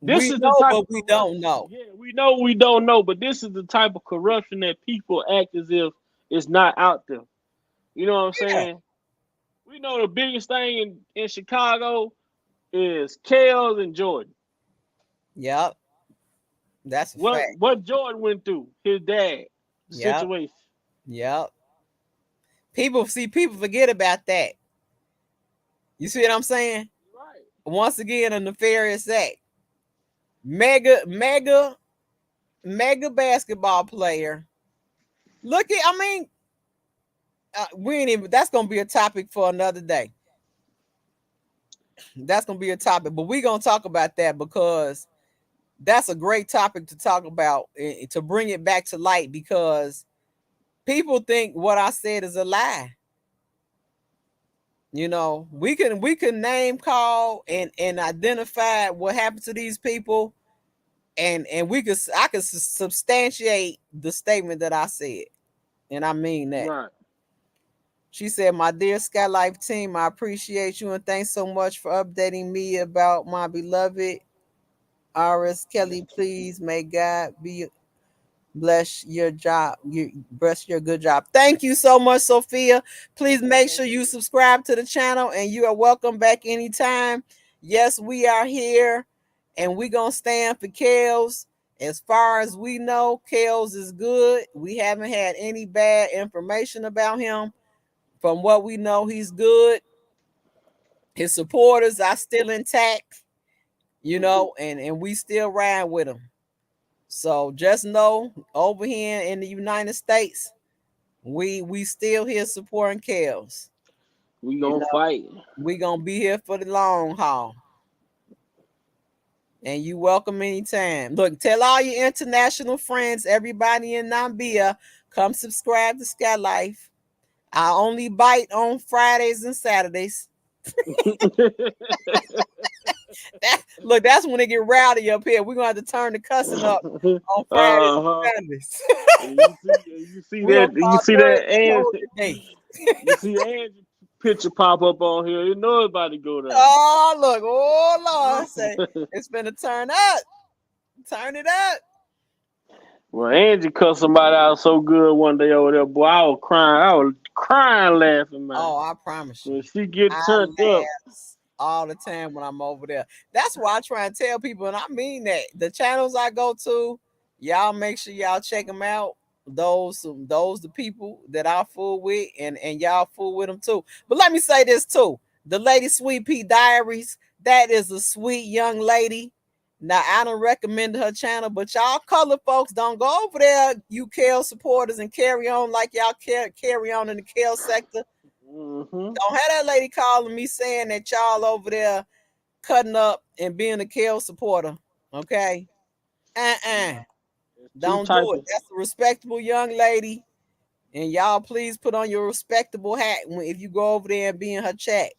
S2: This
S1: We
S2: is the
S1: know,
S2: type of
S1: but we don't
S2: corruption.
S1: know.
S2: Yeah, we know we don't know, but this is the type of corruption that people act as if it's not out there. You know what I'm
S1: Yeah.
S2: saying? We know the biggest thing in Chicago is Kels and Jordan.
S1: Yep, that's a fact.
S2: What Jordan went through, his dad
S1: Yep,
S2: situation.
S1: yep. People forget about that. You see what I'm saying?
S2: Right.
S1: Once again, a nefarious act. Mega, mega, mega basketball player. Look at, I mean, we ain't even. That's gonna be a topic for another day. That's gonna be a topic, but we gonna talk about that because that's a great topic to talk about to bring it back to light because people think what I said is a lie. We can name call and identify what happened to these people, and I could substantiate the statement that I said, and I mean that.
S2: Right.
S1: She said, "My dear Sky Life team, I appreciate you and thanks so much for updating me about my beloved R.Kelly. Please, may God be bless your job. You bless your good job." Thank you so much, Sophia. Please make sure you subscribe to the channel and you are welcome back anytime. Yes, we are here and we're gonna stand for Kels. As far as we know, Kels is good. We haven't had any bad information about him. From what we know, he's good. His supporters are still intact, and we still ride with him. So just know, over here in the United States, we still here supporting Kels.
S2: We gonna fight.
S1: We gonna be here for the long haul. And you welcome anytime. Look, tell all your international friends, everybody in Nambia, come subscribe to Sky Life. I only bite on Fridays and Saturdays. Look, that's when they get rowdy up here. We're gonna have to turn the cussing up on Fridays and Saturdays.
S2: You see that? You see that? And you see Angie picture pop up on here. You know it's about to go down.
S1: Oh look! Oh Lord! Say it's gonna turn up. Turn it up.
S2: Well, Angie cussed somebody out so good one day over there, boy. I was crying laughing, man.
S1: Oh, I promise you.
S2: When she get turned up
S1: all the time when I'm over there. That's why I try and tell people, and I mean that. The channels I go to, y'all make sure y'all check them out. Those the people that I fool with, and y'all fool with them too. But let me say this too: the Lady Sweet Pea Diaries. That is a sweet young lady. Now I don't recommend her channel, but y'all color folks don't go over there, you Kel supporters, and carry on like y'all carry on in the Kel sector. Don't have that lady calling me saying that y'all over there cutting up and being a Kel supporter. Okay. Don't do it. That's a respectable young lady. And y'all please put on your respectable hat if you go over there and be in her chat.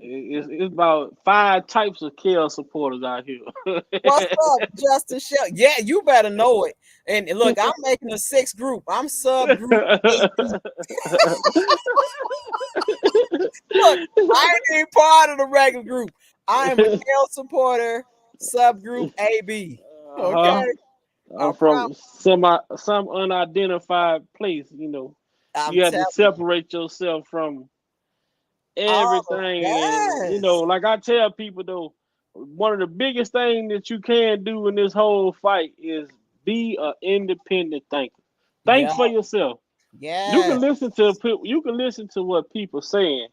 S2: It's about 5 types of Kel supporters out here.
S1: What's up, Justin Shell? Yeah, you better know it. And look, I'm making a 6th group. I'm subgroup 8. Look, I ain't even part of the regular group. I am a Kel supporter, subgroup AB. Okay.
S2: I'm from some unidentified place, you have to separate yourself from everything. And like I tell people though, one of the biggest things that you can do in this whole fight is be an independent thinker. Think for yourself. You can listen to what people saying,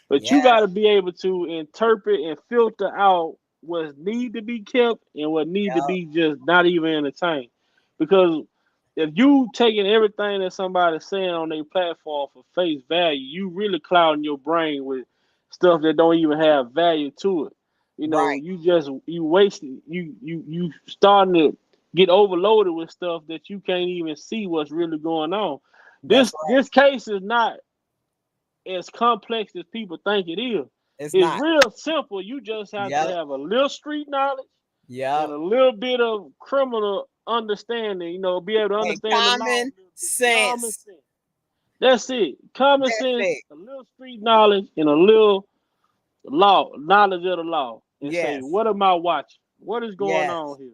S2: but you got to be able to interpret and filter out what need to be kept and what need to be just not even entertained. Because if you taking everything that somebody's saying on their platform for face value, you really clouding your brain with stuff that don't even have value to it. You wasting, you starting to get overloaded with stuff that you can't even see what's really going on. This case is not as complex as people think it is. It's real simple. You just have to have a little street knowledge and a little bit of criminal understanding, be able to understand
S1: common sense.
S2: That's it. Common sense, a little street knowledge, and a little knowledge of the law. And say, what am I watching? What is going on here?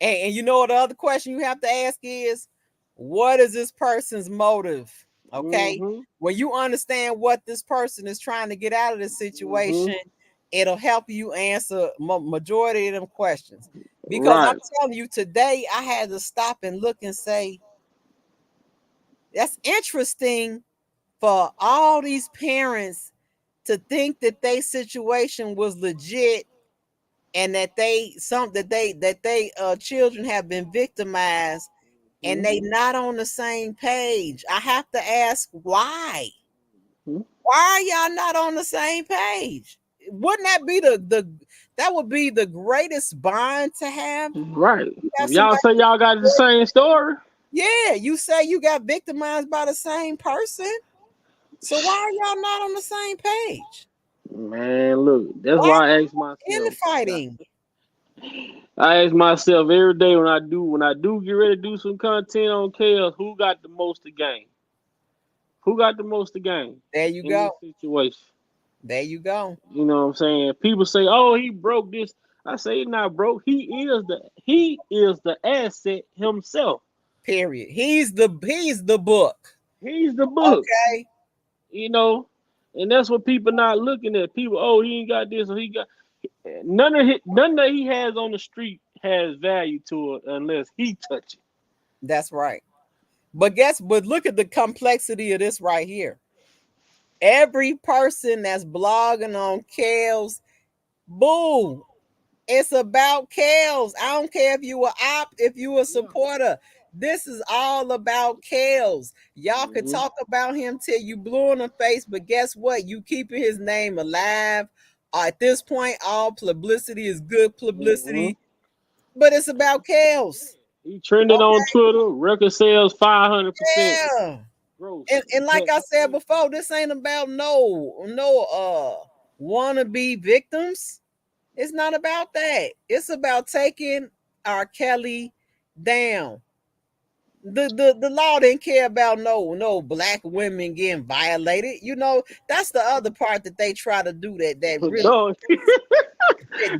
S1: And you know what the other question you have to ask is, what is this person's motive? Okay. When you understand what this person is trying to get out of this situation, it'll help you answer majority of them questions. Because I'm telling you, today I had to stop and look and say, that's interesting for all these parents to think that their situation was legit and that they children have been victimized and they not on the same page. I have to ask why. Why are y'all not on the same page? Wouldn't that be that would be the greatest bond to have?
S2: Right. Y'all say y'all got the same story.
S1: Yeah, you say you got victimized by the same person. So why are y'all not on the same page?
S2: Man, look, that's why I ask myself.
S1: Infighting.
S2: I ask myself every day when I do get ready to do some content on Chaos, who got the most to gain? Who got the most to gain
S1: There you
S2: in this
S1: go.
S2: situation?
S1: There you go.
S2: You know what I'm saying? People say, "Oh, he broke this." I say, he's not broke. He is the asset himself.
S1: Period. He's the book.
S2: He's the book.
S1: Okay.
S2: You know, and that's what people not looking at. People, oh, he ain't got this or he got none that he has on the street has value to it unless he touch it.
S1: That's right. But look at the complexity of this right here. Every person that's blogging on Kels, boo. It's about Kels. I don't care if you a op, if you a
S2: Yeah.
S1: supporter. This is all about Kels. Y'all could
S2: Mm-hmm.
S1: talk about him till you blue in the face, but guess what? You keeping his name alive. At this point, all publicity is good
S2: Mm-hmm.
S1: publicity, but it's about Kels.
S2: He trended on
S1: Okay,
S2: Twitter. Record sales 500%
S1: yeah.
S2: gross.
S1: And like I said before, this ain't about wannabe victims. It's not about that. It's about taking R.Kelly down. The law didn't care about no black women getting violated. You know, that's the other part that they try to do that really
S2: No.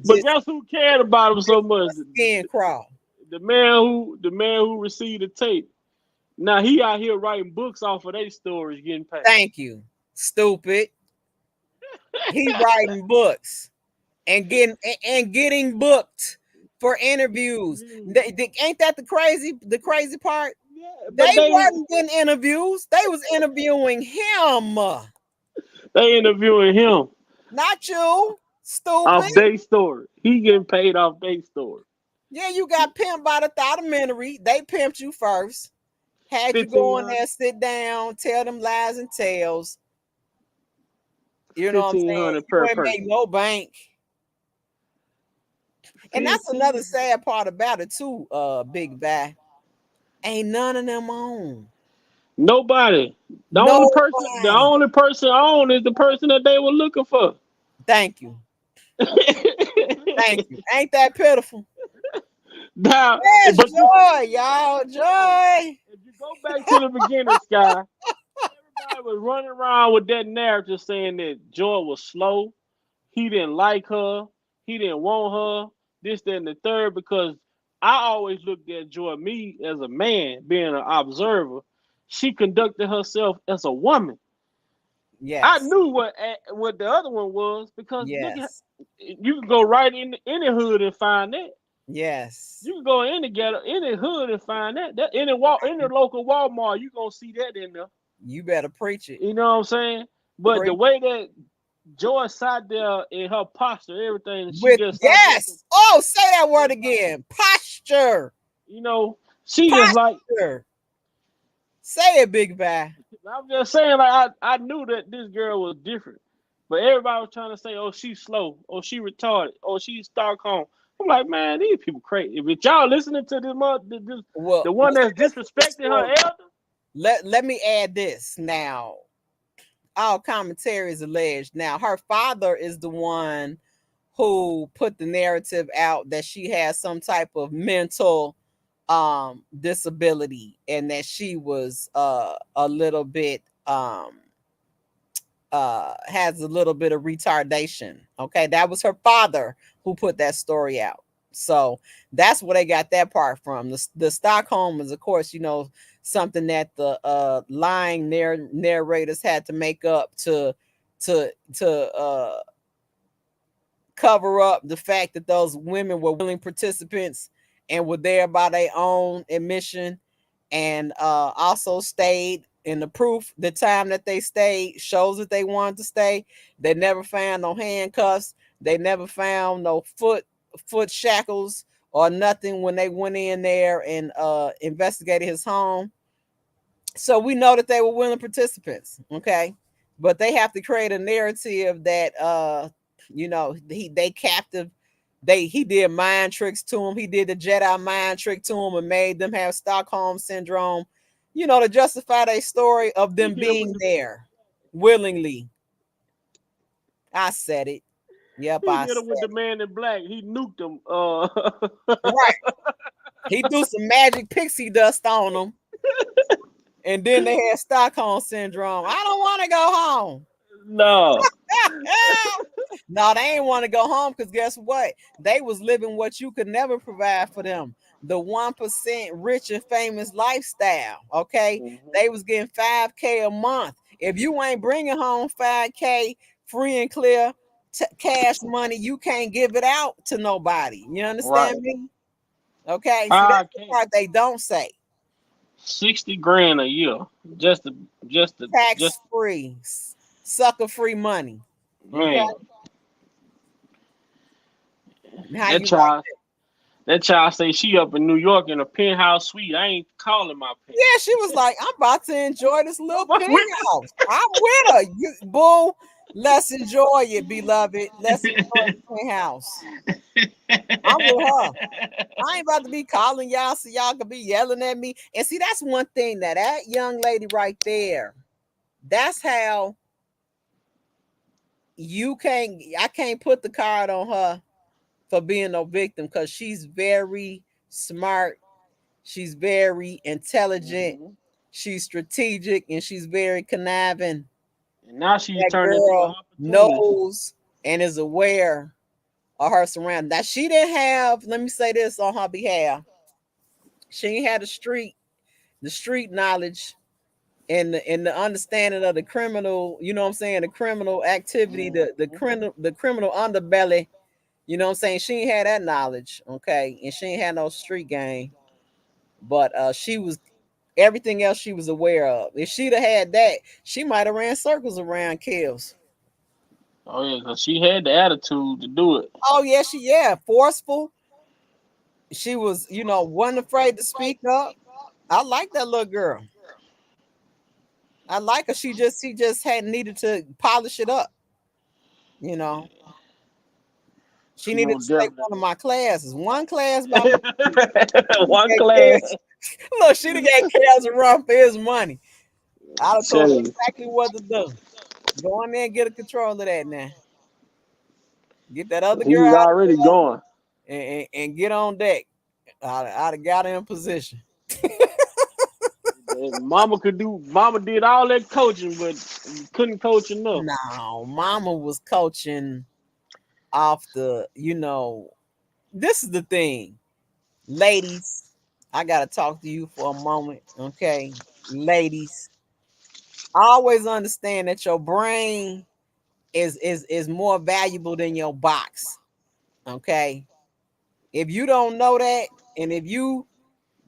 S2: But
S1: just
S2: guess who cared about him so much?
S1: skin crawl.
S2: The man who received the tape. Now he out here writing books off of their stories, getting paid.
S1: Thank you. Stupid. He writing books and getting booked for interviews. Ain't that the crazy part?
S2: Yeah,
S1: They
S2: but they
S1: wasn't getting interviews. They was interviewing him,
S2: they interviewing him
S1: not you,
S2: off
S1: stupid.
S2: their story. He getting paid off their story.
S1: Yeah, you got pimped by the documentary. They pimped you first. Had you go in
S2: 1500,
S1: there, sit down, tell them lies and tales. You know what I'm saying?
S2: 1500
S1: You
S2: per
S1: ain't make
S2: person.
S1: no bank. And that's another
S2: 15.
S1: sad part about it too, Big Bad. Ain't none of them on.
S2: Nobody. The only person, the
S1: Nobody.
S2: only person on is the person that they were looking for.
S1: Thank you. Thank you. Ain't that pitiful?
S2: Now,
S1: Yes,
S2: but
S1: joy, y'all. Joy.
S2: if you go back to the beginning, Sky, everybody was running around with that narrative saying that Joy was slow. He didn't like her. He didn't want her. This, that, and the third. Because I always looked at Joy, me as a man, being an observer. She conducted herself as a woman. I
S1: Yes.
S2: knew what the other one was because look at
S1: Yes.
S2: you can go right in any hood and find that.
S1: Yes.
S2: You can go in any ghetto, any hood and find that. Any local Walmart, you gonna see that in there.
S1: You better preach it.
S2: You know what I'm saying? But the
S1: Preach
S2: way that Joy sat there in her posture, everything, she
S1: with
S2: just sat there.
S1: yes. Oh, say that word again. Posture.
S2: You know, she just like.
S1: Posture. Say it, Big Bad.
S2: I'm just saying, like I knew that this girl was different, but everybody was trying to say, "Oh, she's slow. Oh, she retarded. Oh, she's Stockholm." I'm like, man, these people crazy. If y'all listening to
S1: Well,
S2: the one that's disrespecting her
S1: well,
S2: elder,
S1: let me add this now. All commentary is alleged. Now, her father is the one who put the narrative out that she has some type of mental disability and that she was a little bit has a little bit of retardation. Okay, that was her father who put that story out. So that's where they got that part from. The Stockholm is, of course, something that the lying narrators had to make up to cover up the fact that those women were willing participants and were there by their own admission, and also stayed. And the time that they stayed shows that they wanted to stay. They never found no handcuffs. They never found no foot shackles or nothing when they went in there and investigated his home. So we know that they were willing participants. Okay, but they have to create a narrative that he did mind tricks to him. He did the Jedi mind trick to him and made them have Stockholm syndrome, to justify their story of
S2: he
S1: them
S2: did it with
S1: being
S2: the
S1: there willingly. I said it. Yep,
S2: he
S1: I
S2: did it with
S1: said
S2: the man in black. He nuked him.
S1: it. Right. He threw some magic pixie dust on them And then they had Stockholm syndrome. I don't want to go home.
S2: No.
S1: No, they ain't want to go home because guess what? They was living what you could never provide for them. The 1% rich and famous lifestyle. Okay.
S2: Mm-hmm.
S1: They was getting 5K a month. If you ain't bringing home 5K free and clear cash money, you can't give it out to nobody. You understand me? Okay. See, that's the part they don't say.
S2: 60 grand a year. Just
S1: Tax free, sucker free money. Okay.
S2: Man.
S1: How you like
S2: that child say she up in New York in a penthouse suite. I ain't calling my parents.
S1: Yeah, she was like, I'm about to enjoy this little penthouse. I'm with her. You boo. Let's enjoy it, beloved. Let's enjoy the penthouse. I'm with her. I ain't about to be calling y'all so y'all can be yelling at me. And see, that's one thing that young lady right there, that's how I can't put the card on her for being no victim because she's very smart. She's very intelligent. Mm-hmm. She's strategic and she's very conniving.
S2: And now she's
S1: that
S2: turned
S1: girl
S2: into an
S1: knows and is aware of her surroundings. Now she didn't have, let me say this on her behalf. She ain't had the street knowledge and the understanding of the criminal, you know what I'm saying, the criminal activity, the criminal underbelly, you know what I'm saying? She ain't had that knowledge, okay, and she ain't had no street game, but she was everything else she was aware of. If she'd have had that, she might have ran circles around Kills.
S2: Oh yeah, because she had the attitude to do it.
S1: Oh yeah, forceful. She was, wasn't afraid to speak up. I like that little girl. I like her. She just had needed to polish it up. She needed to take one of my classes. One class by
S2: one class.
S1: Look, she done got Kels a run for his money. I'll tell her exactly what to do. Go in there and get a control of that now. Get that other girl
S2: out already going.
S1: And get on deck. I'd have got her in position.
S2: Mama did all that coaching, but couldn't coach enough.
S1: No, Mama was coaching off the, this is the thing. Ladies, I gotta talk to you for a moment. Okay. Ladies, always understand that your brain is more valuable than your box. Okay. If you don't know that, and if you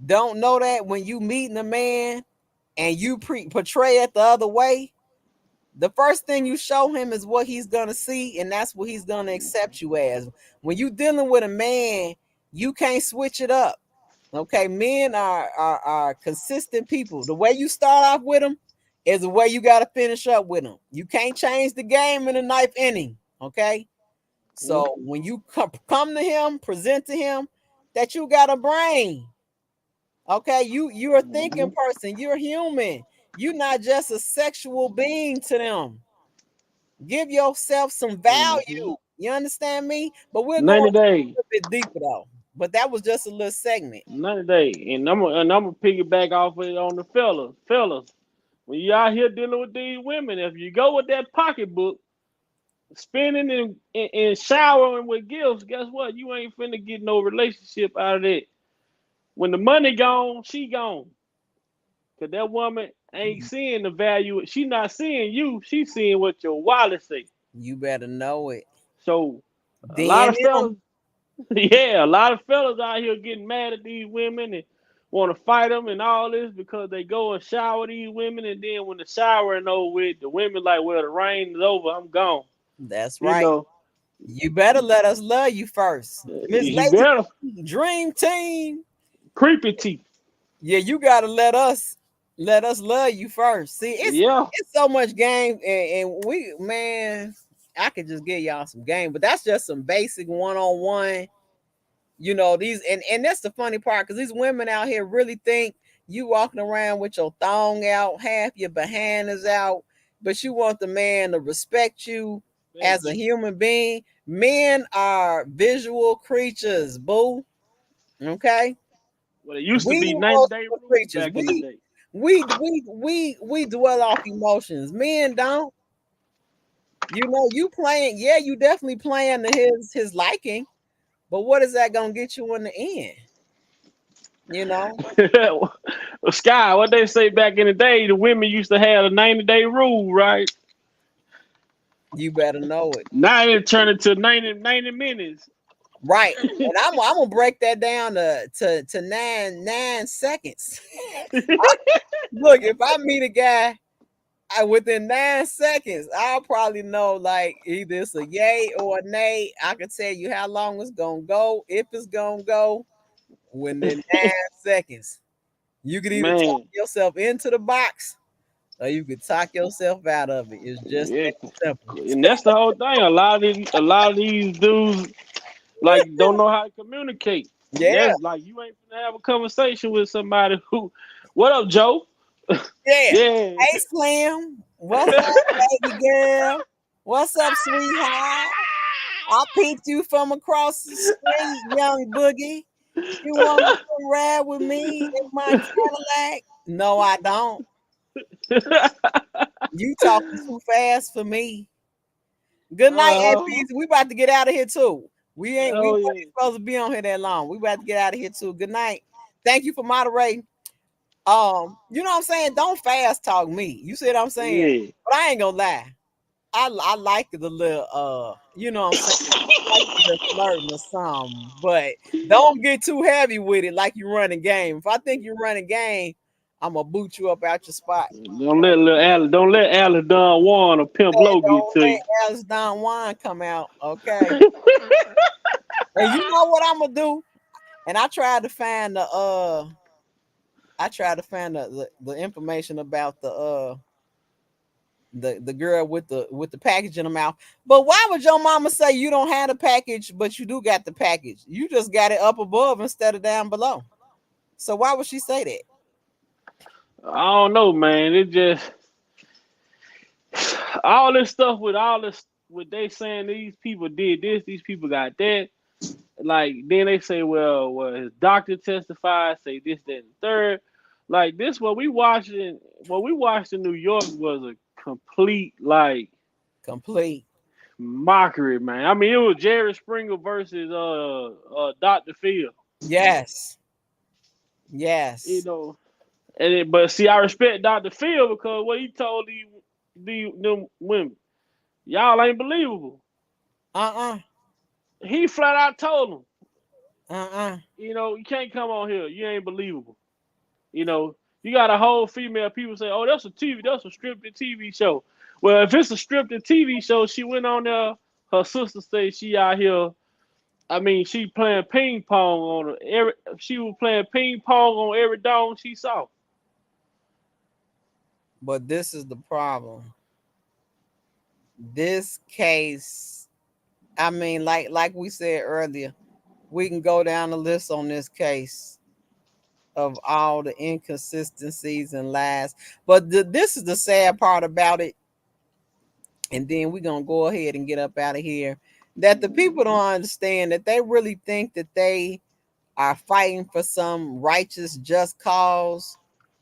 S1: don't know that when you meeting a man and you portray it the other way, the first thing you show him is what he's gonna see, and that's what he's gonna accept you as. When you dealing with a man, you can't switch it up. Okay, men are consistent people. The way you start off with them is the way you got to finish up with them. You can't change the game in the ninth inning. Okay, so when you come to him, present to him that you got a brain. Okay, you're a thinking person. You're human. You're not just a sexual being to them. Give yourself some value. You understand me? But we're going a little bit deeper though. But that was just a little segment.
S2: 90 days. And I'm gonna piggyback off of it on the fellas. When you out here dealing with these women, if you go with that pocketbook, spending and showering with gifts, guess what? You ain't finna get no relationship out of that. When the money gone, she gone. Cause that woman ain't seeing the value. She not seeing you. She seeing what your wallet say.
S1: You better know it.
S2: So a lot of fellas, a lot of fellas out here getting mad at these women and want to fight them and all this because they go and shower these women, and then when the showering over with, the women like, well, the rain is over, I'm gone.
S1: That's right. You better let us love you first. Miss Lady Dream Team.
S2: Creepy teeth.
S1: Yeah, you gotta let us love you first. See, it's so much game, and we, man, I could just give y'all some game, but that's just some basic one-on-one. These and that's the funny part, because these women out here really think you walking around with your thong out, half your behind is out, but you want the man to respect you as a human being. Men are visual creatures, boo. Okay.
S2: Well, it used to be 90 day creatures.
S1: We dwell off emotions. Men don't. You playing, yeah, you definitely playing to his liking, but what is that gonna get you in the end? You know,
S2: Well, Sky, what they say back in the day, the women used to have a 90-day rule, right?
S1: you better know it.
S2: Now it turned into 90 minutes.
S1: Right. And I'm gonna break that down to nine seconds. Look, if I meet a guy within 9 seconds, I'll probably know like either it's a yay or a nay. I can tell you how long it's gonna go, if it's gonna go within 9 seconds. You could either talk
S2: Man,
S1: yourself into the box or you could talk yourself out of it. It's just
S2: yeah,
S1: that simple.
S2: and that's the whole thing. A lot of these dudes like don't know how to communicate.
S1: Yeah,
S2: That's like you ain't gonna have a conversation with somebody who, what up, Joe?
S1: yeah.
S2: Yeah,
S1: Hey Slim, what's up, baby girl? What's up, sweetheart? I peeped you from across the street, young boogie. You want to come ride with me in my Cadillac? No, I don't. You talking too fast for me. Good night,
S2: uh,
S1: APs. We about to get out of here too. We
S2: oh
S1: wasn't
S2: yeah,
S1: supposed to be on here that long. We about to get out of here too. Good night. Thank you for moderating. You know what I'm saying? Don't fast talk me. You see what I'm saying?
S2: yeah.
S1: But I ain't gonna lie. I like the little you know what I'm saying? I like the flirting or something, but don't get too heavy with it like you running game. If I think you running game, I'm gonna boot you up out your spot.
S2: Don't let Alice Don Juan or Pimp
S1: Hey,
S2: Low get
S1: don't
S2: to
S1: let
S2: you.
S1: Alice Don Juan come out, okay? And you know what I'm gonna do? And I tried to find the information about the girl with the package in her mouth. But why would your mama say you don't have the package, but you do got the package? You just got it up above instead of down below. So why would she say that?
S2: I don't know, man. It just all this stuff with all this what they saying these people did this, these people got that. Like then they say, well, his doctor testified, say this, that, and the third. Like this, what we watched in New York was a complete like
S1: Complete.
S2: mockery, man. I mean, it was Jerry Springer versus Dr. Phil.
S1: Yes.
S2: You
S1: Yes.
S2: know, but see, I respect Dr. Phil because what he told them women, y'all ain't believable.
S1: Uh-uh.
S2: He flat out told them,
S1: Uh-uh.
S2: you can't come on here. You ain't believable. You got a whole female people say, oh, that's a scripted TV show. Well, if it's a scripted TV show, she went on there. Her sister said she out here. I mean, she playing ping pong on every. She was playing ping pong on every dome she saw.
S1: But this is the problem. This case, I mean, like we said earlier, we can go down the list on this case of all the inconsistencies and lies. But this is the sad part about it. And then we're going to go ahead and get up out of here. That the people don't understand that they really think that they are fighting for some righteous, just cause.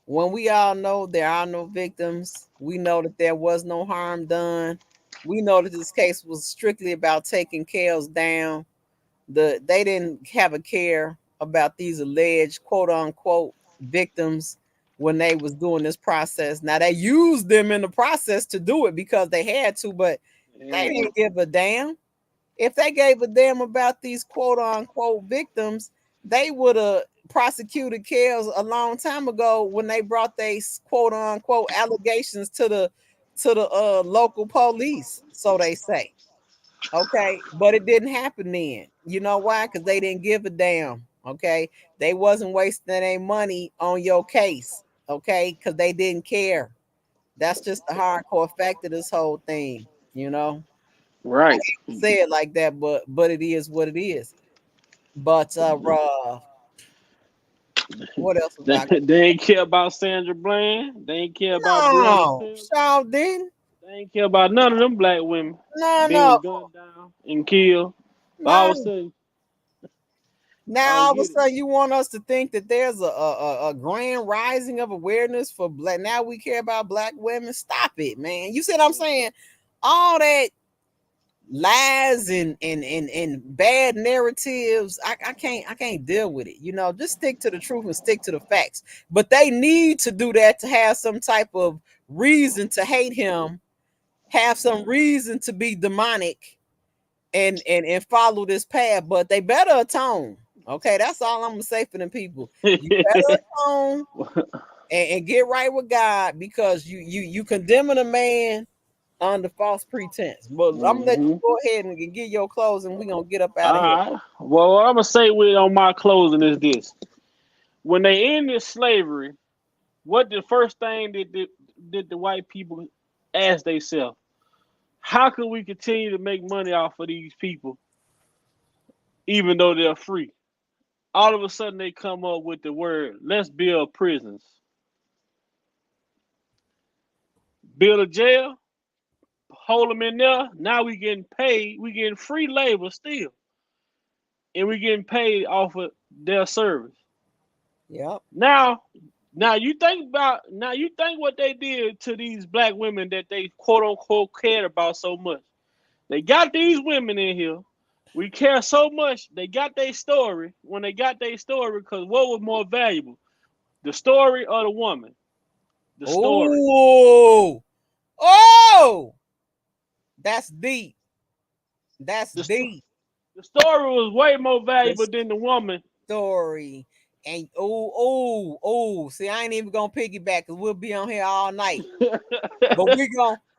S1: When we all know there are no victims, we know that there was no harm done. We know that this case was strictly about taking Kels down. They didn't have a care about these alleged quote unquote victims when they was doing this process. Now they used them in the process to do it because they had to, but they
S2: Yeah.
S1: didn't give a damn. If they gave a damn about these quote unquote victims, they would have prosecuted Kels a long time ago when they brought their quote unquote allegations to the local police, so they say. Okay, but it didn't happen then. You know why? Because they didn't give a damn. Okay, they wasn't wasting their money on your case. Okay, because they didn't care. That's just the hardcore fact of this whole thing. You know, I
S2: Right.
S1: hate to say it like that, but it is what it is. But what else was
S2: They,
S1: I gonna
S2: they ain't care about Sandra Bland. They ain't care about Breonna
S1: No,
S2: Taylor.
S1: Shaw didn't.
S2: They ain't care about none of them black women
S1: No, no,
S2: being gunned down and killed. But all
S1: no.
S2: of a sudden, I
S1: Now
S2: don't
S1: all of a
S2: get it.
S1: sudden you want us to think that there's a grand rising of awareness for black. Now we care about black women. Stop it, man. You see what I'm saying? All that lies and bad narratives. I can't deal with it. Just stick to the truth and stick to the facts. But they need to do that to have some type of reason to hate him, have some reason to be demonic and follow this path. But they better atone. Okay, that's all I'm gonna say for them people. You better atone and get right with God, because you condemning a man under false pretense. But I'm gonna let you
S2: Hmm.
S1: go ahead and get your clothes, and we're gonna get up out of
S2: All
S1: here.
S2: right. Well, what I'm gonna say with on my closing is this: when they ended slavery, what the first thing did the white people ask themselves? How can we continue to make money off of these people, even though they're free? All of a sudden, they come up with the word, "Let's build prisons, build a jail, hold them in there. Now we getting paid. We getting free labor still, and we getting paid off of their service."
S1: Yep.
S2: Now, now you think what they did to these black women that they quote unquote cared about so much. They got these women in here. We care so much. They got their story. When they got their story, because what was more valuable, the story or the woman? The story.
S1: Oh, oh, that's deep. That's
S2: The, sto-
S1: deep.
S2: the story was way more
S1: The
S2: valuable than the woman.
S1: story. And oh. See, I ain't even gonna piggyback because we'll be on here all night. But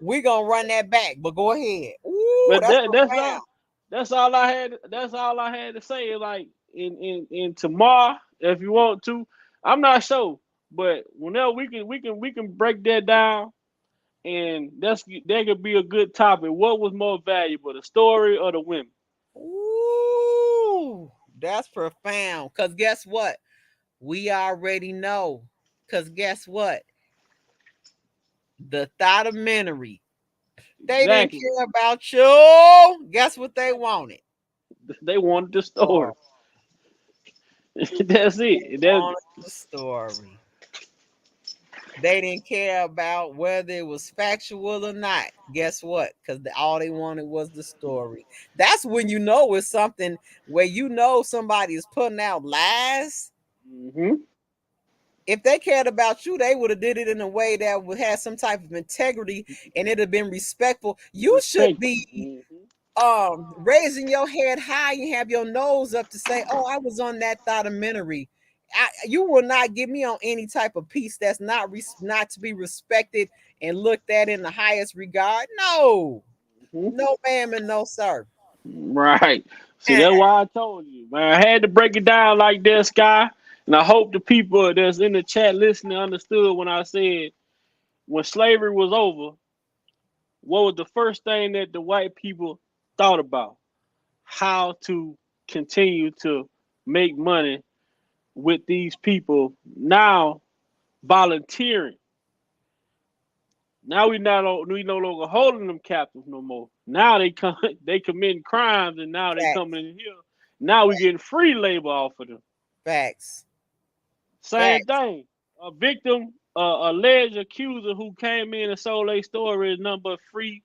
S1: we gonna run that back. But go ahead. Ooh,
S2: But
S1: that's
S2: that's
S1: profound.
S2: all. That's all I had. That's all I had to say. Like in tomorrow, if you want to, I'm not sure, but whenever we can break that down, and that could be a good topic. What was more valuable, the story or the women?
S1: Ooh, that's profound. Cause guess what? We already know. Cause guess what? The documentary. They didn't
S2: Exactly.
S1: care about you. Guess what they wanted?
S2: They wanted the
S1: Story.
S2: story. That's
S1: They
S2: it.
S1: wanted the story. They didn't care about whether it was factual or not. Guess what? Because all they wanted was the story. That's when you know it's something where you know somebody is putting out lies.
S2: Hmm.
S1: If they cared about you, they would have did it in a way that would have some type of integrity and it'd have been respectful. You should
S2: Respectful.
S1: be raising your head high and have your nose up to say, "Oh, I was on that documentary." You will not get me on any type of piece that's not to be respected and looked at in the highest regard. No,
S2: Hmm.
S1: no, ma'am, and no, sir.
S2: Right. See, that's why I told you, man. I had to break it down like this, guy. And I hope the people that's in the chat listening understood when I said when slavery was over, what was the first thing that the white people thought about? How to continue to make money with these people now volunteering. Now we no longer holding them captives no more. Now they come they committing crimes and now they
S1: Facts,
S2: coming in here. Now we getting free labor off of them.
S1: facts,
S2: Same
S1: facts.
S2: thing. A victim, alleged accuser who came in and sold a story is nothing but free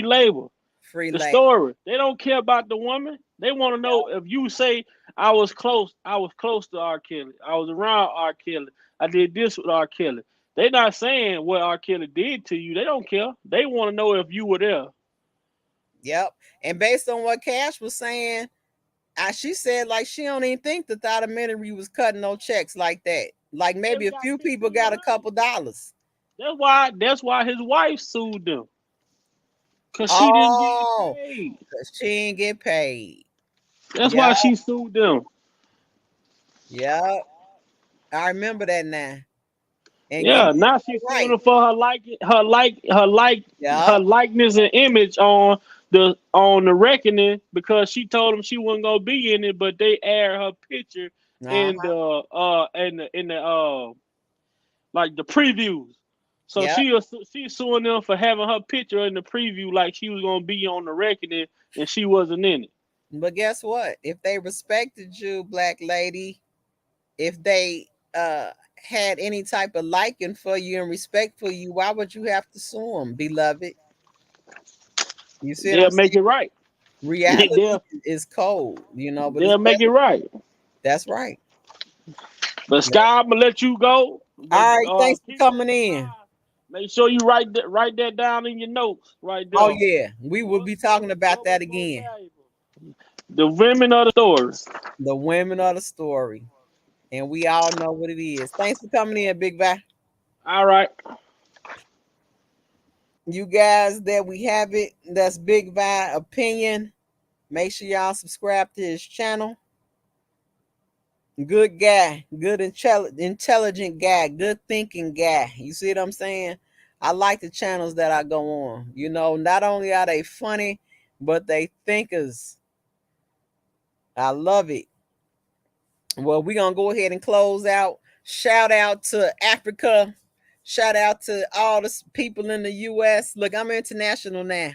S2: labor.
S1: Free
S2: The
S1: labor.
S2: story. They don't care about the woman. They want to know if you say I was close to R. Kelly. I was around R. Kelly. I did this with R. Kelly. They not saying what R. Kelly did to you. They don't care. They want to know if you were there.
S1: Yep. And based on what Cash was saying, she said like she don't even think the documentary was cutting no checks like that. Like
S2: They
S1: maybe a
S2: got
S1: few people got a
S2: $15.
S1: couple dollars.
S2: That's why his wife sued them. Cause she didn't get
S1: Oh,
S2: paid.
S1: 'cause she ain't get paid.
S2: That's
S1: Yep,
S2: why she sued them.
S1: yep. I remember that now. And
S2: Yeah,
S1: you
S2: now she's
S1: right.
S2: suing her for her
S1: Yep.
S2: likeness and image on the reckoning because she told them she wasn't gonna be in it, but they aired her picture in
S1: Uh-huh.
S2: the like the previews. So
S1: Yep.
S2: she's suing them for having her picture in the preview like she was gonna be on the reckoning and she wasn't in it.
S1: But guess what? If they respected you, black lady, if they had any type of liking for you and respect for you, why would you have to sue them, beloved? You see what I'm
S2: They'll make
S1: saying?
S2: it right.
S1: Reality
S2: they'll
S1: is cold, but it's
S2: they'll make
S1: better.
S2: it right.
S1: That's right.
S2: But Sky, I'm gonna let you go. But
S1: All right, thanks for
S2: keep
S1: coming
S2: that in
S1: in.
S2: mind. Make sure you write that down in your notes right
S1: Oh
S2: there.
S1: yeah, we will be talking about
S2: What
S1: that
S2: was more
S1: again.
S2: valuable? The women of the story.
S1: The women of the story, and we all know what it is. Thanks for coming in, Big Vi.
S2: All right.
S1: You guys, there we have it. That's Big Vi opinion. Make sure y'all subscribe to his channel. Good guy, good intelligent guy, good thinking guy. You see what I'm saying? I like the channels that I go on. Not only are they funny, but they thinkers. I love it. Well, we're gonna go ahead and close out. Shout out to Africa. Shout out to all the people in the US. Look, I'm international now.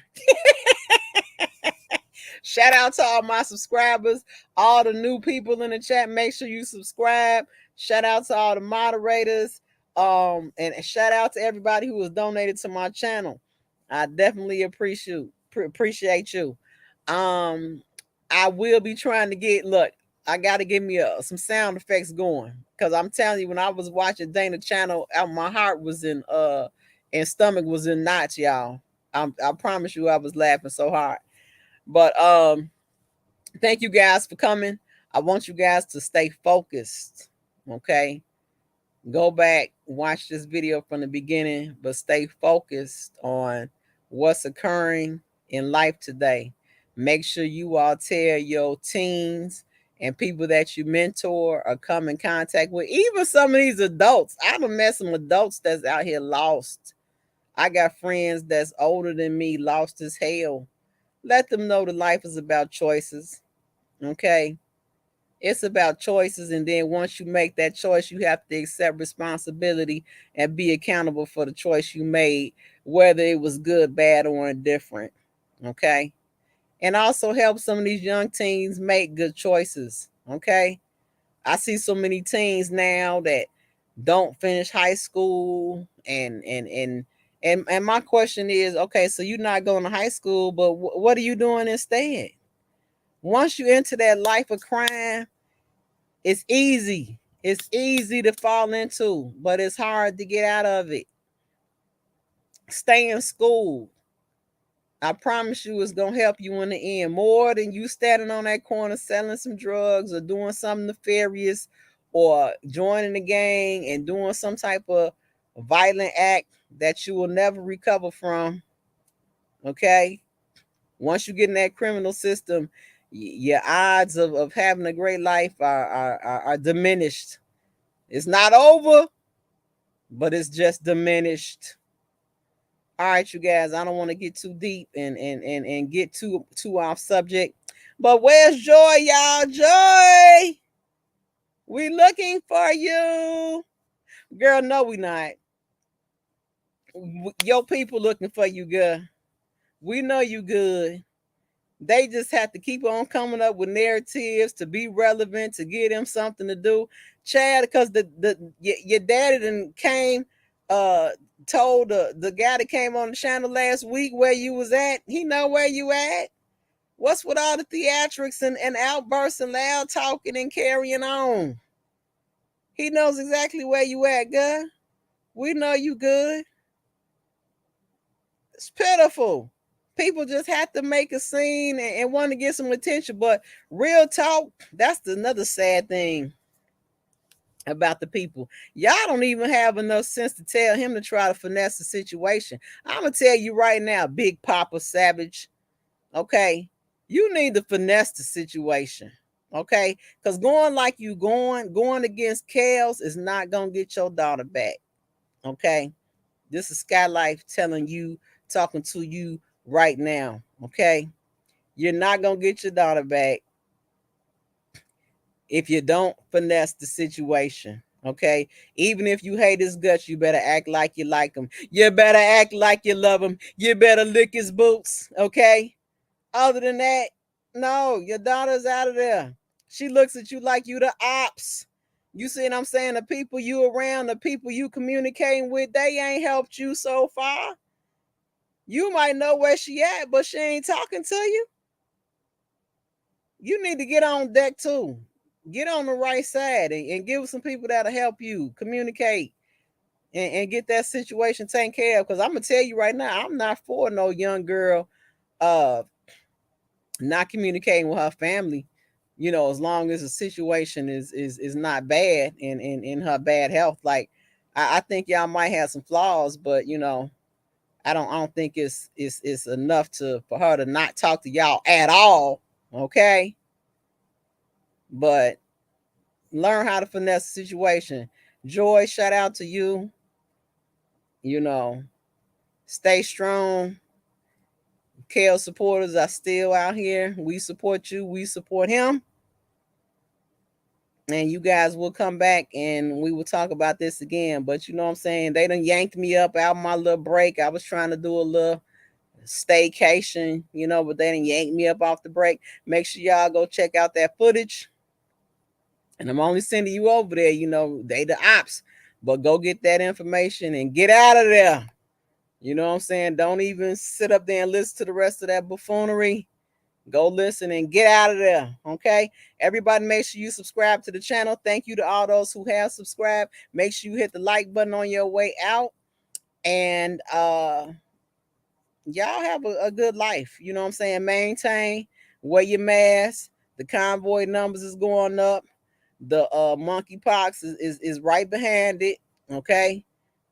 S1: Shout out to all my subscribers, all the new people in the chat. Make sure you subscribe. Shout out to all the moderators. And shout out to everybody who has donated to my channel. I definitely appreciate you. Um, I will be trying to look, I gotta give me some sound effects going. Cause I'm telling you, when I was watching Dana channel, my heart was in and stomach was in knots, y'all. I promise you I was laughing so hard. But thank you guys for coming. I want you guys to stay focused. Okay. Go back, watch this video from the beginning, but stay focused on what's occurring in life today. Make sure you all tell your teens and people that you mentor or come in contact with, even some of these adults. I done met some adults that's out here lost. I got friends that's older than me, lost as hell. Let them know that life is about choices. Okay. It's about choices. And then once you make that choice, you have to accept responsibility and be accountable for the choice you made, whether it was good, bad, or indifferent. Okay. And also help some of these young teens make good choices. Okay. I see so many teens now that don't finish high school and my question is, okay, so you're not going to high school, but what are you doing instead? Once you enter that life of crime, it's easy. It's easy to fall into, but it's hard to get out of it. Stay in school. I promise you it's going to help you in the end more than you standing on that corner selling some drugs or doing something nefarious or joining the gang and doing some type of violent act that you will never recover from. Okay? Once you get in that criminal system, your odds of having a great life are diminished. It's not over, but it's just diminished. All right, you guys, I don't want to get too deep and get too off subject. But where's Joy, y'all? Joy, we looking for you. Girl, no, we not. Your people looking for you, girl. We know you good. They just have to keep on coming up with narratives to be relevant, to give them something to do. Chad, because your daddy then came, told the guy that came on the channel last week where you was at. He know where you at. What's with all the theatrics and outbursts and loud talking and carrying on? He knows exactly where you at, girl. We know you good. It's pitiful. People just have to make a scene and want to get some attention. But real talk, that's another sad thing about the people. Y'all don't even have enough sense to tell him to try to finesse the situation. I'm going to tell you right now, Big Papa Savage, okay, you need to finesse the situation, okay? Because going like you going against Kels is not going to get your daughter back, okay? This is Skylife telling you, talking to you right now, okay? You're not going to get your daughter back if you don't finesse the situation, okay? Even if you hate his guts, you better act like you like him. You better act like you love him. You better lick his boots, okay? Other than that, No, your daughter's out of there. She looks at you like you the ops. You see what I'm saying? The people you around, the people you communicating with, they ain't helped you so far. You might know where she at, but she ain't talking to you. You need to get on deck too. Get on the right side and give some people that'll help you communicate and get that situation taken care of. Because I'm gonna tell you right now, I'm not for no young girl uh not communicating with her family, as long as the situation is not bad and in her bad health. Like I think y'all might have some flaws, but I don't think it's enough to for her to not talk to y'all at all. Okay. But learn how to finesse the situation. Joy, shout out to you. You know, stay strong. Kale supporters are still out here. We support you. We support him. And you guys will come back and we will talk about this again. But you know what I'm saying? They done yanked me up out my little break. I was trying to do a little staycation, but they done yanked me up off the break. Make sure y'all go check out that footage. And I'm only sending you over there, they the ops. But go get that information and get out of there. You know what I'm saying? Don't even sit up there and listen to the rest of that buffoonery. Go listen and get out of there. Okay. Everybody, make sure you subscribe to the channel. Thank you to all those who have subscribed. Make sure you hit the like button on your way out. And y'all have a good life. You know what I'm saying? Maintain, wear your mask. The convoy numbers is going up. The monkeypox is right behind it. Okay.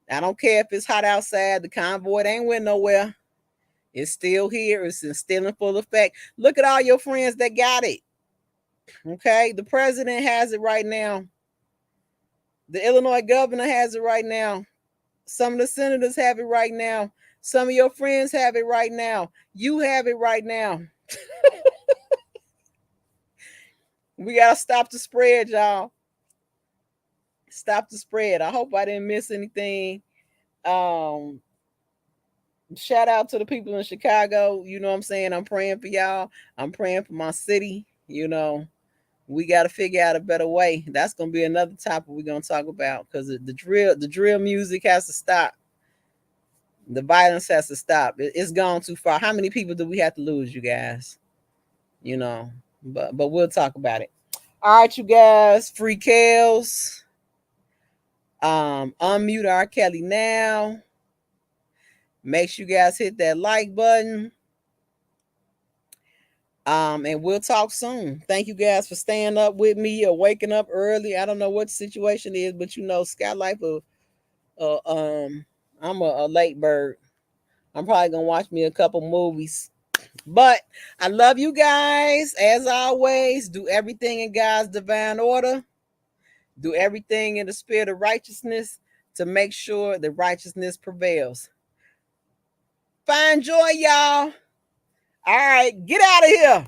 S1: I don't care if it's hot outside. The convoy ain't went nowhere. It's still here. It's still in full effect. Look at all your friends that got it. Okay. The president has it right now. The Illinois governor has it right now. Some of the senators have it right now. Some of your friends have it right now. You have it right now. We got to stop the spread, y'all. Stop the spread. I hope I didn't miss anything. Shout out to the people in Chicago. You know what I'm saying? I'm praying for y'all. I'm praying for my city. We got to figure out a better way. That's going to be another topic we're going to talk about because the drill music has to stop. The violence has to stop. It's gone too far. How many people do we have to lose, you guys? But we'll talk about it. All right, you guys. Free Kales. Unmute R.Kelly now. Make sure you guys hit that like button. And we'll talk soon. Thank you guys for staying up with me or waking up early. I don't know what the situation is, but Skylife I'm a late bird. I'm probably gonna watch me a couple movies. But I love you guys. As always, do everything in God's divine order. Do everything in the spirit of righteousness to make sure that righteousness prevails. Find joy, y'all. All right, get out of here.